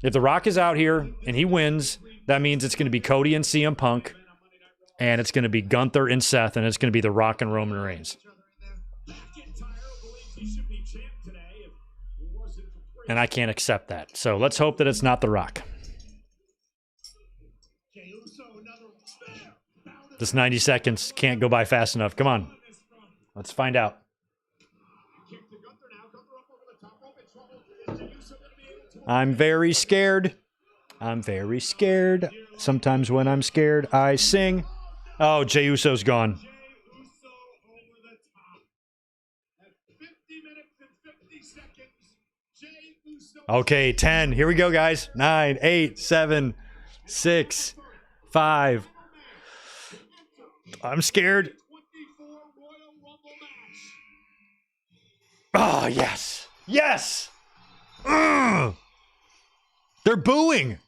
If The Rock is out here and he wins, that means it's going to be Cody and CM Punk, and it's going to be Gunther and Seth, and it's going to be The Rock and Roman Reigns. And I can't accept that. So let's hope that it's not The Rock. This 90 seconds can't go by fast enough. Come on. Let's find out. I'm very scared. I'm very scared. Sometimes when I'm scared, I sing. Oh, Jey Uso's gone. Okay, 10. Here we go, guys. 9, 8, 7, 6, 5. I'm scared. Oh, yes. Yes. Ugh. They're booing.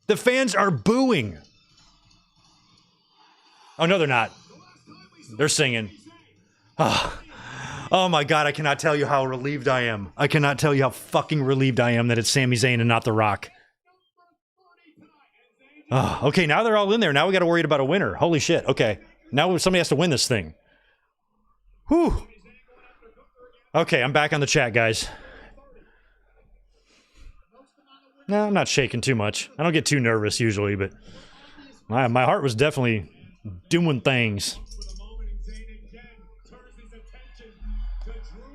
The fans are booing. Oh, no, they're not. They're singing. Oh, my God. I cannot tell you how relieved I am. I cannot tell you how fucking relieved I am that it's Sami Zayn and not The Rock. Oh, okay, now they're all in there. Now we got to worry about a winner. Holy shit. Okay. Now somebody has to win this thing. Whew. Okay, I'm back on the chat, guys. No, I'm not shaking too much. I don't get too nervous usually, but my heart was definitely doing things.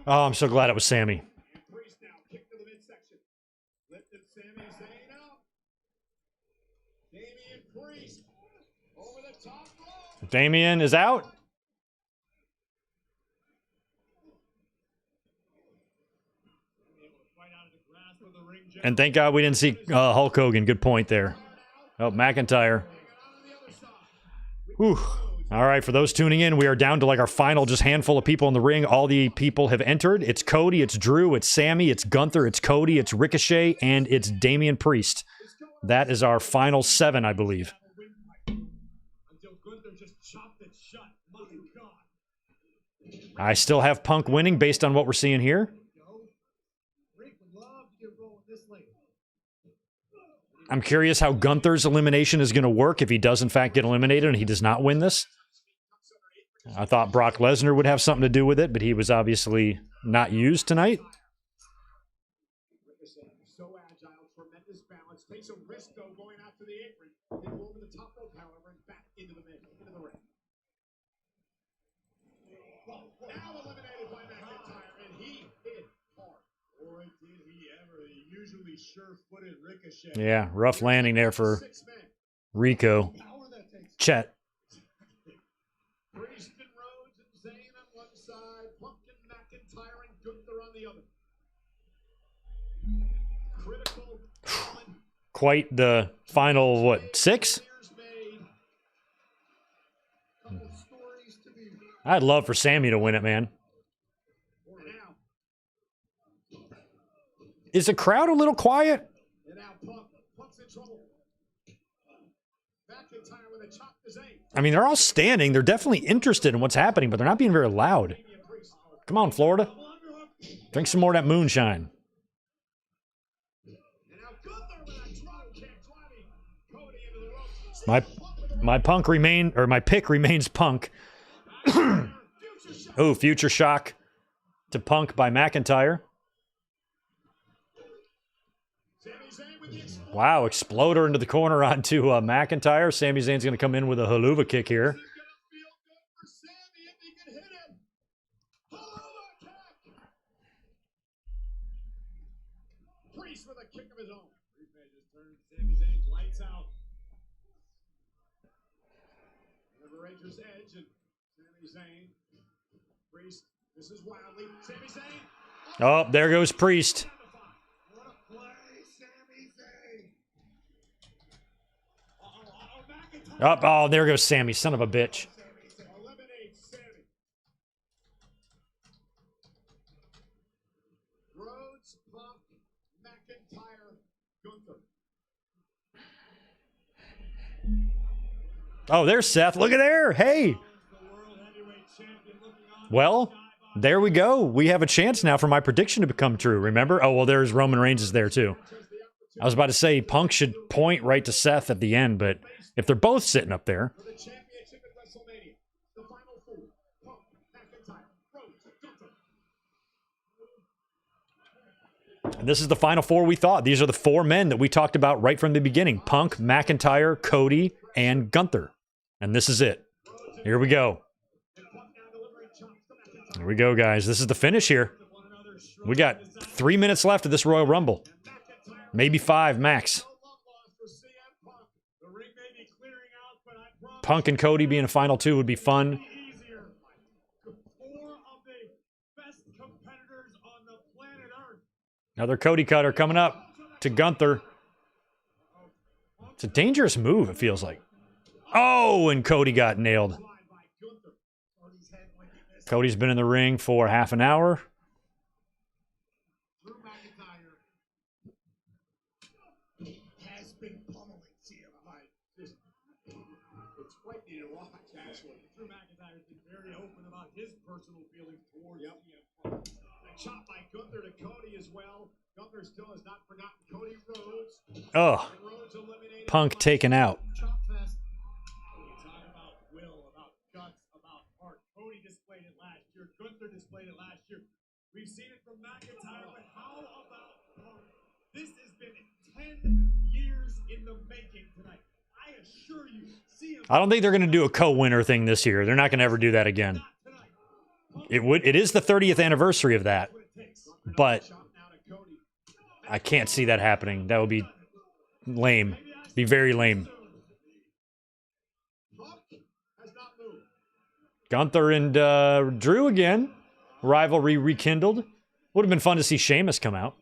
Oh, I'm so glad it was Sammy. Damian is out. And thank God we didn't see Hulk Hogan. Good point there. Oh, McIntyre. Whew. All right, for those tuning in, we are down to like our final just handful of people in the ring. All the people have entered. It's Cody, it's Drew, it's Sammy, it's Gunther, it's Cody, it's Ricochet, and it's Damian Priest. That is our final 7, I believe. I still have Punk winning based on what we're seeing here. I'm curious how Gunther's elimination is going to work if he does in fact get eliminated and he does not win this. I thought Brock Lesnar would have something to do with it, but he was obviously not used tonight. So agile, tremendous balance. Takes a risk though going after the apron. Then go over the top rope, however, and back into the ring, into the ring. Now eliminated by McIntyre, and he hit hard. Boy, did he ever. He usually sure-footed Ricochet. Yeah, rough landing there for Rico. Chet. Priest and Rhodes and Zayn on one side, Punk and McIntyre and Gunther on the other. Critical moment. Quite the final, what, 6? I'd love for Sammy to win it, man. Is the crowd a little quiet? I mean, they're all standing. They're definitely interested in what's happening, but they're not being very loud. Come on, Florida. Drink some more of that moonshine. My pick remains Punk. Oh, future shock to Punk by McIntyre. Wow, exploder into the corner onto McIntyre. Sami Zayn's going to come in with a haluva kick here. Priest with a kick of his own. Just turns Sami Zayn's lights out. Ranger's edge and Sami Zayn. Priest, this is wildly. Sami Zayn. Oh, there goes Priest. What a play, Sami Zayn. Oh, there goes Sammy, son of a bitch. Eliminate Sami. Rhodes, Punk, McIntyre, Gunther. Oh, there's Seth. Look at there. Hey. Well, there we go. We have a chance now for my prediction to become true. Remember? Oh, well, there's Roman Reigns is there too. I was about to say Punk should point right to Seth at the end, but if they're both sitting up there. And this is the final 4 we thought. These are the 4 men that we talked about right from the beginning. Punk, McIntyre, Cody, and Gunther. And this is it. Here we go. Here we go, guys. This is the finish here. We got 3 minutes left of this Royal Rumble. Maybe 5 max. Punk and Cody being a final 2 would be fun. Another Cody cutter coming up to Gunther. It's a dangerous move, it feels like. Oh, and Cody got nailed. Cody's been in the ring for half an hour. Has been pummeling CM. It's frightening to watch, actually. Drew McIntyre's been very open about his personal feelings towards CM Punk. A chop by Gunther to Cody as well. Gunther still has not forgotten Cody Rhodes. Oh, Punk taken out. Chop fest. Talk about will, about guts, about heart. Cody displayed it last year. Gunther displayed it last year. We've seen it from McIntyre, but how about Punk? This has been 10 years in the making tonight. I assure you, I don't think they're going to do a co-winner thing this year. They're not going to ever do that again. It is the 30th anniversary of that, but I can't see that happening. That would be lame. Be very lame. Gunther and Drew again. Rivalry rekindled. Would have been fun to see Sheamus come out.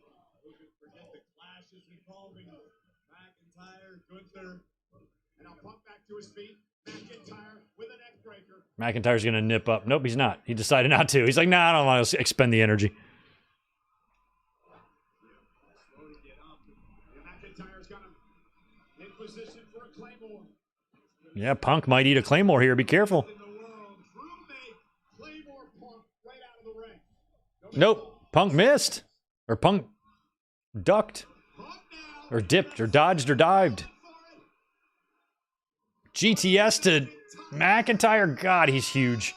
McIntyre's going to nip up. Nope, he's not. He decided not to. He's like, nah, I don't want to expend the energy. Yeah, Punk might eat a Claymore here. Be careful. Nope. Punk missed. Or Punk ducked. Or dipped. Or dodged. Or dived. GTS to McIntyre. God, he's huge.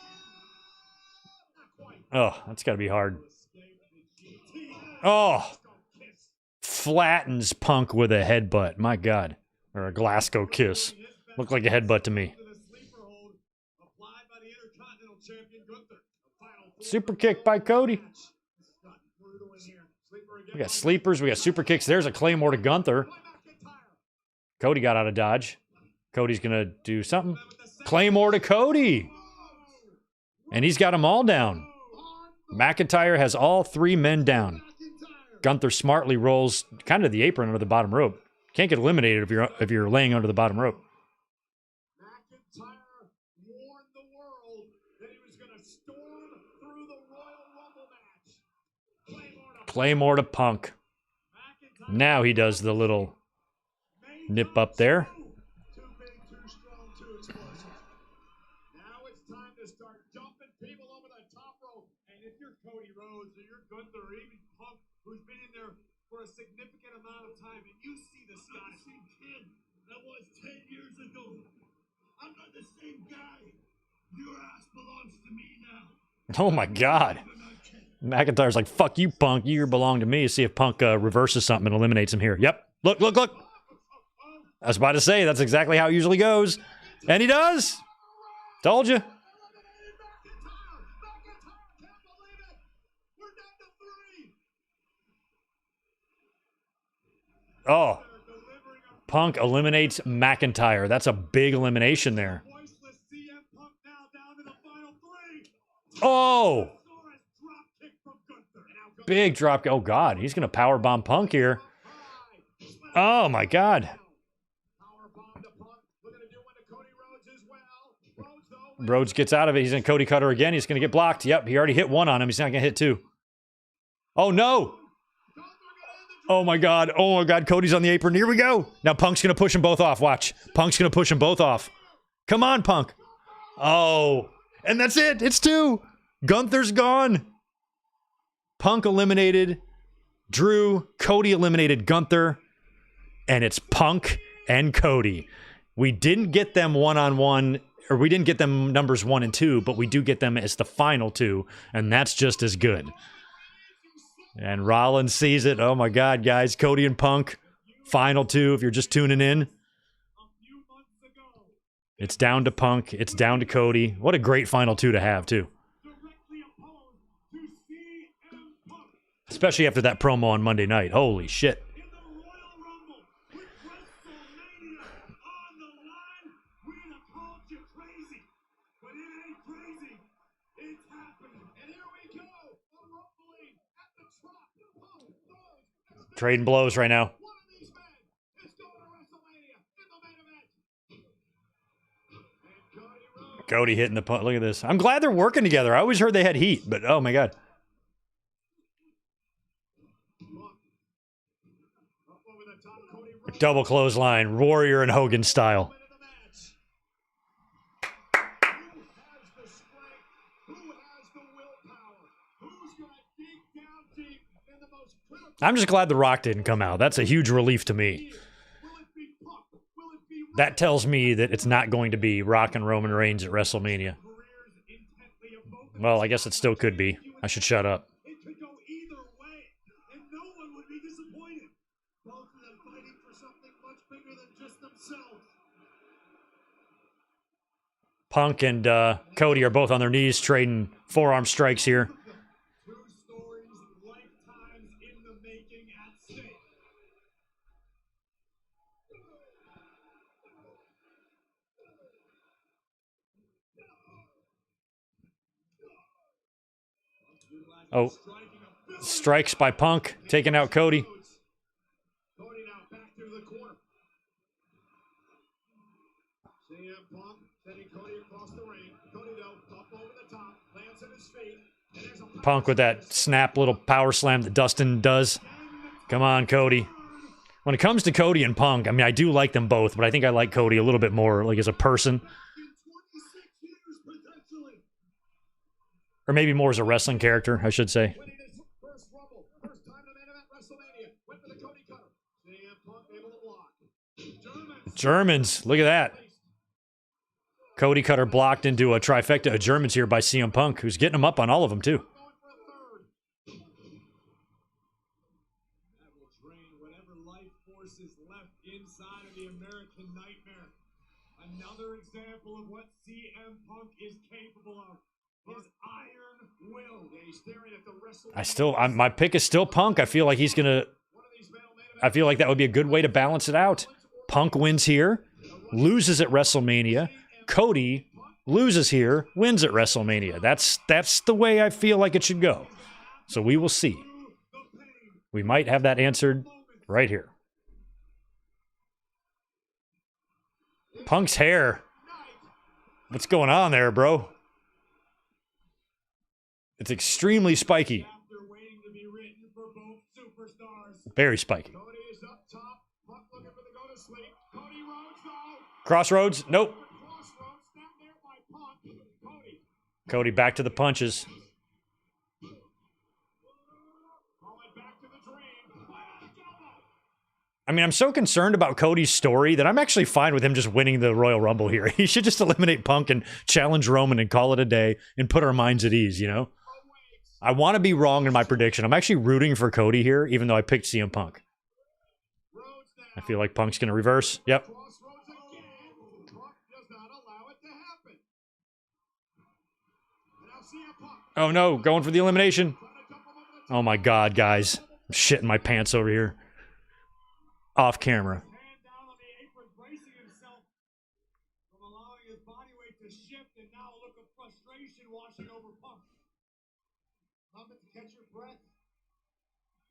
Oh, that's got to be hard. Oh, flattens Punk with a headbutt. My God. Or a Glasgow kiss. Looked like a headbutt to me. Super kick by Cody. We got sleepers. We got super kicks. There's a Claymore to Gunther. Cody got out of dodge. Cody's going to do something. Claymore to Cody. And he's got them all down. McIntyre has all 3 men down. Gunther smartly rolls kind of the apron under the bottom rope. Can't get eliminated if you're laying under the bottom rope. McIntyre warned the world that he was going to storm through the Royal Rumble match. Claymore to Punk. Now he does the little nip up there. Too big, too strong, too explosive. Now it's time to start dumping people over the top rope. And if you're Cody Rhodes or you're Gunther or even Punk, who's been in there for a significant amount of time, and you see the Scottish kid that was 10 years ago. I'm not the same guy. Your ass belongs to me now. Oh my God. McIntyre's like, fuck you, Punk. You belong to me. See if Punk reverses something and eliminates him here. Yep. Look, look, look. I was about to say, that's exactly how it usually goes. And he does. Told you. Oh. Punk eliminates McIntyre. That's a big elimination there. Oh. Big drop. Oh, God. He's going to powerbomb Punk here. Oh, my God. Rhodes gets out of it. He's in Cody Cutter again. He's going to get blocked. Yep, he already hit 1 on him. He's not going to hit 2. Oh, no. Oh, my God. Oh, my God. Cody's on the apron. Here we go. Now Punk's going to push them both off. Watch. Punk's going to push them both off. Come on, Punk. Oh. And that's it. It's 2. Gunther's gone. Punk eliminated Drew. Cody eliminated Gunther. And it's Punk and Cody. We didn't get them one-on-one, or we didn't get them numbers 1 and 2, but we do get them as the final 2, and that's just as good. And Rollins sees it. Oh my God, guys. Cody and Punk, final 2, if you're just tuning in. It's down to Punk. It's down to Cody. What a great final 2 to have, too. Especially after that promo on Monday night. Holy shit. Trading blows right now. Cody hitting the punt. Look at this. I'm glad they're working together. I always heard they had heat, but oh my God. Double clothesline, Warrior and Hogan style. I'm just glad The Rock didn't come out. That's a huge relief to me. That tells me that it's not going to be Rock and Roman Reigns at WrestleMania. Well, I guess it still could be. I should shut up. It could go either way, and no one would be disappointed. Both of them fighting for something much bigger than just themselves. Punk and Cody are both on their knees trading forearm strikes here. Two stories, lifetimes in the making at stake. Oh, strikes by Punk, taking out Cody. Cody now back to the corner. CM Punk sending Cody across the ring. Cody though, up over the top, lands at his feet. And there's a Punk with that snap little power slam that Dustin does. Come on, Cody. When it comes to Cody and Punk, I mean, I do like them both, but I think I like Cody a little bit more, like as a person. in 26 years potentially. Or maybe more as a wrestling character, I should say. Winning his first Rumble, first time to main event WrestleMania. Went for the Cody Cutter. CM Punk able to block. Germans, look at that. Cody Cutter blocked into a trifecta of Germans here by CM Punk, who's getting them up on all of them, too. drain whatever life force is left inside of the American Nightmare. Another example of what CM Punk is capable of. His iron will. Yeah, he's staring at the My pick is still Punk. I feel like he's gonna. I feel like that would be a good way to balance it out. Punk wins here, loses at WrestleMania. Cody loses here, wins at WrestleMania. That's the way I feel like it should go. So we will see. We might have that answered right here. Punk's hair. What's going on there, bro? It's extremely spiky. Very spiky. Crossroads? Nope. Cody back to the punches. I mean, I'm so concerned about Cody's story that I'm actually fine with him just winning the Royal Rumble here. He should just eliminate Punk and challenge Roman and call it a day and put our minds at ease, you know? I want to be wrong in my prediction. I'm actually rooting for Cody here, even though I picked CM Punk. I feel like Punk's going to reverse. Yep. Oh, no. Going for the elimination. Oh, my God, guys. I'm shitting my pants over here. Off camera. Moment to catch your breath.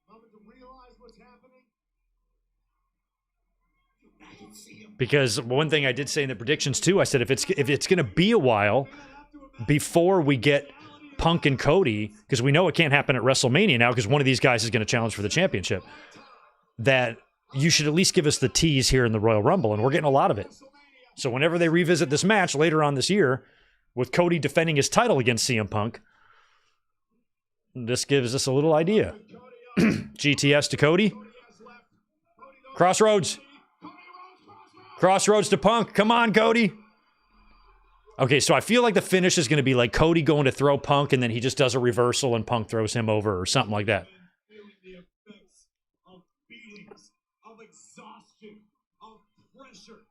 Moment to realize what's happening. Because one thing I did say in the predictions too, I said if it's going to be a while before we get Punk and Cody, because we know it can't happen at WrestleMania now because one of these guys is going to challenge for the championship, that you should at least give us the tease here in the Royal Rumble, and we're getting a lot of it. So whenever they revisit this match later on this year, with Cody defending his title against CM Punk, this gives us a little idea. GTS to Cody. Crossroads. Crossroads to Punk. Come on, Cody. Okay, so I feel like the finish is going to be like Cody going to throw Punk, and then he just does a reversal, and Punk throws him over, or something like that. Of exhaustion, of pressure.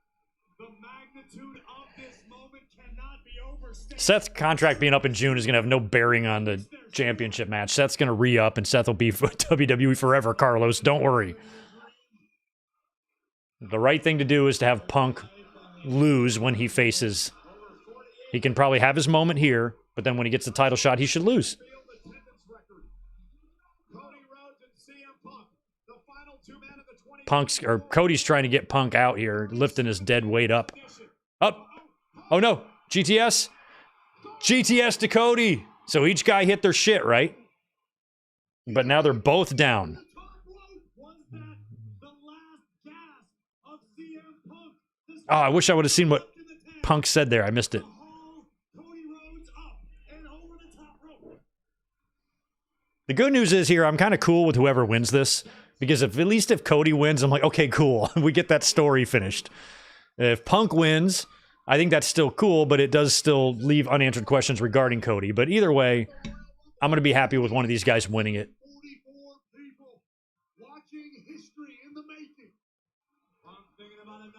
The magnitude of this moment cannot be overstated. Seth's contract being up in June is going to have no bearing on the championship match. Seth's going to re-up, and Seth will be for WWE forever, Carlos. Don't worry. The right thing to do is to have Punk lose when he faces. He can probably have his moment here, but then when he gets the title shot, he should lose. Cody's trying to get Punk out here, lifting his dead weight up. Up. Oh no. GTS. GTS to Cody. So each guy hit their shit, right? But now they're both down. Oh, I wish I would have seen what Punk said there. I missed it. The good news is here, I'm kind of cool with whoever wins this. Because at least if Cody wins, I'm like, okay, cool. We get that story finished. If Punk wins, I think that's still cool, but it does still leave unanswered questions regarding Cody. But either way, I'm going to be happy with one of these guys winning it.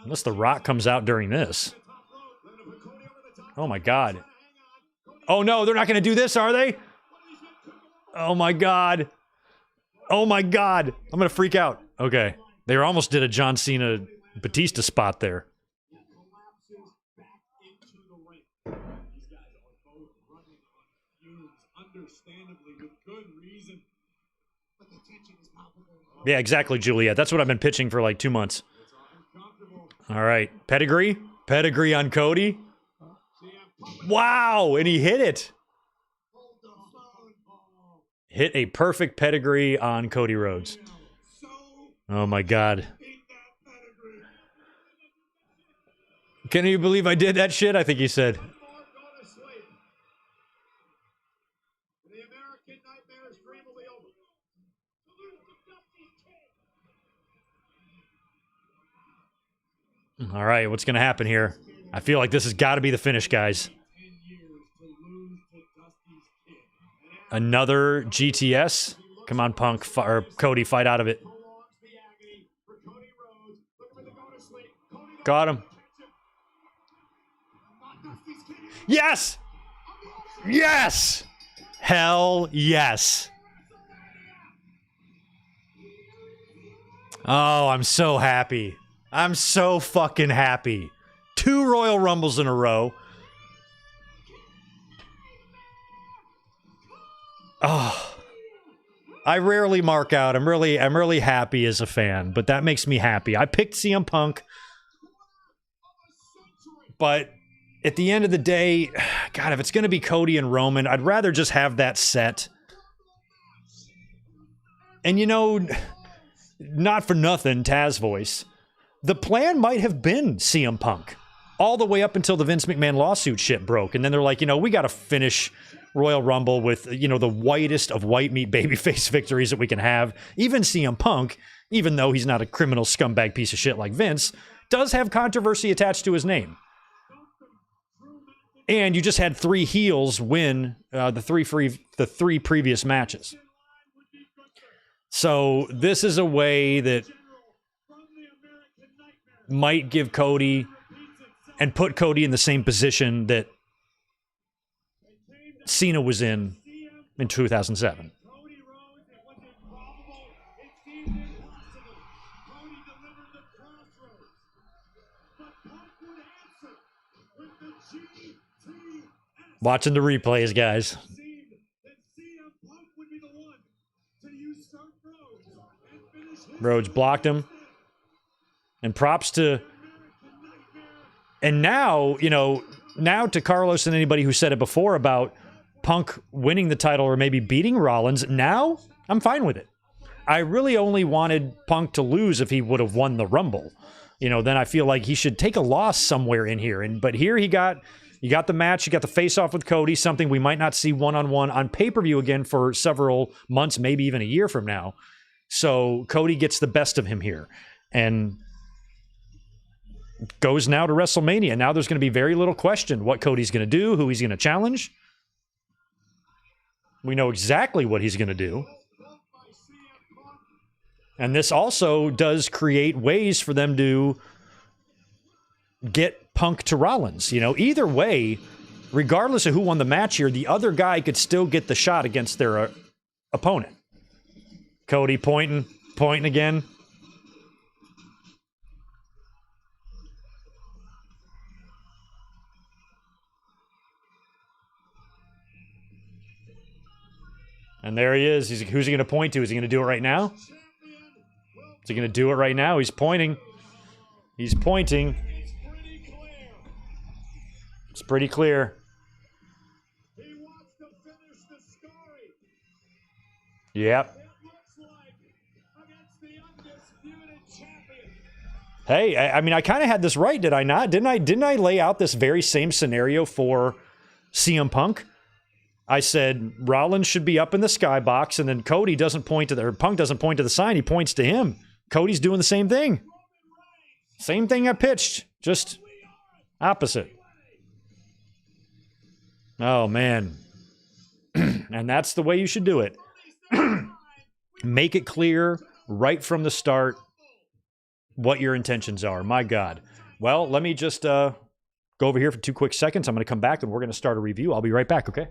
Unless The Rock comes out during this. Oh, my God. Oh, no, they're not going to do this, are they? Oh, my God. Oh, my God. I'm going to freak out. Okay. They almost did a John Cena Batista spot there. Yeah, exactly, Juliet. That's what I've been pitching for like 2 months. All right. Pedigree. Pedigree on Cody. Wow. And he hit it. Hit a perfect pedigree on Cody Rhodes. Oh, my God. Can you believe I did that shit? I think he said. All right, what's going to happen here? I feel like this has got to be the finish, guys. Another GTS. Come on, Punk or Cody, fight out of it. Got him. Yes! Yes! Hell yes. Oh, I'm so happy. I'm so fucking happy. 2 Royal Rumbles in a row. Oh. I rarely mark out. I'm really happy as a fan, but that makes me happy. I picked CM Punk, but at the end of the day, God, if it's going to be Cody and Roman, I'd rather just have that set. And you know, not for nothing, Taz voice, the plan might have been CM Punk all the way up until the Vince McMahon lawsuit shit broke. And then they're like, you know, we got to finish Royal Rumble with, you know, the whitest of white meat babyface victories that we can have. Even CM Punk, even though he's not a criminal scumbag piece of shit like Vince, does have controversy attached to his name. And you just had 3 heels win the three previous matches. So this is a way that might give Cody and put Cody in the same position that Cena was in 2007. Watching the replays, guys. Rhodes blocked him. And props to... And now, you know, now to Carlos and anybody who said it before about Punk winning the title or maybe beating Rollins, now I'm fine with it. I really only wanted Punk to lose if he would have won the Rumble. You know, then I feel like he should take a loss somewhere in here. But here you got the match, you got the face-off with Cody, something we might not see one-on-one on pay-per-view again for several months, maybe even a year from now. So Cody gets the best of him here. And goes now to WrestleMania. Now there's going to be very little question what Cody's going to do, who he's going to challenge. We know exactly what he's going to do. And this also does create ways for them to get Punk to Rollins. You know, either way, regardless of who won the match here, the other guy could still get the shot against their opponent. Cody pointing again. And there he is. Who's he going to point to? Is he going to do it right now? Is he going to do it right now? He's pointing. He's pointing. It's pretty clear. Yep. Hey, I mean, I kind of had this right, did I not? Didn't I lay out this very same scenario for CM Punk? I said Rollins should be up in the skybox, and then Punk doesn't point to the sign. He points to him. Cody's doing the same thing. Same thing I pitched, just opposite. Oh, man. And that's the way you should do it. Make it clear right from the start what your intentions are. My God. Well, let me just go over here for 2 quick seconds. I'm going to come back, and we're going to start a review. I'll be right back, okay?